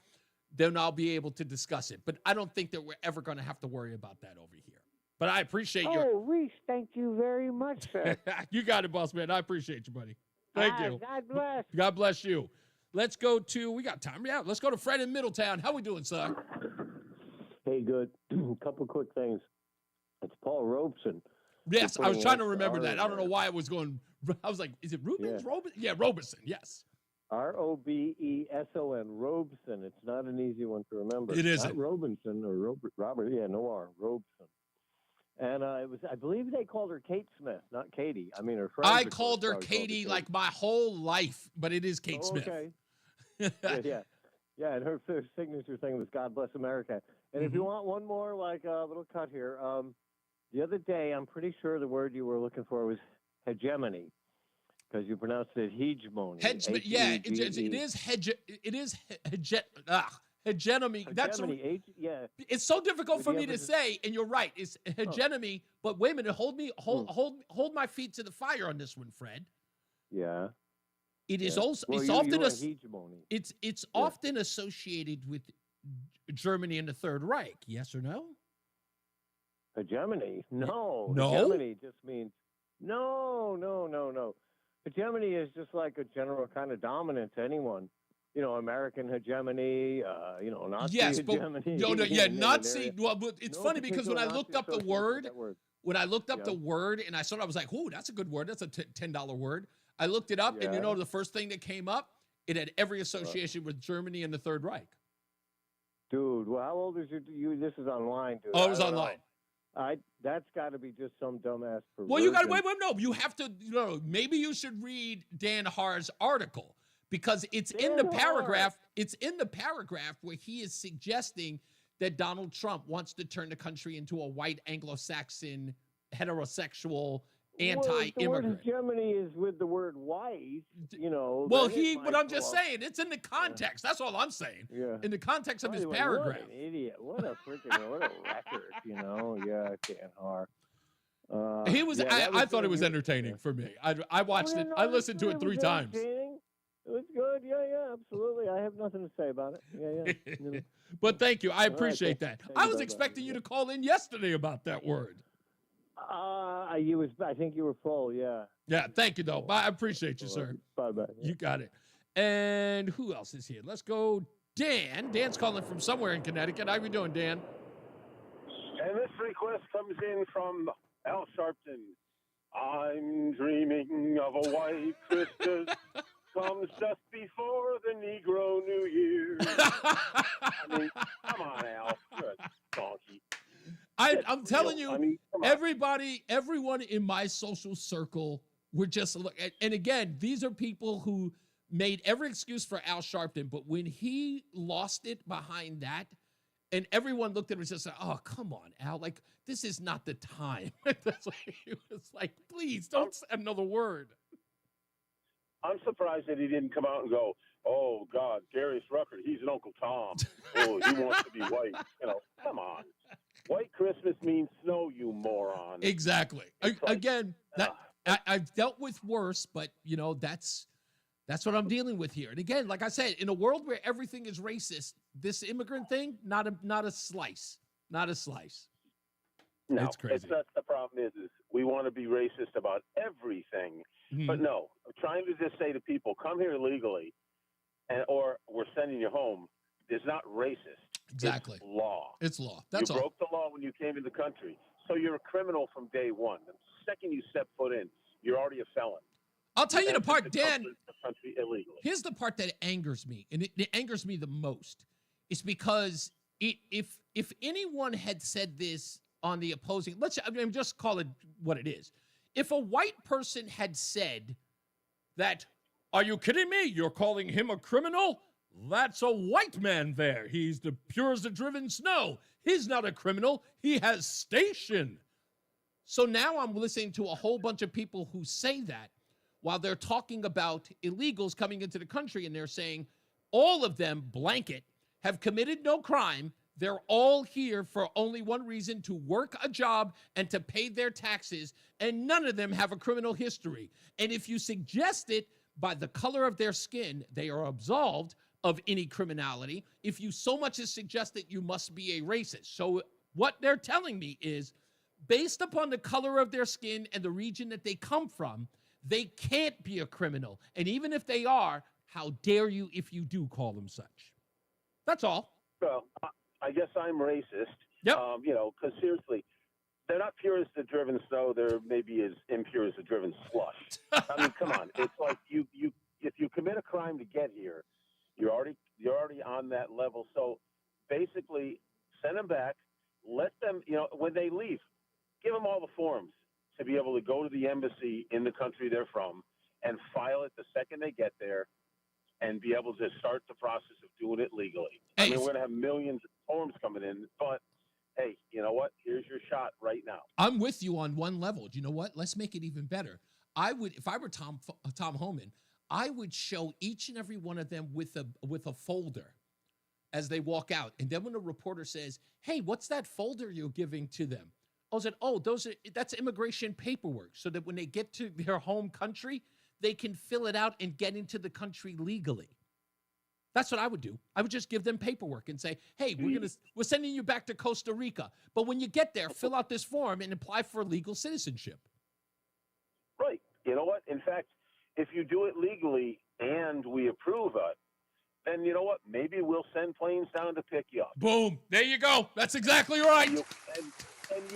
then I'll be able to discuss it. But I don't think that we're ever going to have to worry about that over here. But I appreciate Oh, Reese, thank you very much, sir. You got it, boss man. I appreciate you, buddy. Thank you. God bless. God bless you. Let's go to, we got time. Yeah, let's go to Fred in Middletown. How we doing, sir? Hey, good. Couple quick things. It's Paul Robeson. Yes, I was trying to remember that. I don't know why I was going. I was like, is it Rubens? Yeah. Robeson? Yeah, Robeson. Yes. Robeson. Robeson. It's not an easy one to remember. It isn't. Not Robinson or Robert. Yeah, no R. Robeson. And it was. I believe they called her Kate Smith, not Katie. I mean, her friend. I called her Katie like my whole life, but it is Kate Smith. Okay. Yeah, and her signature thing was "God Bless America." And if you want one more, like a little cut here, the other day, I'm pretty sure the word you were looking for was hegemony, because you pronounced it hegemony. Yeah, it H-E-G-E. is hegemony. That's Hegemony, yeah. it's so difficult With for the me to emphasis- say, and you're right. It's hegemony, but wait a minute. Hold my feet to the fire on this one, Fred. Yeah. It is Yeah. also Well, it's you- often you're a, hegemony. it's often associated with Germany and the Third Reich. Yes or no? Hegemony? No. No? Hegemony just means no. Hegemony is just like a general kind of dominance. Anyone, American hegemony. Nazi hegemony. Nazi. Well, but it's No funny because when I particular looked Nazi up the association with word, that word. when I looked up Yeah. the word, and I saw it, I was like, "Ooh, that's a good word. That's a $10 word." I looked it up, and Yeah. the first thing that came up, it had every association with Germany and the Third Reich. Dude, well, how old is you? This is online, dude. Oh, it was I don't online. know. That's got to be just some dumbass perversion. Well, you got to wait. No, you have to. Maybe you should read Dan Har's article because it's in the paragraph. It's in the paragraph where he is suggesting that Donald Trump wants to turn the country into a white Anglo-Saxon heterosexual anti-immigrant. The word hegemony is with the word white. Well, then it but might I'm just go off. saying, it's in the context. That's all I'm saying. Yeah. In the context of By his the way, paragraph. What an idiot! What a record! Yeah, Dan Har. He was. that I thought it was good. entertaining for me. I watched it. I listened to it 3 times. It was good. Yeah, absolutely. I have nothing to say about it. Yeah. But thank you. I All right, appreciate that. thank I you, was bye-bye. expecting you to call in yesterday about that word. I think you were full. Yeah. Yeah, thank you, though. I appreciate you, sir. Bye. You got it. And who else is here? Let's go, Dan. Dan's calling from somewhere in Connecticut. How you doing, Dan? And this request comes in from Al Sharpton. I'm dreaming of a white Christmas. Comes just before the Negro New Year. I mean, come on, Al. You're a donkey. I'm telling you, I mean, come on. everyone in my social circle were just, and again, these are people who made every excuse for Al Sharpton, but when he lost it behind that, and everyone looked at him and just said, "Oh, come on, Al! Like this is not the time." That's like, he was like, "Please don't say another word." I'm surprised that he didn't come out and go, "Oh God, Darius Rucker, he's an Uncle Tom. Oh, he wants to be white." Come on. White Christmas means snow, you moron. Exactly. Again, I've dealt with worse, but that's what I'm dealing with here. And again, like I said, in a world where everything is racist, this immigrant thing, not a slice. Not a slice. No, it's crazy. It's not, the problem is we want to be racist about everything. Mhm. But no, I'm trying to just say to people, come here legally, or we're sending you home, is not racist. Exactly. It's law. It's law. That's you all. broke the law when you came to the country. So you're a criminal from day one. The second you step foot in, you're already a felon. I'll tell you the And part, to Dan. come to the country illegally. Here's the part that angers me, and it angers me the most. Is because if anyone had said this on the opposing, just call it what it is. If a white person had said that, "Are you kidding me? You're calling him a criminal? That's a white man there. He's the pure as the driven snow. He's not a criminal. He has station." So now I'm listening to a whole bunch of people who say that while they're talking about illegals coming into the country, and they're saying all of them, blanket, have committed no crime. They're all here for only one reason: to work a job and to pay their taxes, and none of them have a criminal history. And if you suggest it by the color of their skin, they are absolved of any criminality. If you so much as suggest that, you must be a racist. So what they're telling me is, based upon the color of their skin and the region that they come from, they can't be a criminal. And even if they are, how dare you if you do call them such? That's all. Well, I guess I'm racist. Yep. Because seriously, they're not pure as the driven snow. They're maybe as impure as the driven slush. I mean, come on. It's like if you commit a crime to get here, you're already on that level. So basically, send them back. Let them, when they leave, give them all the forms to be able to go to the embassy in the country they're from and file it the second they get there, and be able to start the process of doing it legally. I mean, we're going to have millions of forms coming in, but hey, you know what? Here's your shot right now. I'm with you on one level. Do you know what? Let's make it even better. I would, if I were Tom Homan, I would show each and every one of them with a folder as they walk out. And then when the reporter says, hey, what's that folder you're giving to them? I said, oh, that's immigration paperwork, so that when they get to their home country, they can fill it out and get into the country legally. That's what I would do. I would just give them paperwork and say, hey, we're sending you back to Costa Rica. But when you get there, fill out this form and apply for legal citizenship. Right. You know what? In fact, if you do it legally and we approve it, then you know what? Maybe we'll send planes down to pick you up. Boom. There you go. That's exactly right. It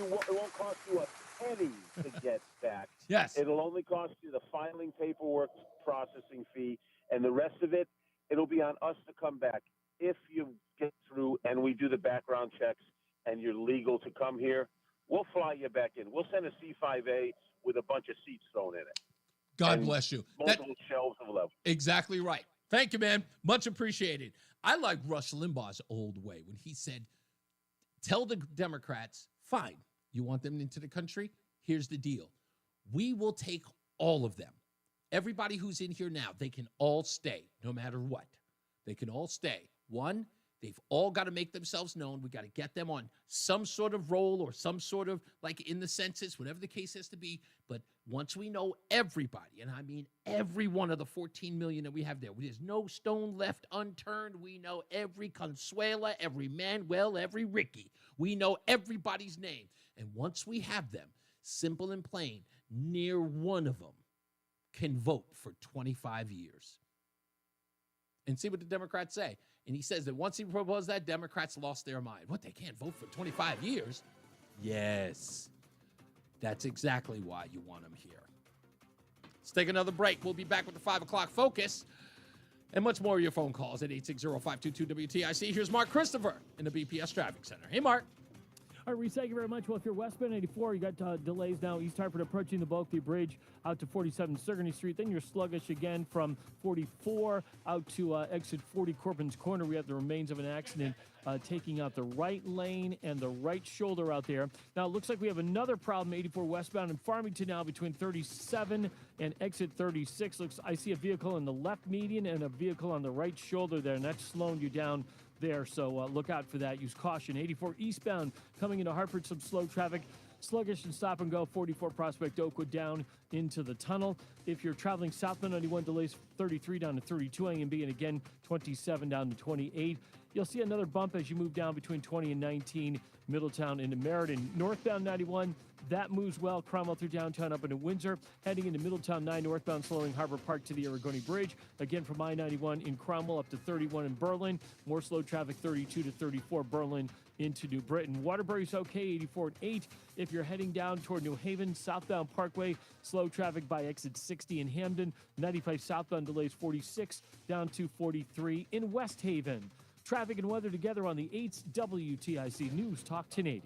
won't cost you a penny to get back. Yes. It'll only cost you the filing paperwork processing fee, and the rest of it, it'll be on us to come back. If you get through and we do the background checks and you're legal to come here, we'll fly you back in. We'll send a C-5A with a bunch of seats thrown in it. God bless you. Multiple shelves of level. Exactly right. Thank you, man. Much appreciated. I like Rush Limbaugh's old way when he said, tell the Democrats, fine, you want them into the country? Here's the deal. We will take all of them. Everybody who's in here now, they can all stay, no matter what. They can all stay. One, they've all got to make themselves known. We got to get them on some sort of roll or some sort of, like in the census, whatever the case has to be. But once we know everybody, and I mean every one of the 14 million that we have there, there's no stone left unturned. We know every Consuela, every Manuel, every Ricky. We know everybody's name. And once we have them, simple and plain, near one of them can vote for 25 years. And see what the Democrats say. And he says that once he proposed that, Democrats lost their mind. What, they can't vote for 25 years? Yes. That's exactly why you want them here. Let's take another break. We'll be back with the 5 o'clock focus and much more of your phone calls at 860-522-WTIC. Here's Mark Christopher in the BPS Traffic Center. Hey, Mark. All right, Reese, thank you very much. Well, if you're westbound 84, you got delays now. East Hartford approaching the Bulkley Bridge out to 47 Sigourney Street. Then you're sluggish again from 44 out to exit 40 Corbin's Corner. We have the remains of an accident taking out the right lane and the right shoulder out there. Now, it looks like we have another problem, 84 westbound in Farmington now between 37 and exit 36. I see a vehicle in the left median and a vehicle on the right shoulder there, and that's slowing you down there, so look out for that. Use caution. 84 eastbound coming into Hartford, some slow traffic. Sluggish and stop and go. 44 Prospect Oakwood down into the tunnel. If you're traveling southbound 91, delays 33 down to 32 A and B, and again 27 down to 28. You'll see another bump as you move down between 20 and 19, Middletown into Meriden. Northbound 91, that moves well. Cromwell through downtown up into Windsor. Heading into Middletown 9 northbound, slowing Harbor Park to the Aragoni Bridge. Again from I-91 in Cromwell up to 31 in Berlin. More slow traffic 32 to 34 Berlin into New Britain. Waterbury's okay, 84 at 8. If you're heading down toward New Haven, southbound Parkway, slow traffic by exit 60 in Hamden. 95 southbound delays 46 down to 43 in West Haven. Traffic and weather together on the 8th WTIC News Talk 1080.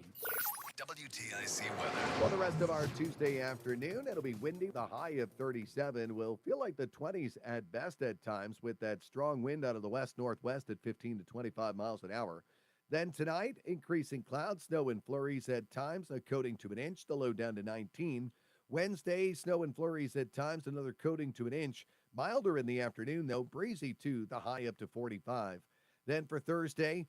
WTIC weather. For the rest of our Tuesday afternoon, it'll be windy. The high of 37 will feel like the 20s at best at times with that strong wind out of the west-northwest at 15 to 25 miles an hour. Then tonight, increasing clouds, snow and flurries at times, a coating to an inch, the low down to 19. Wednesday, snow and flurries at times, another coating to an inch. Milder in the afternoon, though, breezy too, the high up to 45. Then for Thursday,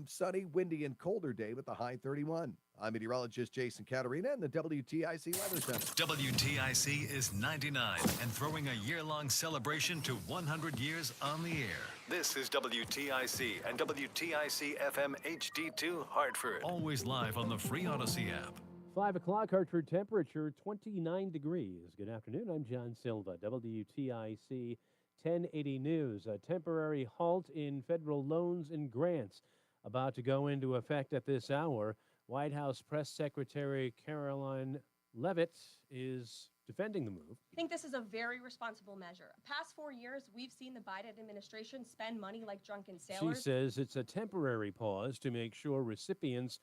sunny, windy, and colder day with the high 31. I'm meteorologist Jason Caterina in the WTIC Weather Center. WTIC is 99 and throwing a year-long celebration to 100 years on the air. This is WTIC and WTIC FM HD2 Hartford. Always live on the free Odyssey app. 5 o'clock, Hartford temperature 29 degrees. Good afternoon. I'm John Silva, WTIC 1080 News. A temporary halt in federal loans and grants about to go into effect at this hour. White House Press Secretary Caroline Leavitt is defending the move. I think this is a very responsible measure. Past 4 years, we've seen the Biden administration spend money like drunken sailors. She says it's a temporary pause to make sure recipients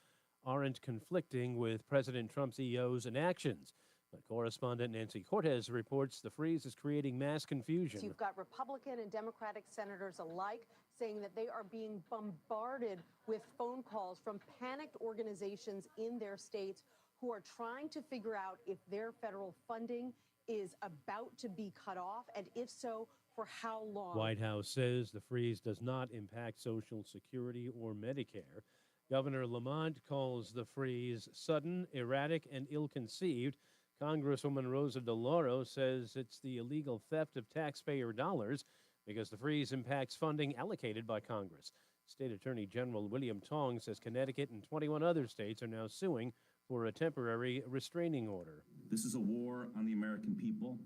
aren't conflicting with President Trump's EOs and actions. But correspondent Nancy Cortez reports the freeze is creating mass confusion. You've got Republican and Democratic senators alike saying that they are being bombarded with phone calls from panicked organizations in their states who are trying to figure out if their federal funding is about to be cut off, and if so, for how long? White House says the freeze does not impact Social Security or Medicare. Governor Lamont calls the freeze sudden, erratic, and ill-conceived. Congresswoman Rosa DeLauro says it's the illegal theft of taxpayer dollars because the freeze impacts funding allocated by Congress. State Attorney General William Tong says Connecticut and 21 other states are now suing for a temporary restraining order. This is a war on the American people,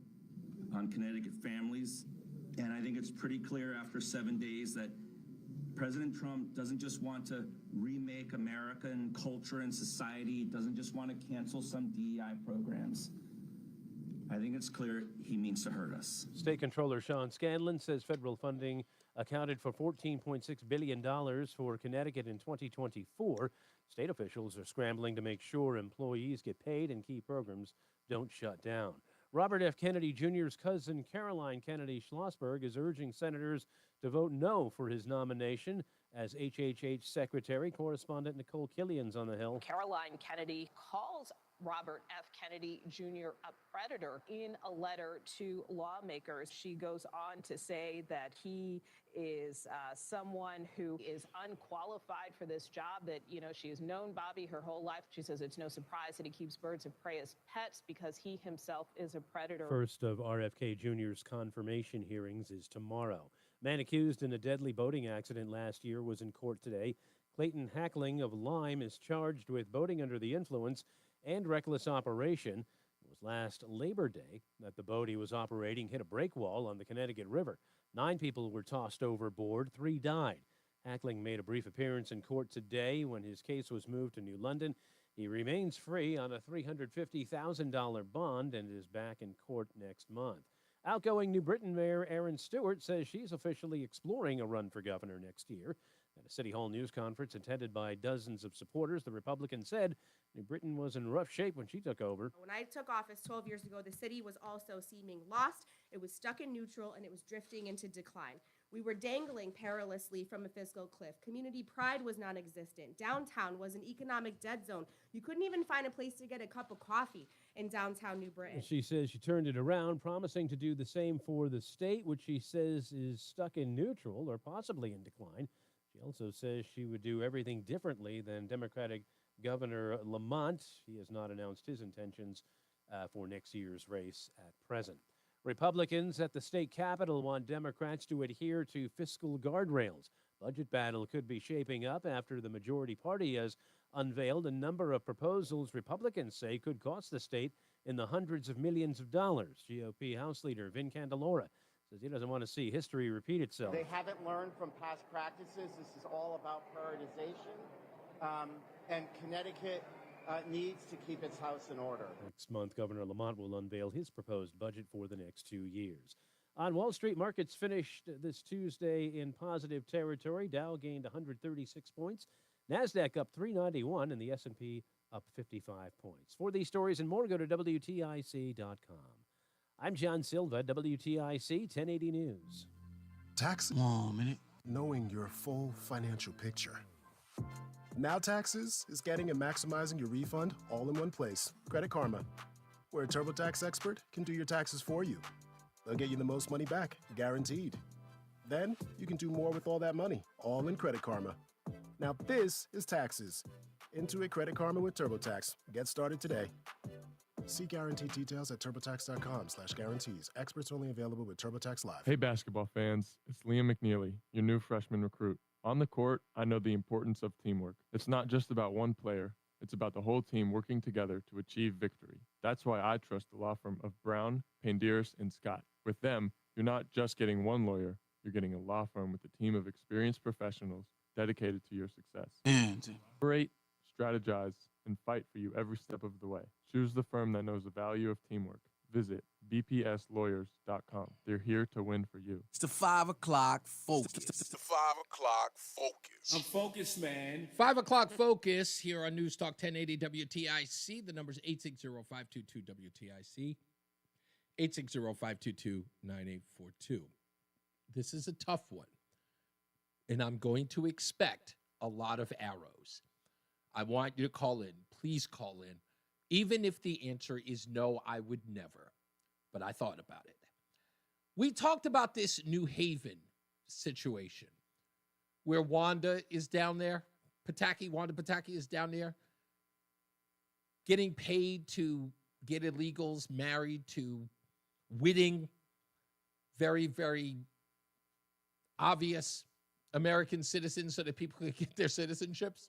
on Connecticut families, and I think it's pretty clear after 7 days that President Trump doesn't just want to remake American culture and society. He doesn't just want to cancel some DEI programs. I think it's clear he means to hurt us. State Controller Sean Scanlon says federal funding accounted for $14.6 billion for Connecticut in 2024. State officials are scrambling to make sure employees get paid and key programs don't shut down. Robert F. Kennedy Jr.'s cousin Caroline Kennedy Schlossberg is urging senators to vote no for his nomination as HHH Secretary. Correspondent Nicole Killian's on the Hill. Caroline Kennedy calls Robert F. Kennedy Jr. a predator in a letter to lawmakers. She goes on to say that he is someone who is unqualified for this job, that, she has known Bobby her whole life. She says it's no surprise that he keeps birds of prey as pets because he himself is a predator. First of RFK Jr.'s confirmation hearings is tomorrow. Man accused in a deadly boating accident last year was in court today. Clayton Hackling of Lyme is charged with boating under the influence and reckless operation. It was last Labor Day that the boat he was operating hit a break wall on the Connecticut River. 9 people were tossed overboard, 3 died. Hackling made a brief appearance in court today when his case was moved to New London. He remains free on a $350,000 bond and is back in court next month. Outgoing New Britain Mayor Erin Stewart says she's officially exploring a run for governor next year. At a City Hall news conference attended by dozens of supporters, the Republican said New Britain was in rough shape when she took over. When I took office 12 years ago, the city was also seeming lost. It was stuck in neutral, and it was drifting into decline. We were dangling perilously from a fiscal cliff. Community pride was non-existent. Downtown was an economic dead zone. You couldn't even find a place to get a cup of coffee in downtown New Britain. She says she turned it around, promising to do the same for the state, which she says is stuck in neutral or possibly in decline. She also says she would do everything differently than Democratic Governor Lamont. He has not announced his intentions for next year's race at present. Republicans at the state capitol want Democrats to adhere to fiscal guardrails. Budget battle could be shaping up after the majority party has unveiled a number of proposals Republicans say could cost the state in the hundreds of millions of dollars. GOP House Leader Vin Candelora says he doesn't want to see history repeat itself. They haven't learned from past practices. This is all about prioritization. And Connecticut needs to keep its house in order. Next month, Governor Lamont will unveil his proposed budget for the next 2 years. On Wall Street, markets finished this Tuesday in positive territory. Dow gained 136 points. NASDAQ up 391 and the S&P up 55 points. For these stories and more, go to WTIC.com. I'm John Silva, WTIC 1080 News. Tax. Oh, minute. Knowing your full financial picture. Now Taxes is getting and maximizing your refund all in one place. Credit Karma, where a TurboTax expert can do your taxes for you. They'll get you the most money back, guaranteed. Then you can do more with all that money, all in Credit Karma. Now this is taxes. Intuit Credit Karma with TurboTax. Get started today. See guaranteed details at turbotax.com/guarantees. Experts only available with TurboTax Live. Hey, basketball fans. It's Liam McNeely, your new freshman recruit. On the court, I know the importance of teamwork. It's not just about one player. It's about the whole team working together to achieve victory. That's why I trust the law firm of Brown, Pandeiros, and Scott. With them, you're not just getting one lawyer. You're getting a law firm with a team of experienced professionals dedicated to your success. Operate, strategize, and fight for you every step of the way. Choose the firm that knows the value of teamwork. Visit bpslawyers.com. They're here to win for you. It's the 5 o'clock focus. It's the 5 o'clock focus. I'm focused, man. 5 o'clock focus here on NewsTalk 1080 WTIC. The number's 860-522-WTIC. 860-522-9842. This is a tough one. And I'm going to expect a lot of arrows. I want you to call in. Please call in. Even if the answer is no, I would never. but I thought about it. We talked about this New Haven situation where Wanda is down there. Wanda Pataki is down there getting paid to get illegals married to witting, very, very obvious American citizens so that people can get their citizenships.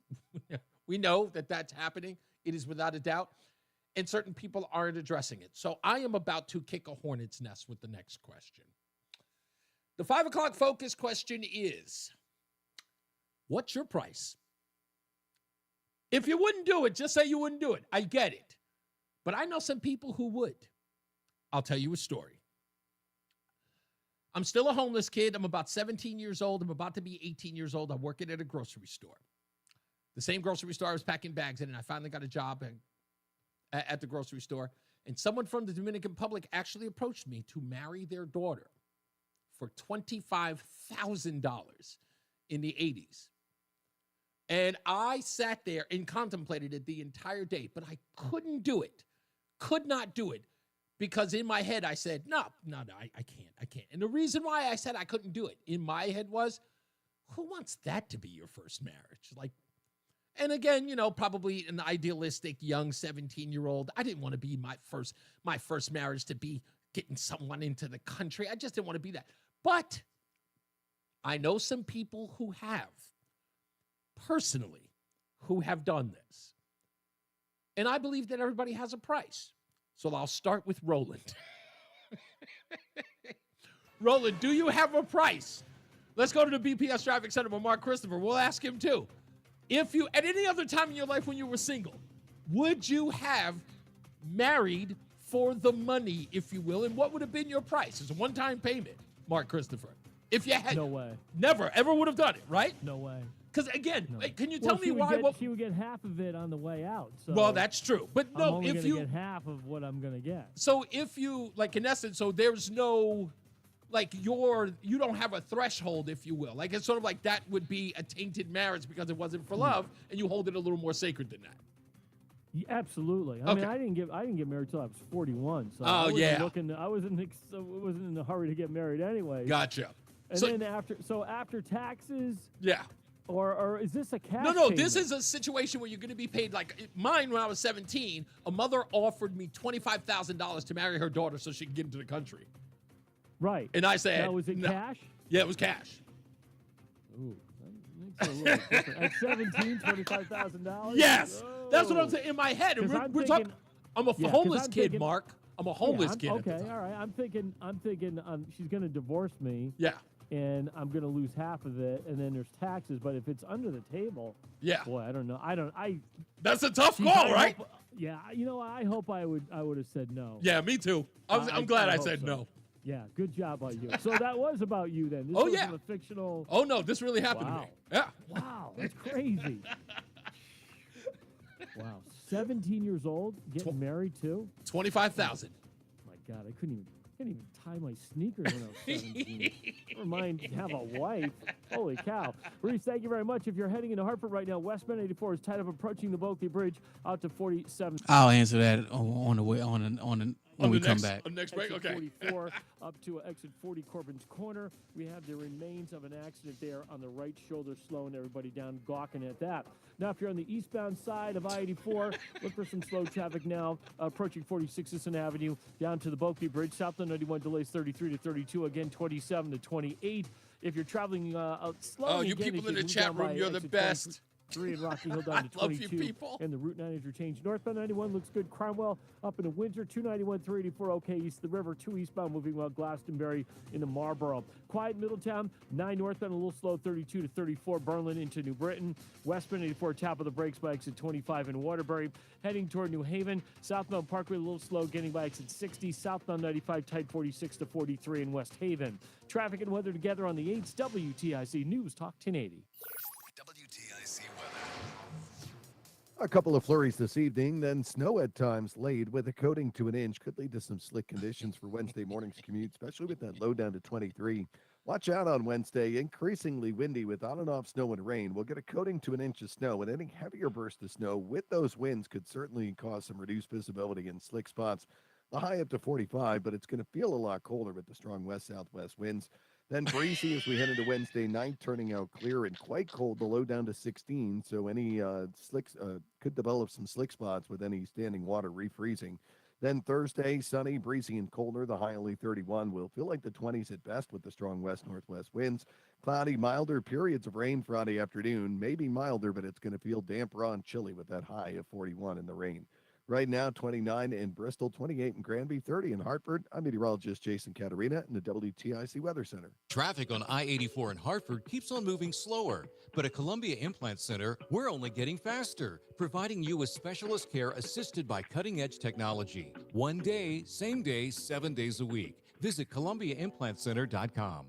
We know that that's happening. It is without a doubt. And certain people aren't addressing it. So I am about to kick a hornet's nest with the next question. The 5 o'clock focus question is, what's your price? If you wouldn't do it, just say you wouldn't do it. I get it. But I know some people who would. I'll tell you a story. I'm still a homeless kid. I'm about 17 years old. I'm about to be 18 years old. I'm working at a grocery store. The same grocery store I was packing bags in, and I finally got a job at the grocery store. And someone from the Dominican Republic actually approached me to marry their daughter for $25,000 in the 80s. And I sat there and contemplated it the entire day, but I couldn't do it. Could not do it. Because in my head, I said, no, I can't. And the reason why I said I couldn't do it in my head was, who wants that to be your first marriage? And again, probably an idealistic young 17-year-old. I didn't want to be my first marriage to be getting someone into the country. I just didn't want to be that. But I know some people who have, personally, who have done this. And I believe that everybody has a price. So I'll start with Roland. Roland, do you have a price? Let's go to the BPS Traffic Center with Mark Christopher. We'll ask him too. If you, at any other time in your life when you were single, would you have married for the money, if you will? And what would have been your price? It's a one-time payment, Mark Christopher. If you had, no way, never, ever would have done it, right? No way. Because again, No. Can you tell me why? She would get half of it on the way out. So well, that's true. But I'm no, only if gonna you get half of what I'm going to get. So if you, in essence, so there's no, you don't have a threshold, if you will. It's sort of like that would be a tainted marriage because it wasn't for love, and you hold it a little more sacred than that. Yeah, absolutely. I mean, I didn't get married till I was 41. So I wasn't in a hurry to get married anyway. Gotcha. And then after taxes. Yeah. Or is this a cash No, payment? this is a situation where you're going to be paid mine when I was 17. A mother offered me $25,000 to marry her daughter so she could get into the country. Right. And I said, now, was it cash? Yeah, it was cash. Ooh, that makes it a little different. At 17, $25,000? Yes. Oh. That's what I'm saying in my head. And we're talking, I'm a homeless kid, Mark. I'm a homeless kid. Okay, all right. I'm thinking she's going to divorce me. Yeah. And I'm going to lose half of it, and then there's taxes. But if it's under the table, yeah, boy, I don't know. That's a tough call, right? Yeah, I hope I would have said no. Yeah, me too. I'm glad I said no. Yeah, good job by you. So that was about you then. This wasn't a fictional. Oh no, this really happened to me. Yeah. Wow, that's crazy. Wow, 17 years old, getting married too. 25,000. My God, I couldn't even tie my sneakers when I was 17. Never mind have a wife. Holy cow. Reese, thank you very much. If you're heading into Hartford right now, westbound 84 is tied up approaching the Bulkley Bridge out to 47. I'll answer that on the way when we come back. On the next break, okay. 44 up to exit 40 Corbin's Corner. We have the remains of an accident there on the right shoulder, slowing everybody down, gawking at that. Now, if you're on the eastbound side of I-84, look for some slow traffic now, approaching 46 Sisson Avenue, down to the Bulkley Bridge. Southbound 91 delays 33 to 32, again 27 to 28. If you're traveling out slow, oh, you people in the chat room, you're the best. 3 in Rocky Hill down to 22. I love you people. And the Route 9 interchange. Northbound 91 looks good. Cromwell up into Windsor. 291, 384 okay east of the river. 2 eastbound moving well. Glastonbury into Marlboro. Quiet Middletown. 9 northbound a little slow. 32 to 34. Berlin into New Britain. Westbound 84 top of the brakes by exit 25 in Waterbury. Heading toward New Haven. Southbound Parkway a little slow. Getting by exit 60. Southbound 95 tight 46 to 43 in West Haven. Traffic and weather together on the 8s. WTIC News Talk 1080. WTIC weather. A couple of flurries this evening, then snow at times laid with a coating to an inch. Could lead to some slick conditions for Wednesday morning's commute, especially with that low down to 23. Watch out on Wednesday. Increasingly windy with on and off snow and rain. We'll get a coating to an inch of snow, and any heavier burst of snow with those winds could certainly cause some reduced visibility in slick spots. The high up to 45, but it's going to feel a lot colder with the strong west-southwest winds. Then breezy as we head into Wednesday night, turning out clear and quite cold, the low down to 16. So any slicks could develop some slick spots with any standing water refreezing. Then Thursday, sunny, breezy, and colder. The high only 31 will feel like the 20s at best with the strong west-northwest winds. Cloudy, milder periods of rain Friday afternoon. Maybe milder, but it's going to feel damp, raw, and chilly with that high of 41 in the rain. Right now, 29 in Bristol, 28 in Granby, 30 in Hartford. I'm meteorologist Jason Caterina in the WTIC Weather Center. Traffic on I-84 in Hartford keeps on moving slower, but at Columbia Implant Center, we're only getting faster, providing you with specialist care assisted by cutting-edge technology. 1 day, same day, 7 days a week. Visit ColumbiaImplantCenter.com.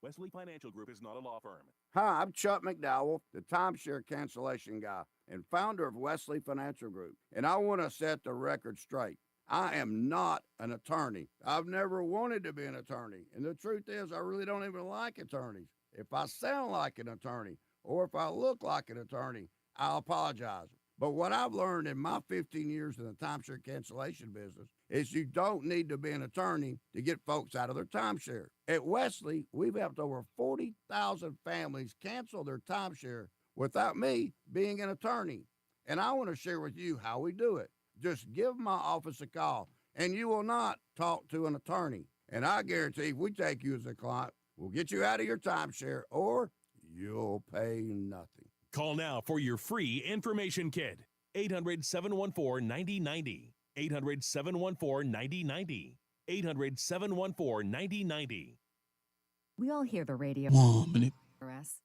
Wesley Financial Group is not a law firm. Hi, I'm Chuck McDowell, the timeshare cancellation guy and founder of Wesley Financial Group. And I want to set the record straight. I am not an attorney. I've never wanted to be an attorney. And the truth is, I really don't even like attorneys. If I sound like an attorney or if I look like an attorney, I'll apologize. But what I've learned in my 15 years in the timeshare cancellation business is you don't need to be an attorney to get folks out of their timeshare. At Wesley, we've helped over 40,000 families cancel their timeshare without me being an attorney. And I want to share with you how we do it. Just give my office a call, and you will not talk to an attorney. And I guarantee if we take you as a client, we'll get you out of your timeshare, or you'll pay nothing. Call now for your free information kit. 800-714-9090. 800-714-9090. 800-714-9090. We all hear the radio. Minute.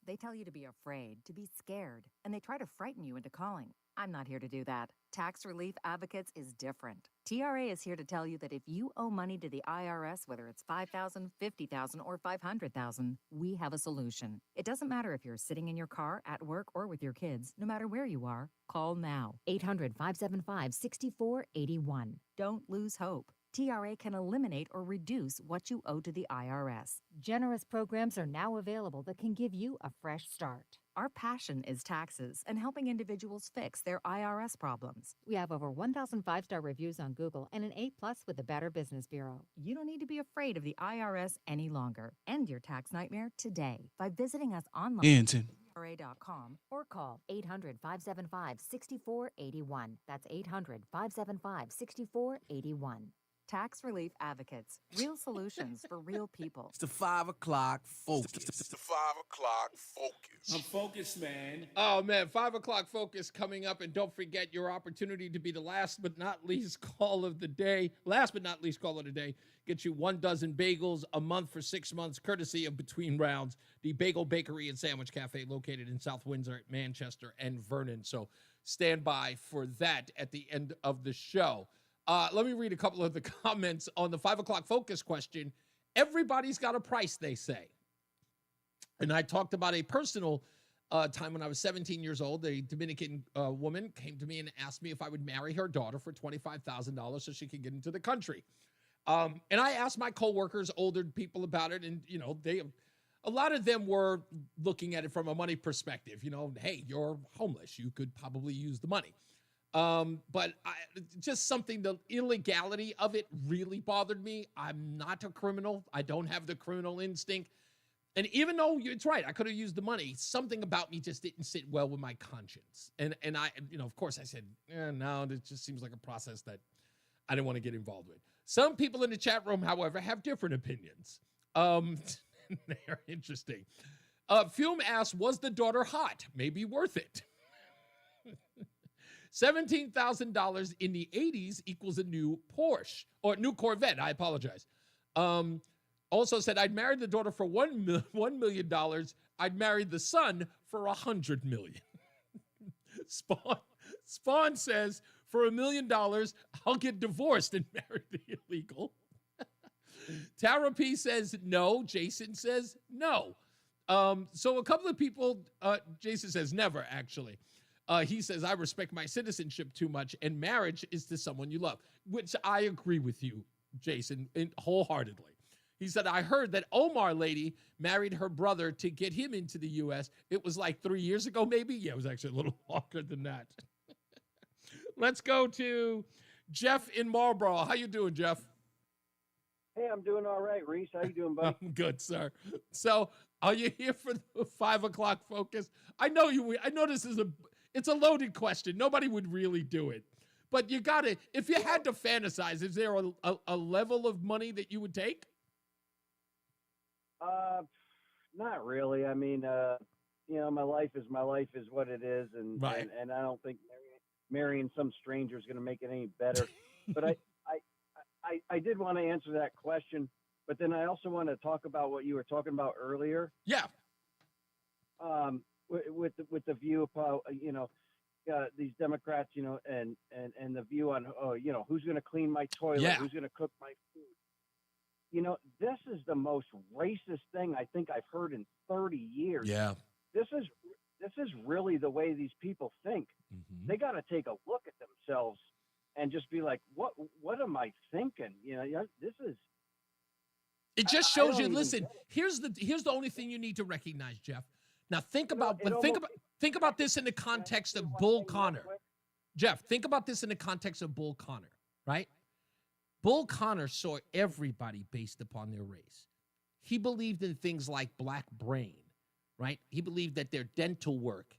They tell you to be afraid, to be scared, and they try to frighten you into calling. I'm not here to do that. Tax Relief Advocates is different. TRA is here to tell you that if you owe money to the IRS, whether it's $5,000, $50,000, or $500,000, we have a solution. It doesn't matter if you're sitting in your car, at work, or with your kids. No matter where you are, call now. 800-575-6481. Don't lose hope. TRA can eliminate or reduce what you owe to the IRS. Generous programs are now available that can give you a fresh start. Our passion is taxes and helping individuals fix their IRS problems. We have over 1,000 5-star reviews on Google and an A+ with the Better Business Bureau. You don't need to be afraid of the IRS any longer. End your tax nightmare today by visiting us online. Anton. TRA.com or call 800-575-6481. That's 800-575-6481. Tax Relief Advocates. Real solutions for real people. It's the 5 o'clock focus. It's the 5 o'clock focus. I'm focused, man. Oh, man. 5 o'clock focus coming up. And don't forget your opportunity to be the last but not least call of the day. Last but not least call of the day. Get you 1 dozen bagels a month for 6 months, courtesy of Between Rounds, the Bagel Bakery and Sandwich Cafe located in South Windsor, Manchester, and Vernon. So stand by for that at the end of the show. Let me read a couple of the comments on the 5 o'clock focus question. Everybody's got a price, they say. And I talked about a personal time when I was 17 years old. A Dominican woman came to me and asked me if I would marry her daughter for $25,000 so she could get into the country. And I asked my coworkers, older people about it, and, you know, a lot of them were looking at it from a money perspective. You know, hey, you're homeless. You could probably use the money. But just something, the illegality of it really bothered me. I'm not a criminal. I don't have the criminal instinct. And even though it's right, I could have used the money, something about me just didn't sit well with my conscience. And I, you know, of course I said, no, it just seems like a process that I didn't want to get involved with. Some people in the chat room, however, have different opinions. They're interesting. Fume asks, was the daughter hot? Maybe worth it. $17,000 in the 80s equals a new Porsche, or new Corvette. I apologize. Also said, I'd married the daughter for $1 million. I'd married the son for $100 million. Spawn says, for $1 million, I'll get divorced and marry the illegal. Tara P says no. Jason says no. So a couple of people, Jason says never, actually. He says, I respect my citizenship too much, and marriage is to someone you love, which I agree with you, Jason, wholeheartedly. He said, I heard that Omar lady married her brother to get him into the U.S. It was like 3 years ago, maybe? Yeah, it was actually a little longer than that. Let's go to Jeff in Marlboro. How you doing, Jeff? Hey, I'm doing all right, Reese. How you doing, buddy? I'm good, sir. So, are you here for the 5 o'clock focus? I know you. I know this is it's a loaded question. Nobody would really do it, but you got to. If you had to fantasize, is there a level of money that you would take? Not really. I mean, my life is what it is, and right. and I don't think marrying some stranger is going to make it any better. But I did want to answer that question, but then I also want to talk about what you were talking about earlier. Yeah. With the view of how, these Democrats, and the view on, who's going to clean my toilet, who's going to cook my food. This is the most racist thing I think I've heard in 30 years. Yeah. This is really the way these people think. Mm-hmm. They got to take a look at themselves and just be like, what am I thinking? This is. It just shows you. Listen, here's the only thing you need to recognize, Jeff. Now think about this in the context of Bull Connor. Jeff, think about this in the context of Bull Connor, right? Bull Connor saw everybody based upon their race. He believed in things like black brain, right? He believed that their dental work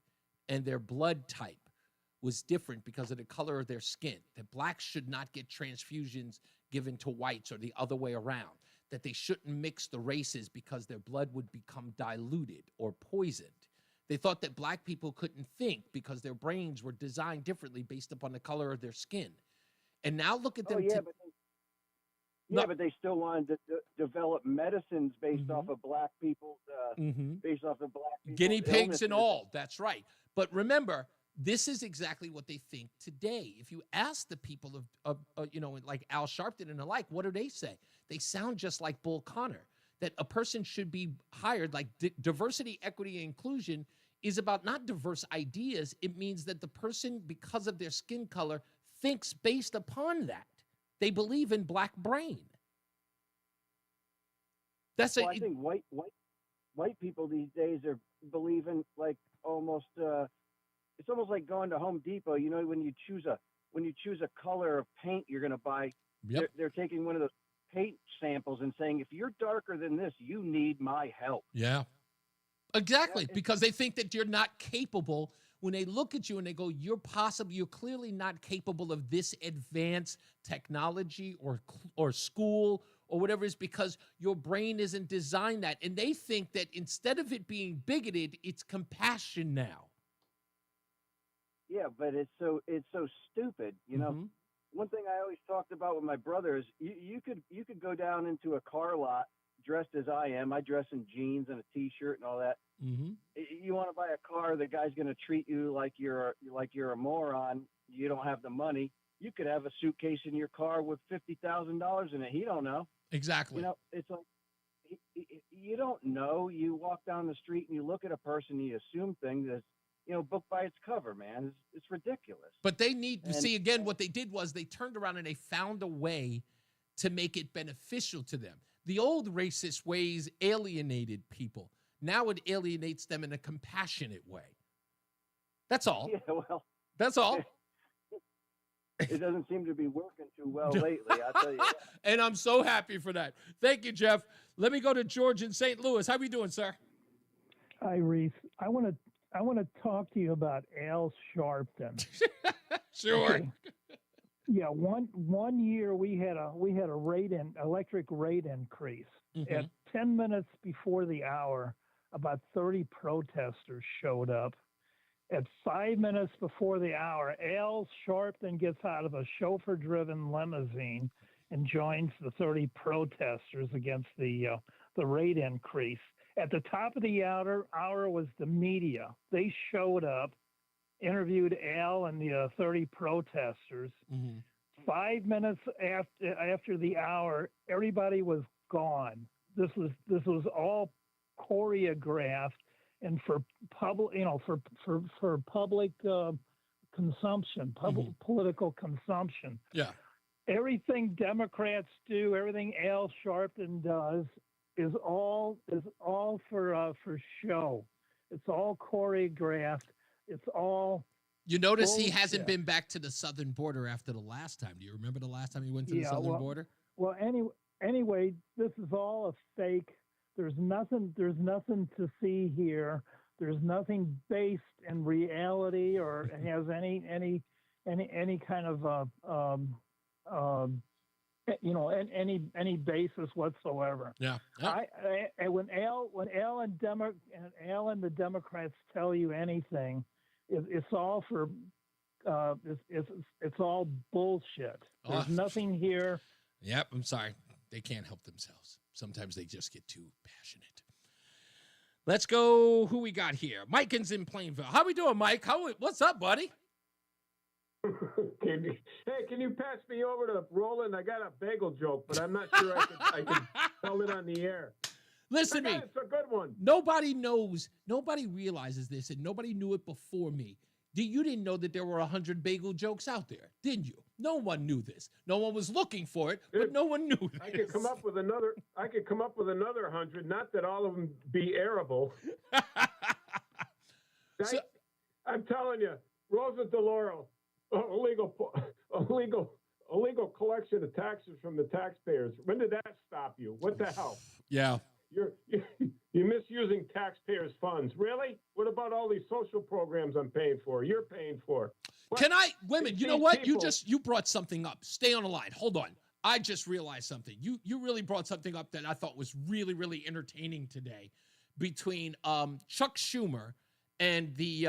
and their blood type was different because of the color of their skin, that blacks should not get transfusions given to whites or the other way around, that they shouldn't mix the races because their blood would become diluted or poisoned. They thought that black people couldn't think because their brains were designed differently based upon the color of their skin. And now look at them. But they still wanted to develop medicines based off of black people's, based off of black people's guinea pigs illnesses. and all. That's right. But remember, this is exactly what they think today. If you ask the people of like Al Sharpton and the like, what do they say? They sound just like Bull Connor, that a person should be hired, like diversity, equity, and inclusion is about not diverse ideas. It means that the person, because of their skin color, thinks based upon that. They believe in black brain. I think white people these days are believing like almost. It's almost like going to Home Depot. When you choose a color of paint you're going to buy, they're taking one of those paint samples and saying, if you're darker than this, you need my help. Yeah, exactly. Because they think that you're not capable. When they look at you and they go, you're clearly not capable of this advanced technology or school or whatever it is, because your brain isn't designed that. And they think that instead of it being bigoted, it's compassion now. Yeah, but it's so stupid. One thing I always talked about with my brother is you could go down into a car lot dressed as I am. I dress in jeans and a T-shirt and all that. Mm-hmm. You want to buy a car, the guy's going to treat you like you're a moron. You don't have the money. You could have a suitcase in your car with $50,000 in it. He don't know. Exactly. It's like you don't know. You walk down the street and you look at a person, and you assume things as book by its cover, man. It's ridiculous. But they need to see, again, what they did was they turned around and they found a way to make it beneficial to them. The old racist ways alienated people. Now it alienates them in a compassionate way. That's all. Yeah, well. That's all. It doesn't seem to be working too well lately, I'll tell you that. And I'm so happy for that. Thank you, Jeff. Let me go to George in St. Louis. How are we doing, sir? Hi, Reese. I want to talk to you about Al Sharpton. Sure. Okay. Yeah, one year we had a electric rate increase. Mm-hmm. At 10 minutes before the hour, about 30 protesters showed up. At 5 minutes before the hour, Al Sharpton gets out of a chauffeur-driven limousine and joins the 30 protesters against the rate increase. At the top of the hour was the media. They showed up, interviewed Al and the 30 protesters. Mm-hmm. 5 minutes after the hour, everybody was gone. This was all choreographed and for public, for public consumption, political consumption. Yeah. Everything Democrats do, everything Al Sharpton does, is all for show. It's all choreographed. It's all You notice he hasn't been back to the southern border after the last time. Do you remember the last time he went to the southern border? Well, anyway, this is all a fake. There's nothing to see here. There's nothing based in reality or has any kind of any basis whatsoever. Yeah. When Al and the Democrats tell you anything, it's all for it's all bullshit. There's nothing here. Yep, I'm sorry. They can't help themselves. Sometimes they just get too passionate. Let's go. Who we got here? Mike is in Plainville. How we doing, Mike? What's up, buddy? Can you pass me over to Roland? I got a bagel joke, but I'm not sure I can tell it on the air. Listen to me. It's a good one. Nobody knows. Nobody realizes this, and nobody knew it before me. You didn't know that there were 100 bagel jokes out there, did you? No one knew this. No one was looking for it, but no one knew this. I could come up with another 100. Not that all of them be airable. I'm telling you, Rosa DeLauro, illegal collection of taxes from the taxpayers. When did that stop you? What the hell? Yeah. You're misusing taxpayers' funds. Really? What about all these social programs I'm paying for? You're paying for. Women, you know what? You brought something up. Stay on the line. Hold on. I just realized something. You really brought something up that I thought was really, really entertaining today between Chuck Schumer and the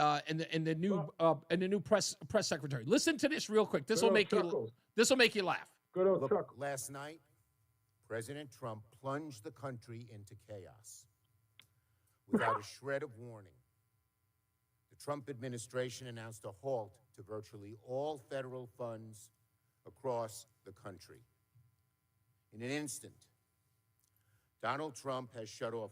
new press secretary. Listen to this real quick. This will make you laugh. Good old Look, Chuck. last night, President Trump plunged the country into chaos without a shred of warning. The Trump administration announced a halt to virtually all federal funds across the country. In an instant, Donald Trump has shut off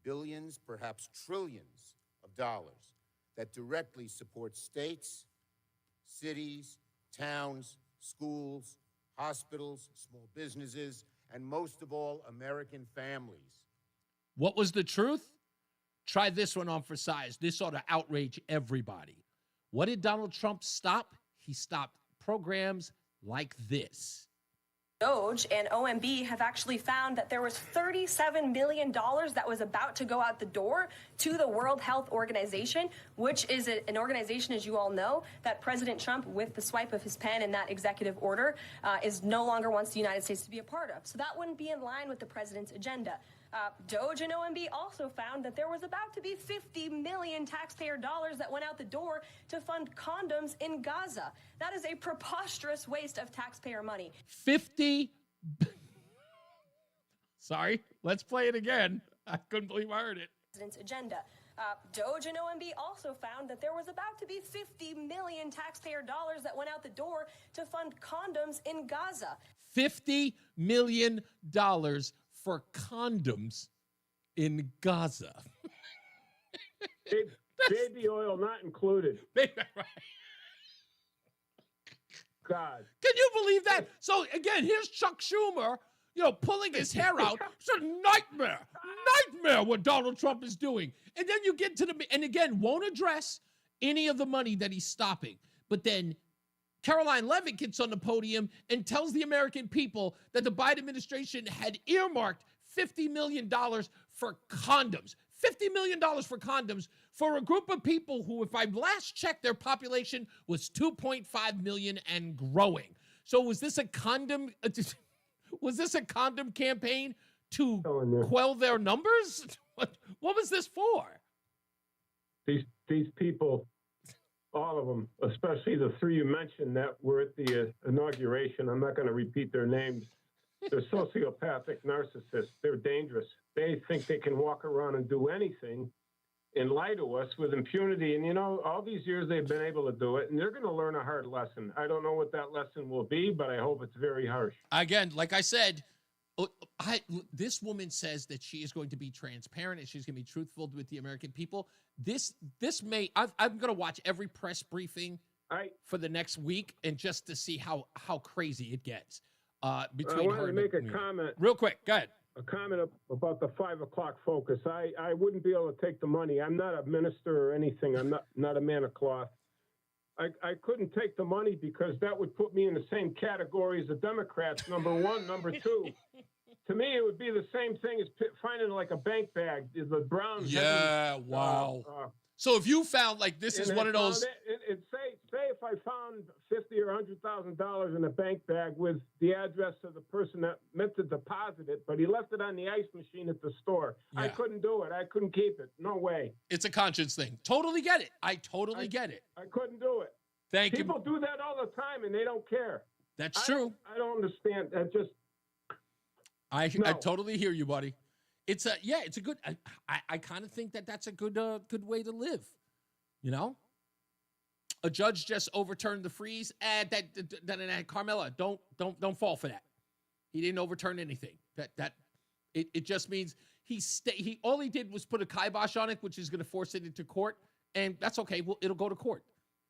billions, perhaps trillions of dollars that directly support states, cities, towns, schools, hospitals, small businesses, and most of all, American families. What was the truth? Try this one on for size. This ought to outrage everybody. What did Donald Trump stop? He stopped programs like this. DOJ and OMB have actually found that there was $37 million that was about to go out the door to the World Health Organization, which is an organization, as you all know, that President Trump, with the swipe of his pen in that executive order, is no longer wants the United States to be a part of. So that wouldn't be in line with the president's agenda. DOJ and OMB also found that there was about to be 50 million taxpayer dollars that went out the door to fund condoms in Gaza. That is a preposterous waste of taxpayer money. 50. Sorry, let's play it again. I couldn't believe I heard it. President's agenda. DOJ and OMB also found that there was about to be 50 million taxpayer dollars that went out the door to fund condoms in Gaza. $50 million for condoms in Gaza. Baby oil not included. God. Can you believe that? So again, here's Chuck Schumer, pulling his hair out. It's a nightmare what Donald Trump is doing. And then you get to and again, won't address any of the money that he's stopping. But then Caroline Levitt gets on the podium and tells the American people that the Biden administration had earmarked $50 million for condoms. $50 million for condoms for a group of people who, if I last checked, their population was 2.5 million and growing. So was this a condom? Was this a condom campaign to quell their numbers? What was this for? These people, all of them, especially the three you mentioned that were at the inauguration. I'm not going to repeat their names. They're sociopathic narcissists. They're dangerous. They think they can walk around and do anything and lie to us with impunity. And, all these years they've been able to do it, and they're going to learn a hard lesson. I don't know what that lesson will be, but I hope it's very harsh. Again, like I said, this woman says that she is going to be transparent and she's going to be truthful with the American people. I'm going to watch every press briefing for the next week and just to see how crazy it gets. Between I want to make a comment. Real quick, go ahead. A comment about the 5 o'clock focus. I wouldn't be able to take the money. I'm not a minister or anything. I'm not a man of cloth. I couldn't take the money because that would put me in the same category as the Democrats, number one. Number two, to me, it would be the same thing as finding like a bank bag. The brown. Yeah, heavy, wow. So if you found like this is one of those. Say if I found $50,000 or $100,000 in a bank bag with the address of the person that meant to deposit it, but he left it on the ice machine at the store. Yeah. I couldn't do it. I couldn't keep it. No way. It's a conscience thing. Totally get it. I totally get it. I couldn't do it. Thank you. People do that all the time, and they don't care. That's true. I don't understand. I totally hear you, buddy. It's a good. I kind of think that's a good way to live. You know, a judge just overturned the freeze. Carmela, don't fall for that. He didn't overturn anything. It just means he all he did was put a kibosh on it, which is going to force it into court, and that's okay. Well, it'll go to court.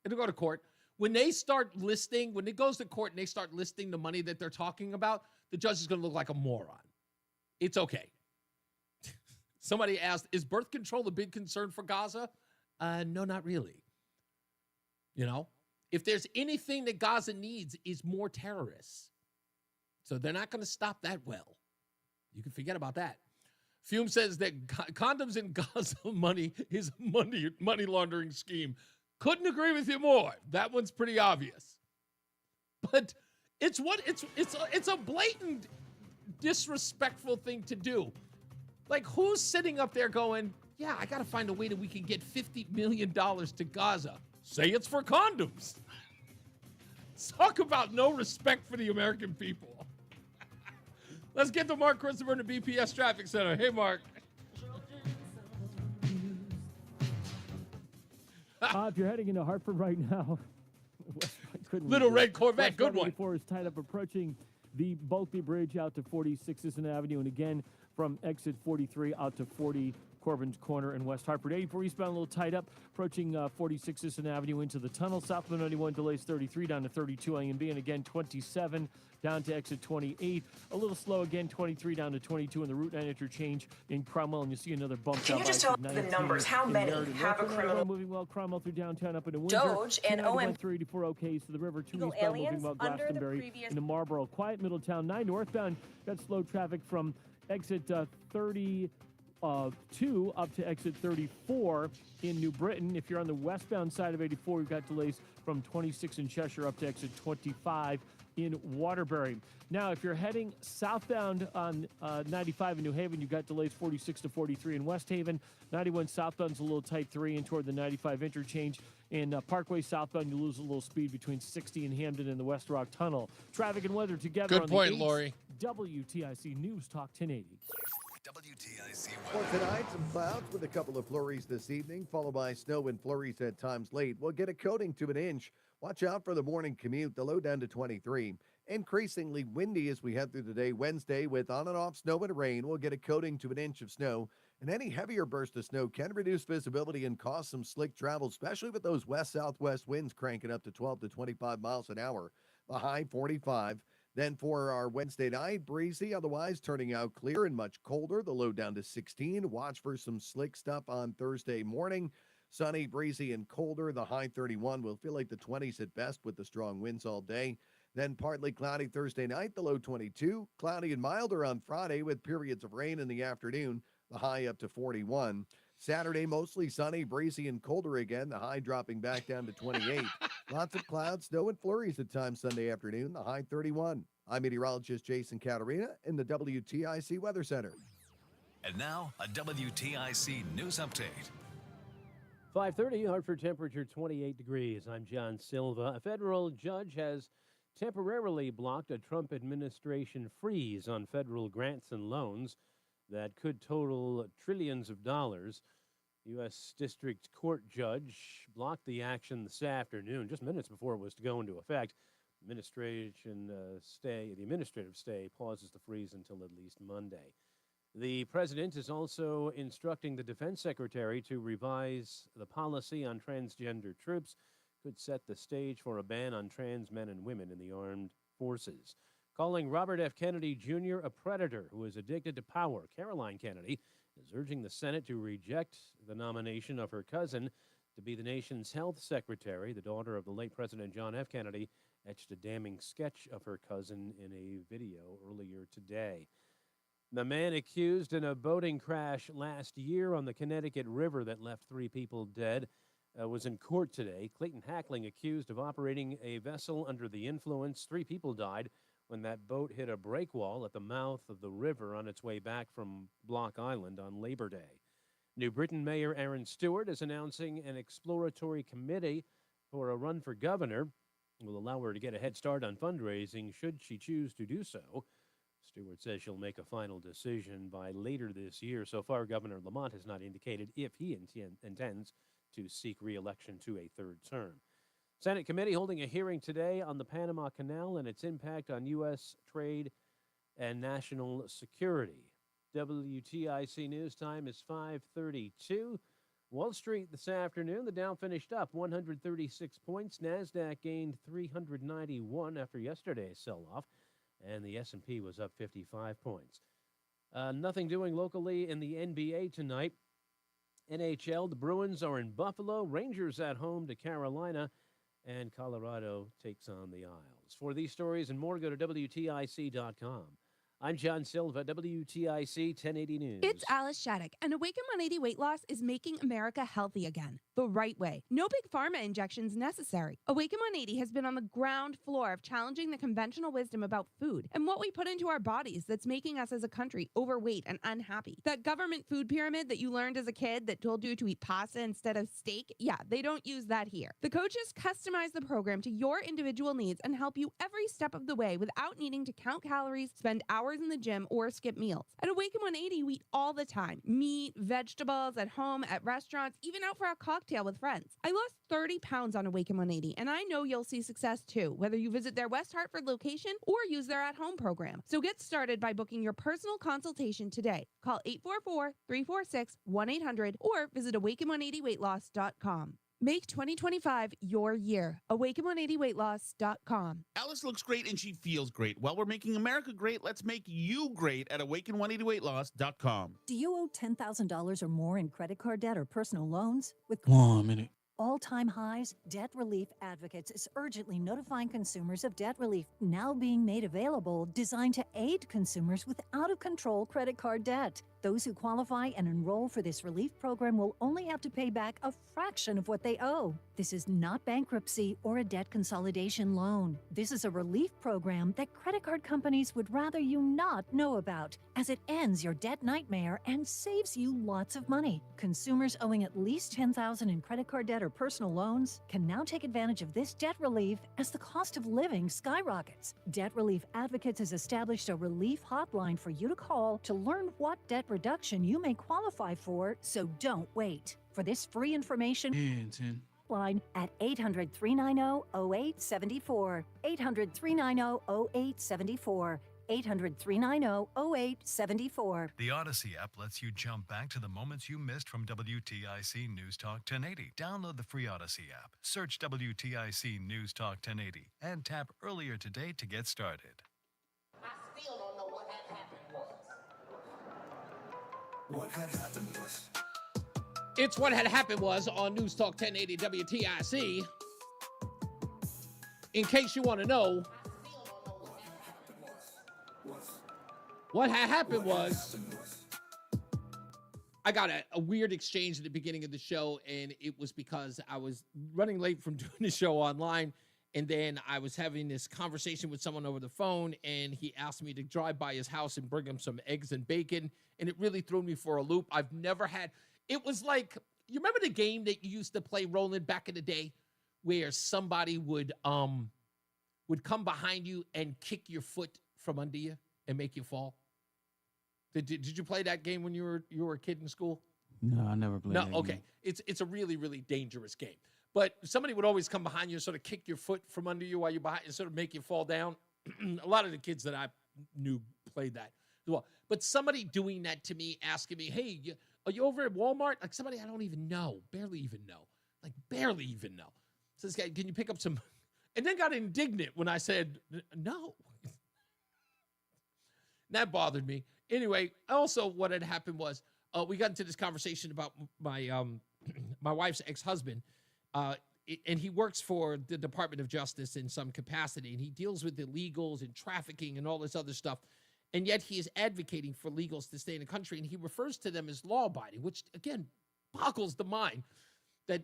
It'll go to court. When they start listing, when it goes to court and they start listing the money that they're talking about, the judge is going to look like a moron. It's okay. Somebody asked, is birth control a big concern for Gaza? No, not really. You know, if there's anything that Gaza needs is more terrorists. So they're not going to stop that well. You can forget about that. Fume says that condoms in Gaza money is money laundering scheme. Couldn't agree with you more. That one's pretty obvious. But it's a blatant disrespectful thing to do. Like, who's sitting up there going, yeah, I got to find a way that we can get $50 million to Gaza. Say it's for condoms. Talk about no respect for the American people. Let's get to Mark Christopher in the BPS Traffic Center. Hey, Mark. If you're heading into Hartford right now, Little red Corvette, good one. 4 is tied up approaching the Bulkley Bridge out to 46th Avenue, and again from exit 43 out to 40 Corbin's Corner in West Hartford. 84 eastbound a little tied up, approaching 46th Avenue into the tunnel. Southbound 91 delays 33 down to 32 A and B, and again 27 down to exit 28. A little slow again, 23 down to 22 in the Route 9 interchange in Cromwell, and you see another bump. Can you just tell the numbers? How many have a criminal? Moving well, Cromwell through downtown up into Windsor. Doge and OM. 384 OKs to the river. 2 eastbound moving well, Glastonbury into Marlboro. Quiet Middletown. 9 northbound got slow traffic from exit 32 up to exit 34 in New Britain. If you're on the westbound side of 84, you've got delays from 26 in Cheshire up to exit 25 in Waterbury. Now, if you're heading southbound on 95 in New Haven, you've got delays 46 to 43 in West Haven. 91 southbound's a little tight 3 in toward the 95 interchange. In Parkway southbound, you lose a little speed between 60 and Hamden and the West Rock Tunnel. Traffic and weather together. Good on point, the 8th. Lori. WTIC News Talk 1080. WTIC For weather. tonight, some clouds with a couple of flurries this evening, followed by snow and flurries at times late. We'll get a coating to an inch. Watch out for the morning commute, the low down to 23. Increasingly windy as we head through the day. Wednesday, with on and off snow and rain, we'll get a coating to an inch of snow. And any heavier burst of snow can reduce visibility and cause some slick travel, especially with those west-southwest winds cranking up to 12 to 25 miles an hour. The high 45. Then for our Wednesday night, breezy, otherwise turning out clear and much colder. The low down to 16. Watch for some slick stuff on Thursday morning. Sunny, breezy, and colder. The high 31 will feel like the 20s at best with the strong winds all day. Then partly cloudy Thursday night, the low 22. Cloudy and milder on Friday with periods of rain in the afternoon. The high up to 41. Saturday, mostly sunny, breezy, and colder again. The high dropping back down to 28. Lots of clouds, snow, and flurries at times Sunday afternoon. The high 31. I'm meteorologist Jason Caterina in the WTIC Weather Center. And now, a WTIC news update. 5:30, Hartford temperature 28 degrees. I'm John Silva. A federal judge has temporarily blocked a Trump administration freeze on federal grants and loans that could total trillions of dollars. U.S. District Court judge blocked the action this afternoon, just minutes before it was to go into effect. The administrative stay pauses the freeze until at least Monday. The president is also instructing the defense secretary to revise the policy on transgender troops, could set the stage for a ban on trans men and women in the armed forces. Calling Robert F. Kennedy Jr. a predator who is addicted to power, Caroline Kennedy is urging the Senate to reject the nomination of her cousin, to be the nation's health secretary. The daughter of the late President John F. Kennedy etched a damning sketch of her cousin in a video earlier today. The man accused in a boating crash last year on the Connecticut River that left 3 people dead was in court today. Clayton Hackling, accused of operating a vessel under the influence. 3 people died when that boat hit a breakwall at the mouth of the river on its way back from Block Island on Labor Day. New Britain Mayor Aaron Stewart is announcing an exploratory committee for a run for governor. It will allow her to get a head start on fundraising should she choose to do so. Stewart says she'll make a final decision by later this year. So far, Governor Lamont has not indicated if he intends to seek re-election to a 3rd term. Senate committee holding a hearing today on the Panama Canal and its impact on U.S. trade and national security. WTIC news time is 5:32. Wall Street this afternoon, the Dow finished up 136 points. NASDAQ gained 391 after yesterday's sell-off, and the S&P was up 55 points. Nothing doing locally in the NBA tonight. NHL, the Bruins are in Buffalo, Rangers at home to Carolina, and Colorado takes on the Isles. For these stories and more, go to WTIC.com. I'm John Silva, WTIC 1080 News. It's Alice Shattuck, and Awaken 180 Weight Loss is making America healthy again, the right way. No big pharma injections necessary. Awaken 180 has been on the ground floor of challenging the conventional wisdom about food and what we put into our bodies that's making us as a country overweight and unhappy. That government food pyramid that you learned as a kid that told you to eat pasta instead of steak, yeah, they don't use that here. The coaches customize the program to your individual needs and help you every step of the way without needing to count calories, spend hours in the gym, or skip meals. At Awaken 180, we eat all the time. Meat, vegetables, at home, at restaurants, even out for a cocktail with friends. I lost 30 pounds on Awaken 180, and I know you'll see success too, whether you visit their West Hartford location or use their at-home program. So get started by booking your personal consultation today. Call 844-346-1800 or visit awaken180weightloss.com. Make 2025 your year. Awaken180weightloss.com. Alice looks great and she feels great. While we're making America great, let's make you great at awaken180weightloss.com. Do you owe $10,000 or more in credit card debt or personal loans? With Come on a minute. all-time highs, Debt Relief Advocates is urgently notifying consumers of debt relief now being made available, designed to aid consumers with out-of-control credit card debt. Those who qualify and enroll for this relief program will only have to pay back a fraction of what they owe. This is not bankruptcy or a debt consolidation loan. This is a relief program that credit card companies would rather you not know about, as it ends your debt nightmare and saves you lots of money. Consumers owing at least $10,000 in credit card debt or personal loans can now take advantage of this debt relief as the cost of living skyrockets. Debt Relief Advocates has established a relief hotline for you to call to learn what debt reduction you may qualify for, so don't wait. For this free information, line at 800-390-0874. 800-390-0874. 800-390-0874. The Odyssey app lets you jump back to the moments you missed from WTIC News Talk 1080. Download the free Odyssey app, search WTIC News Talk 1080, and tap earlier today to get started. I still don't know what had happened was. What had happened was. It's What Had Happened Was on News Talk 1080 WTIC. In case you want to know, what had happened was, I got a weird exchange at the beginning of the show, and it was because I was running late from doing the show online, and then I was having this conversation with someone over the phone, and he asked me to drive by his house and bring him some eggs and bacon, and it really threw me for a loop. I've never had... It was like, you remember the game that you used to play, Roland, back in the day, where somebody would come behind you and kick your foot from under you and make you fall? Did you play that game when you were a kid in school? No, I never played that No, okay. game. It's a really, really dangerous game. But somebody would always come behind you and sort of kick your foot from under you while you're behind and sort of make you fall down. A lot of the kids that I knew played that as well. But somebody doing that to me, asking me, hey, are you over at Walmart? Like somebody I don't even know, barely even know. So this guy, can you pick up some... And then got indignant when I said, no. That bothered me. Anyway, also what had happened was we got into this conversation about my my wife's ex-husband, and he works for the Department of Justice in some capacity, and he deals with illegals and trafficking and all this other stuff. And yet he is advocating for illegals to stay in the country, and he refers to them as law-abiding, which, again, boggles the mind that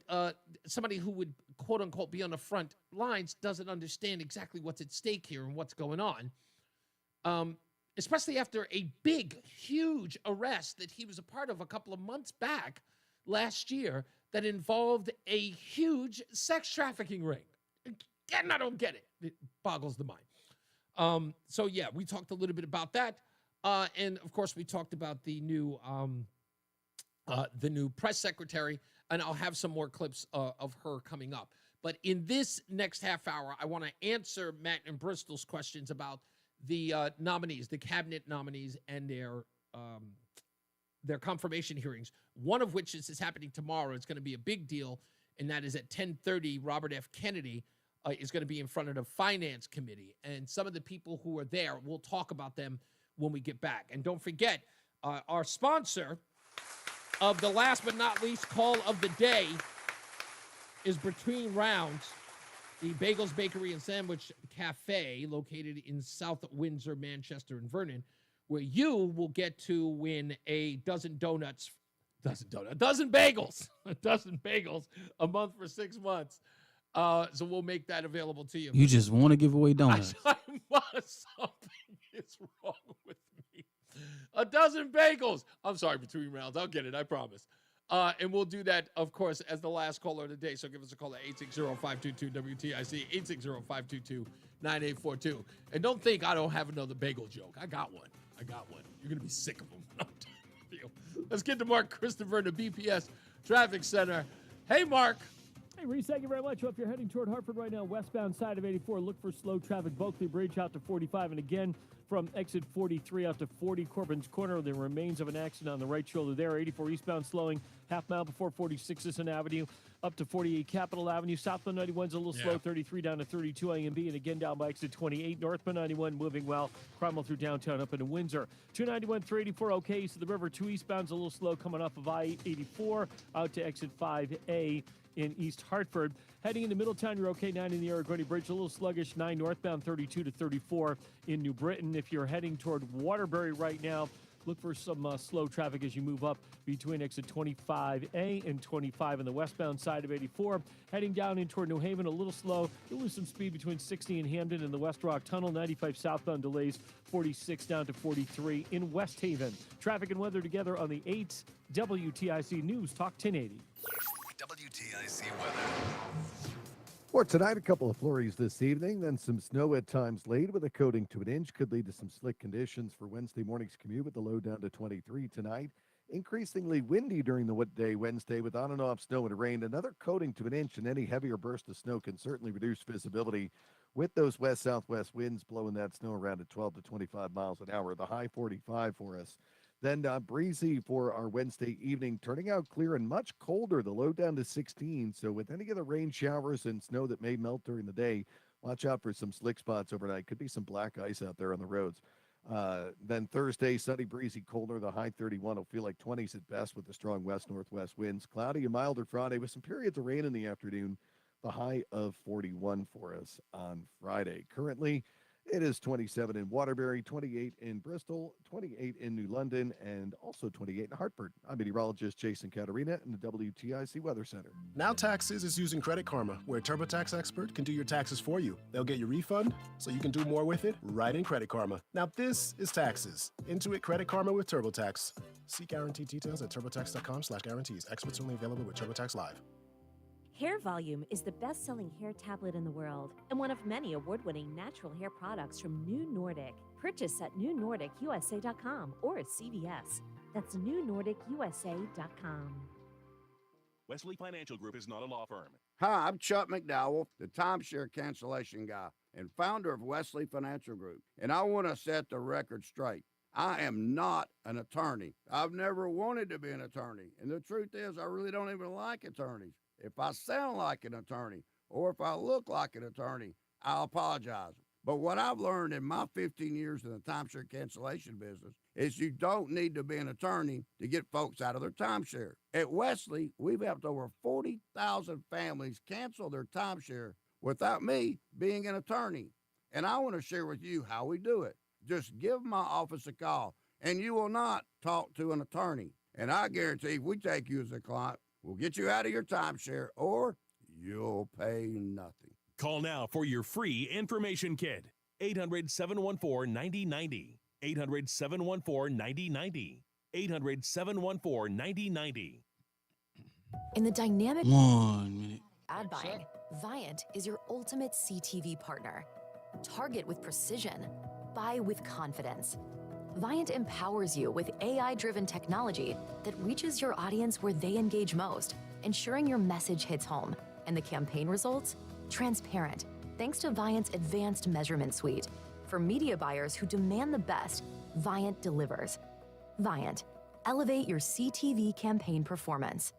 somebody who would, quote-unquote, be on the front lines doesn't understand exactly what's at stake here and what's going on, especially after a big, huge arrest that he was a part of a couple of months back last year that involved a huge sex trafficking ring. Again, I don't get it. It boggles the mind. So, yeah, we talked a little bit about that. And, of course, we talked about the new press secretary, and I'll have some more clips of her coming up. But in this next half hour, I want to answer Matt and Bristol's questions about the nominees, the cabinet nominees, and their confirmation hearings, one of which is happening tomorrow. It's going to be a big deal, and that is at 10:30. Robert F. Kennedy is going to be in front of the Finance Committee. And some of the people who are there, we'll talk about them when we get back. And don't forget, our sponsor of the last but not least call of the day is Between Rounds, the Bagels, Bakery, and Sandwich Cafe located in South Windsor, Manchester, and Vernon, where you will get to win a dozen bagels, a dozen bagels a month for 6 months. So we'll make that available to you. You just want to give away donuts. I must. Something is wrong with me. A dozen bagels. I'm sorry, Between Rounds. I'll get it. I promise. And we'll do that, of course, as the last caller of the day. So give us a call at 860-522-WTIC, 860-522-9842. And don't think I don't have another bagel joke. I got one. You're going to be sick of them. Let's get to Mark Christopher in the BPS Traffic Center. Hey, Mark. Hey, Reese, thank you very much. Well, if you're heading toward Hartford right now, westbound side of 84, look for slow traffic. Bulkley Bridge out to 45. And again, from exit 43 out to 40 Corbin's Corner, the remains of an accident on the right shoulder there. 84 eastbound slowing half mile before 46 Sisson Avenue up to 48 Capitol Avenue. Southbound 91's a little slow, 33 down to 32 A&B, and again down by exit 28. Northbound 91 moving well. Cromwell through downtown up into Windsor. 291, 384 okay east of the river. 2 eastbound's a little slow coming off of I-84 out to exit 5A. In East Hartford. Heading into Middletown, you're okay. 9 in the Aragoni Bridge, a little sluggish. 9 northbound, 32 to 34 in New Britain. If you're heading toward Waterbury right now, look for some slow traffic as you move up between exit 25A and 25 on the westbound side of 84. Heading down in toward New Haven, a little slow. You'll lose some speed between 60 and Hamden and the West Rock Tunnel. 95 southbound delays, 46 down to 43 in West Haven. Traffic and weather together on the 8 WTIC News Talk 1080. WTIC weather. For tonight, a couple of flurries this evening, then some snow at times late with a coating to an inch. Could lead to some slick conditions for Wednesday morning's commute with the low down to 23 tonight. Increasingly windy during the day Wednesday with on and off snow and rain. Another coating to an inch, and any heavier burst of snow can certainly reduce visibility with those west-southwest winds blowing that snow around at 12 to 25 miles an hour. The high 45 for us. Then breezy for our Wednesday evening, turning out clear and much colder, the low down to 16. So with any of the rain showers and snow that may melt during the day, watch out for some slick spots overnight. Could be some black ice out there on the roads. Then Thursday, sunny, breezy, colder, the high 31 will feel like 20s at best with the strong west-northwest winds. Cloudy and milder Friday with some periods of rain in the afternoon, the high of 41 for us on Friday. Currently, it is 27 in Waterbury, 28 in Bristol, 28 in New London, and also 28 in Hartford. I'm meteorologist Jason Caterina in the WTIC Weather Center. Now Taxes is using Credit Karma, where a TurboTax expert can do your taxes for you. They'll get your refund so you can do more with it right in Credit Karma. Now this is taxes. Intuit Credit Karma with TurboTax. See guarantee details at turbotax.com/guarantees. Experts only available with TurboTax Live. Hair Volume is the best-selling hair tablet in the world and one of many award-winning natural hair products from New Nordic. Purchase at newnordicusa.com or at CVS. That's newnordicusa.com. Wesley Financial Group is not a law firm. Hi, I'm Chuck McDowell, the timeshare cancellation guy and founder of Wesley Financial Group. And I want to set the record straight. I am not an attorney. I've never wanted to be an attorney. And the truth is, I really don't even like attorneys. If I sound like an attorney or if I look like an attorney, I'll apologize. But what I've learned in my 15 years in the timeshare cancellation business is you don't need to be an attorney to get folks out of their timeshare. At Wesley, we've helped over 40,000 families cancel their timeshare without me being an attorney. And I want to share with you how we do it. Just give my office a call, and you will not talk to an attorney. And I guarantee if we take you as a client, we'll get you out of your timeshare or you'll pay nothing. Call now for your free information kit. 800-714-9090. 800-714-9090. 800-714-9090. In the dynamic 1 minute. ad buying, Viant is your ultimate CTV partner. Target with precision. Buy with confidence. Viant empowers you with AI-driven technology that reaches your audience where they engage most, ensuring your message hits home. And the campaign results? Transparent, thanks to Viant's advanced measurement suite. For media buyers who demand the best, Viant delivers. Viant, elevate your CTV campaign performance.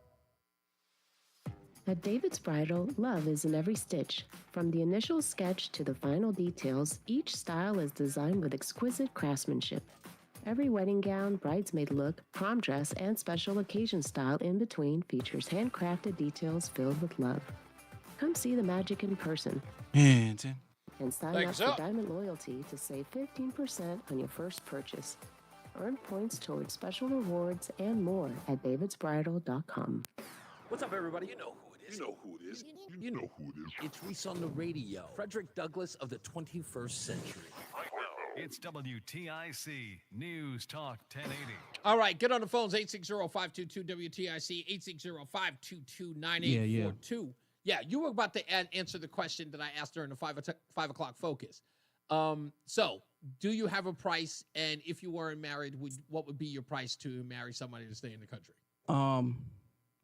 At David's Bridal, love is in every stitch. From the initial sketch to the final details, each style is designed with exquisite craftsmanship. Every wedding gown, bridesmaid look, prom dress, and special occasion style in between features handcrafted details filled with love. Come see the magic in person. And sign up for Diamond Loyalty to save 15% on your first purchase. Earn points towards special rewards and more at davidsbridal.com. What's up, everybody? You know who it is. You know who it is. You know who it is. It's Reese on the radio. Frederick Douglass of the 21st century. It's WTIC News Talk 1080. All right, get on the phones, 860-522-WTIC, 860-522-9842. Yeah, you were about to answer the question that I asked during the 5 o'clock focus. So, do you have a price? And if you weren't married, what would be your price to marry somebody to stay in the country?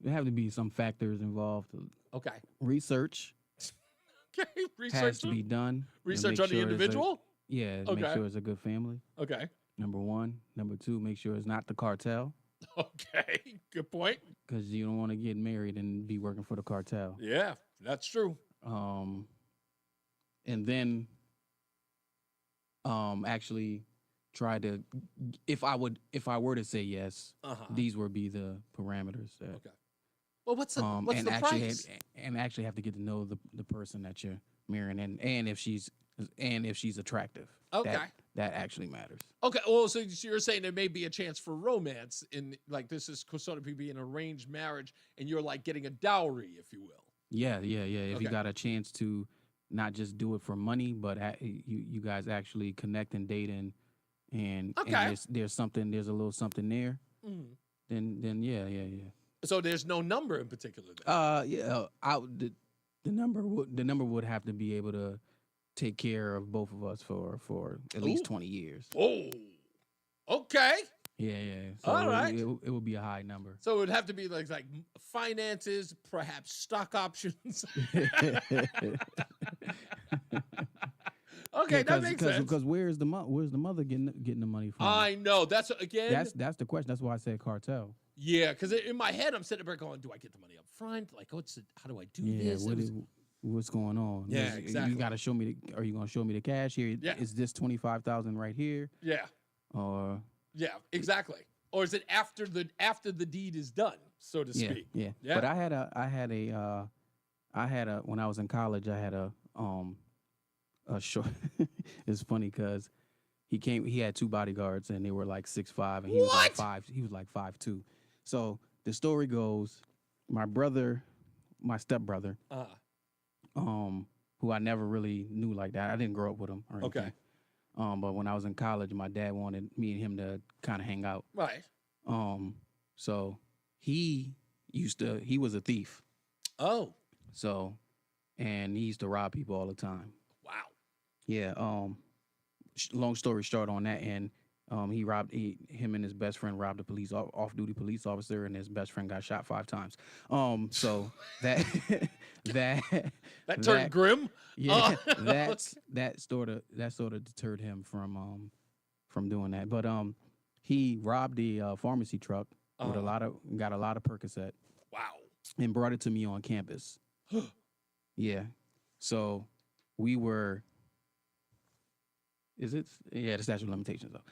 There have to be some factors involved. Okay. Research. Okay, research has to be done. Research on the individual? Make sure it's a good family. Okay. Number one. Number two, make sure it's not the cartel. Okay, good point. Because you don't want to get married and be working for the cartel. Yeah, that's true. And then actually try to, if I were to say yes, these would be the parameters. That, okay. Well, what's the price? And actually have to get to know the person that you're marrying, and if she's attractive. Okay. That actually matters. Okay. Well, so you're saying there may be a chance for romance in, like, this is sort of be an arranged marriage, and you're like getting a dowry, if you will. Yeah. If you got a chance to not just do it for money, but you guys actually connect and date and there's a little something there. Mm. Then yeah. So there's no number in particular. The number would have to be able to take care of both of us for at least 20 years. Oh, okay. Yeah. So all right. It would be a high number. So it would have to be like finances, perhaps stock options. Okay, that makes sense. Because where's the mother getting the money from? I know. That's that's the question. That's why I said cartel. Yeah, because in my head I'm sitting there going, do I get the money up front? Like, how do I do this? What's going on? Yeah, exactly. You got to show me. Are you going to show me the cash here? Yeah. Is this 25,000 right here? Yeah. Or yeah, exactly. Or is it after the deed is done, so to speak? Yeah. But I had a when I was in college, I had a short. It's funny because he had two bodyguards and they were like 6'5" and he was like 5. He was like 5'2". So the story goes, my stepbrother, who I never really knew like that. I didn't grow up with him or anything. Okay. But when I was in college, my dad wanted me and him to kind of hang out. Right. So he was a thief. Oh. So, and he used to rob people all the time. Wow. Yeah. Long story short on that end, him and his best friend robbed a off-duty police officer, and his best friend got shot 5 times. So that that turned grim. Yeah, that sort of deterred him from doing that. But he robbed the pharmacy truck with got a lot of Percocet. Wow. And brought it to me on campus. Yeah. So we were Is it? Yeah, the statute of limitations though.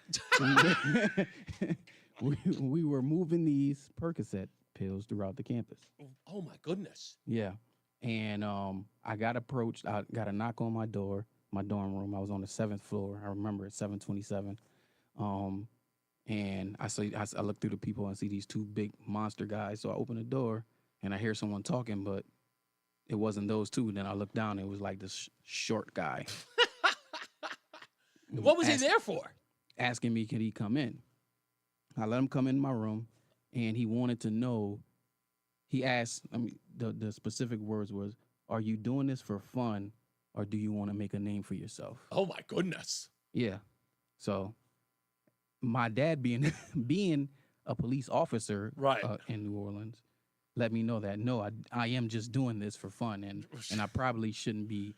we were moving these Percocet pills throughout the campus. Oh my goodness. Yeah, and I got approached. I got a knock on my door, my dorm room. I was on the 7th floor. I remember it, 727. And I look through the people and see these two big monster guys. So I open the door and I hear someone talking, but it wasn't those two. Then I look down. It was like this short guy. What was he there for? Asking me, could he come in? I let him come in my room, and he wanted to know. He asked, the specific words was, "Are you doing this for fun, or do you want to make a name for yourself?" Oh my goodness. Yeah. So, my dad being a police officer, right, in New Orleans, let me know that no, I am just doing this for fun, and I probably shouldn't be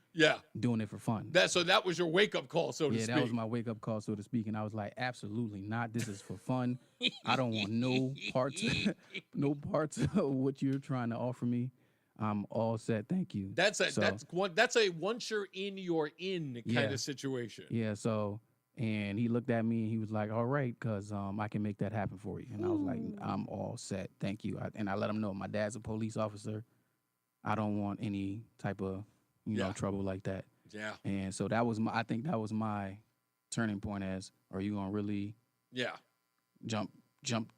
doing it for fun. So that was your wake up call, so to speak. Yeah, that was my wake up call, so to speak. And I was like, absolutely not. This is for fun. I don't want no parts of what you're trying to offer me. I'm all set. Thank you. That's a once you're in kind of situation. Yeah. So. And he looked at me and he was like, all right, because I can make that happen for you. And I was like, I'm all set. Thank you. And I let him know my dad's a police officer. I don't want any type of, trouble like that. Yeah. And so I think that was my turning point as, are you going to really jump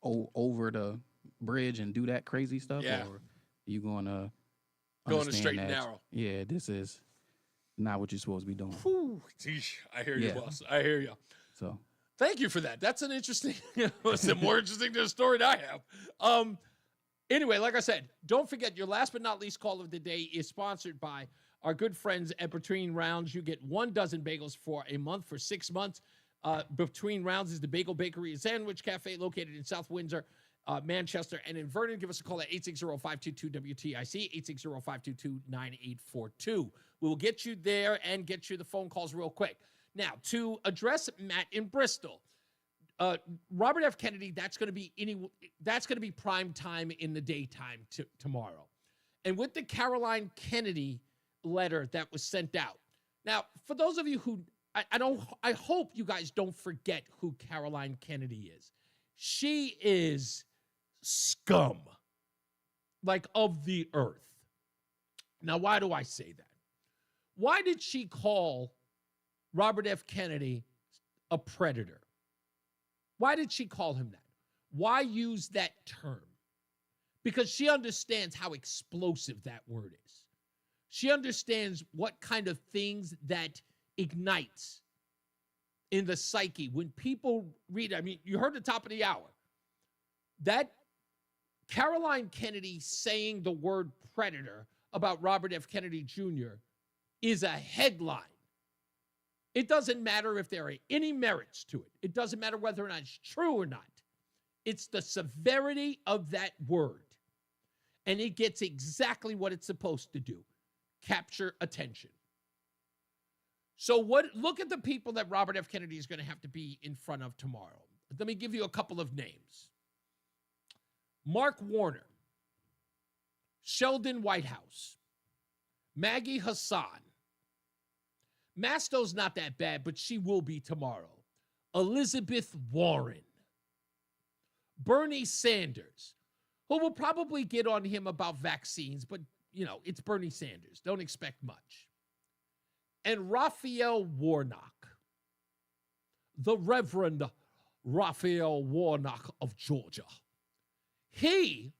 over the bridge and do that crazy stuff? Yeah. Or are you going to going straight and narrow? Yeah, this is not what you're supposed to be doing. Whew, geez, I hear you, boss. I hear you. So, thank you for that. That's an interesting, more interesting than the story that I have. Anyway, like I said, don't forget your last but not least call of the day is sponsored by our good friends at Between Rounds. You get 1 dozen bagels for a month for 6 months. Between Rounds is the bagel bakery and sandwich cafe located in South Windsor, Manchester, and in Vernon. Give us a call at 860-522-WTIC, 860-522-9842. We will get you there and get you the phone calls real quick. Now, to address Matt in Bristol, Robert F. Kennedy, that's going to be prime time in the daytime tomorrow. And with the Caroline Kennedy letter that was sent out. Now, for those of you who, I hope you guys don't forget who Caroline Kennedy is. She is scum, like of the earth. Now, why do I say that? Why did she call Robert F. Kennedy a predator? Why did she call him that? Why use that term? Because she understands how explosive that word is. She understands what kind of things that ignites in the psyche. When people read, you heard the top of the hour, that Caroline Kennedy saying the word predator about Robert F. Kennedy Jr. is a headline. It doesn't matter if there are any merits to it. It doesn't matter whether or not it's true or not. It's the severity of that word. And it gets exactly what it's supposed to do. Capture attention. So look at the people that Robert F. Kennedy is going to have to be in front of tomorrow. Let me give you a couple of names. Mark Warner, Sheldon Whitehouse, Maggie Hassan. Masto's not that bad, but she will be tomorrow. Elizabeth Warren, Bernie Sanders, who will probably get on him about vaccines, but, it's Bernie Sanders. Don't expect much. And Raphael Warnock, the Reverend Raphael Warnock of Georgia. He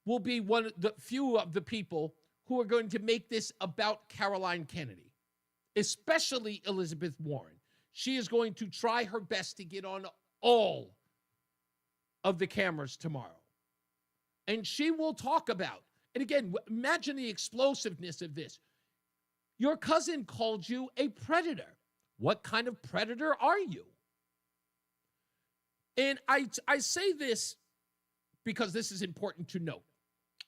will be one of the few of the people who are going to make this about Caroline Kennedy, especially Elizabeth Warren. She is going to try her best to get on all of the cameras tomorrow. And she will talk about, and again, imagine the explosiveness of this. Your cousin called you a predator. What kind of predator are you? And I say this because this is important to note.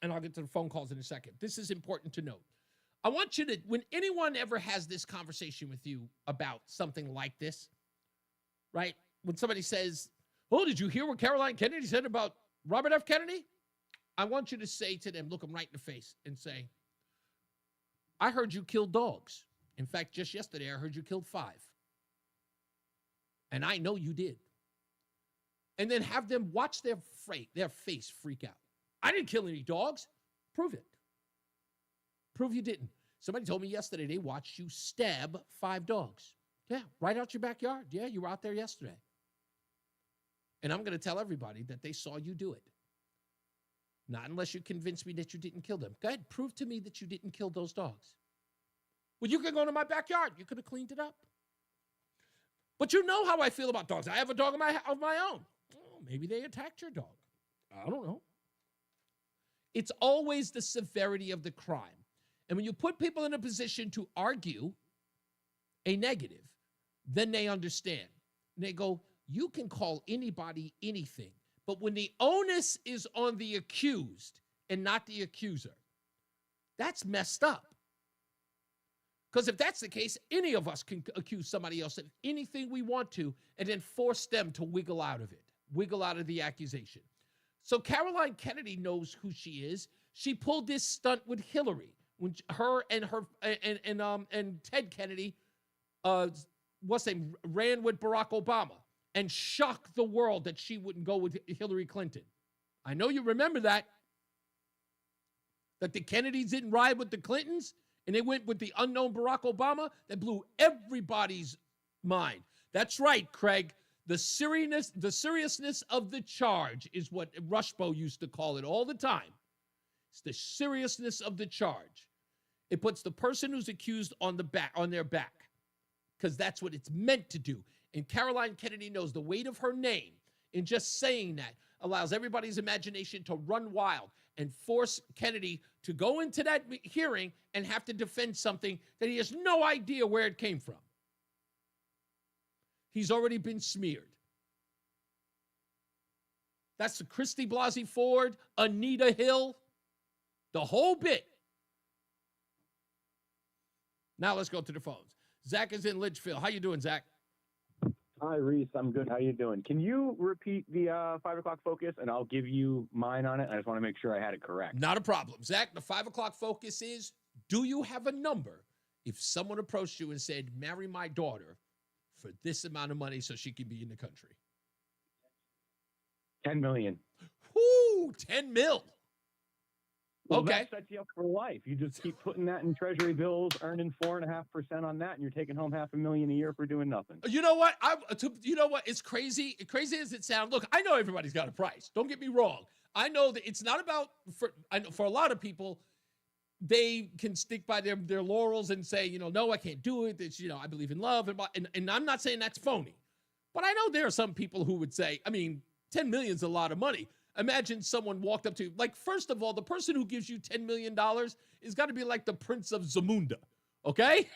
And I'll get to the phone calls in a second. This is important to note. I want you to, when anyone ever has this conversation with you about something like this, right? When somebody says, oh, did you hear what Caroline Kennedy said about Robert F. Kennedy? I want you to say to them, look them right in the face and say, I heard you killed dogs. In fact, just yesterday, I heard you killed 5. And I know you did. And then have them watch their face freak out. I didn't kill any dogs. Prove it. Prove you didn't. Somebody told me yesterday they watched you stab 5 dogs. Yeah, right out your backyard. Yeah, you were out there yesterday. And I'm going to tell everybody that they saw you do it. Not unless you convince me that you didn't kill them. Go ahead, prove to me that you didn't kill those dogs. Well, you could go to my backyard. You could have cleaned it up. But you know how I feel about dogs. I have a dog of my own. Oh, maybe they attacked your dog. I don't know. It's always the severity of the crime. And when you put people in a position to argue a negative, then they understand. And they go, you can call anybody anything. But when the onus is on the accused and not the accuser, that's messed up. Because if that's the case, any of us can accuse somebody else of anything we want to and then force them to wiggle out of it, wiggle out of the accusation. So Caroline Kennedy knows who she is. She pulled this stunt with Hillary when and Ted Kennedy, ran with Barack Obama and shocked the world that she wouldn't go with Hillary Clinton. I know you remember that the Kennedys didn't ride with the Clintons and they went with the unknown Barack Obama. That blew everybody's mind. That's right, Craig. The seriousness of the charge is what Rushbo used to call it all the time. It's the seriousness of the charge. It puts the person who's accused on their back, because that's what it's meant to do. And Caroline Kennedy knows the weight of her name in just saying that allows everybody's imagination to run wild and force Kennedy to go into that hearing and have to defend something that he has no idea where it came from. He's already been smeared. That's the Christy Blasey Ford, Anita Hill, the whole bit. Now let's go to the phones. Zach is in Litchfield. How you doing, Zach? Hi, Reese. I'm good. How you doing? Can you repeat the 5 o'clock focus, and I'll give you mine on it? I just want to make sure I had it correct. Not a problem. Zach, the 5 o'clock focus is, do you have a number if someone approached you and said, marry my daughter for this amount of money so she can be in the country? 10 million. Whoo, 10 mil. Well, Okay. that sets you up for life. You just keep putting that in treasury bills, earning 4.5% on that, and you're taking home $500,000 a year for doing nothing. You know what? You know what? It's crazy. Crazy as it sounds. Look, I know everybody's got a price. Don't get me wrong. I know that it's not about, for a lot of people, they can stick by their laurels and say, no, I can't do it. It's, I believe in love. And I'm not saying that's phony. But I know there are some people who would say, 10 million is a lot of money. Imagine someone walked up to you. Like, first of all, the person who gives you $10 million is got to be like the Prince of Zamunda, okay?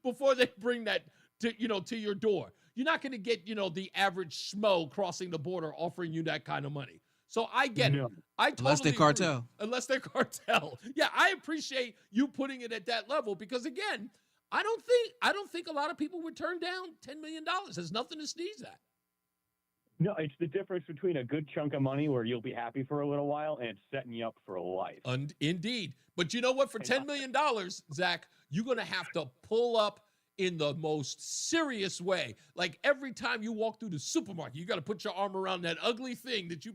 before they bring that to your door. You're not going to get, the average schmo crossing the border offering you that kind of money. So I get it. I totally Unless they're agree. cartel. Unless they're cartel. Yeah, I appreciate you putting it at that level because, again, I don't think a lot of people would turn down $10 million. There's nothing to sneeze at. No, it's the difference between a good chunk of money where you'll be happy for a little while and it's setting you up for life. Indeed. But you know what? For $10 million, Zach, you're going to have to pull up in the most serious way. Like every time you walk through the supermarket, you got to put your arm around that ugly thing that you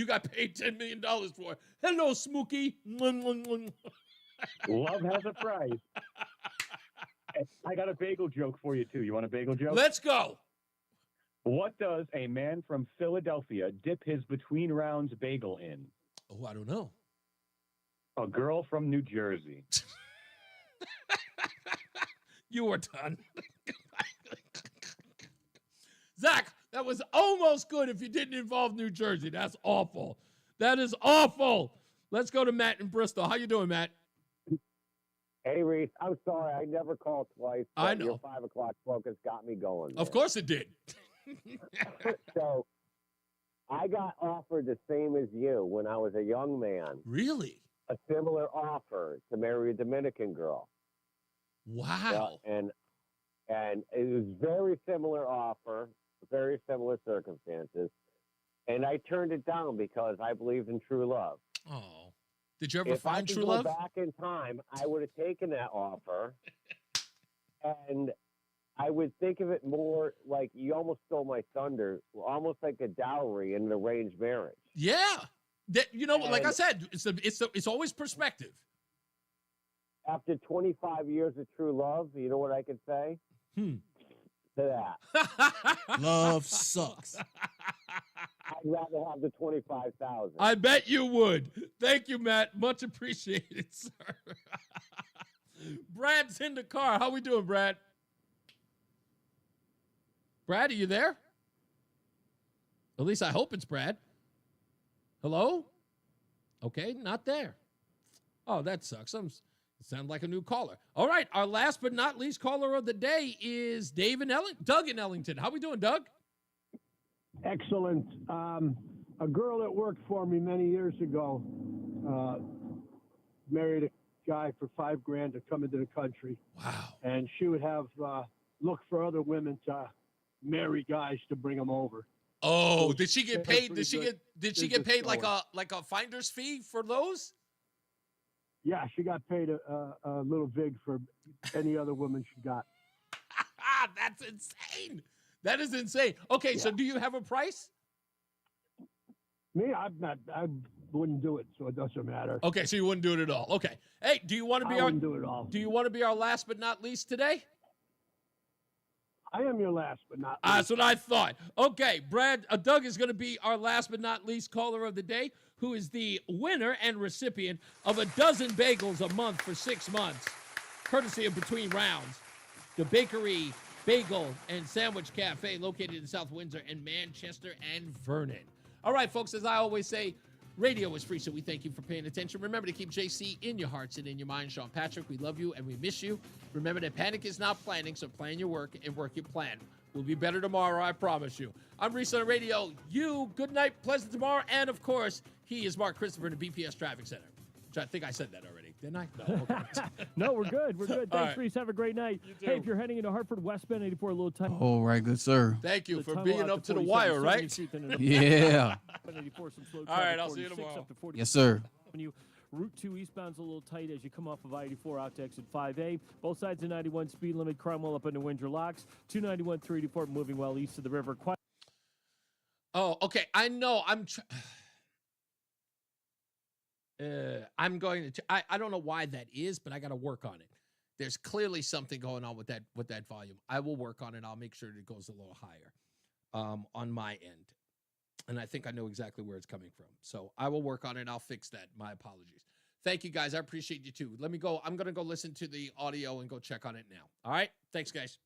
got paid $10 million for. Hello, Smokey. Love has a price. I got a bagel joke for you, too. You want a bagel joke? Let's go. What does a man from Philadelphia dip his between rounds bagel in? Oh, I don't know. A girl from New Jersey. You are done. Zach, that was almost good if you didn't involve New Jersey. That's awful. That is awful. Let's go to Matt in Bristol. How you doing, Matt? Hey, Reese. I'm sorry. I never called twice. I know. Your 5 o'clock focus got me going. Of course it did. So I got offered the same as you when I was a young man. Really? A similar offer to marry a Dominican girl. Wow. And it was very similar offer, very similar circumstances. And I turned it down because I believed in true love. Oh. Did you ever if find I could true go love? back in time, I would have taken that offer, and I would think of it more like you almost stole my thunder, almost like a dowry in an arranged marriage. Yeah. That, like I And- said, it's always perspective. After 25 years of true love, you know what I could say to that? Love sucks. I'd rather have the 25,000. I bet you would. Thank you, Matt. Much appreciated, sir. Brad's in the car. How we doing, Brad? Brad, are you there? At least I hope it's Brad. Hello? Okay, not there. Oh, that sucks. It sounds like a new caller. All right, our last but not least caller of the day is Doug in Ellington. How we doing, Doug? Excellent. A girl that worked for me many years ago married a guy for $5,000 to come into the country. Wow. And she would have look for other women to marry guys to bring them over. Oh, So did she get pretty paid? good- Did she pretty get good paid like going. a finder's fee for those? Yeah, she got paid a little vig for any other woman she got. That's insane. That is insane. Okay, so do you have a price? Me, I wouldn't do it, so it doesn't matter. Okay, so you wouldn't do it at all. Okay. Hey, do you want to be I our wouldn't do it at all. Do you want to be our last but not least today? I am your last but not least. That's what I thought. Okay, Brad, Doug is going to be our last but not least caller of the day, who is the winner and recipient of a dozen bagels a month for 6 months, courtesy of Between Rounds, the bakery, bagel, and sandwich cafe located in South Windsor and Manchester and Vernon. All right, folks, as I always say, radio is free, so we thank you for paying attention. Remember to keep JC in your hearts and in your minds. Sean Patrick, we love you and we miss you. Remember that panic is not planning, so plan your work and work your plan. We'll be better tomorrow, I promise you. I'm Reese on the radio. You, good night, pleasant tomorrow. And, of course, he is Mark Christopher in the BPS Traffic Center. Which I think I said that already, didn't I? No, okay. No, we're good. We're good. All Thanks, right. Reese. Have a great night. too. Hey, if you're heading into Hartford, westbound 84, a little tight. All right, good sir. Thank you The for tunnel being out up to the 47, wire, right? 70th and Yeah. 84, some slow All right, traffic, I'll see you 46 tomorrow. up to 40. Yes, sir. Avenue. Route 2 eastbound's a little tight as you come off of I-84 out to exit 5A. Both sides of 91 speed limit. Cromwell up into Windsor Locks. 291, 384 moving well east of the river. Oh, okay. I know. I'm going to. I don't know why that is, but I got to work on it. There's clearly something going on with that volume. I will work on it. I'll make sure it goes a little higher on my end. And I think I know exactly where it's coming from. So I will work on it. I'll fix that. My apologies. Thank you, guys. I appreciate you, too. Let me go. I'm going to go listen to the audio and go check on it now. All right? Thanks, guys.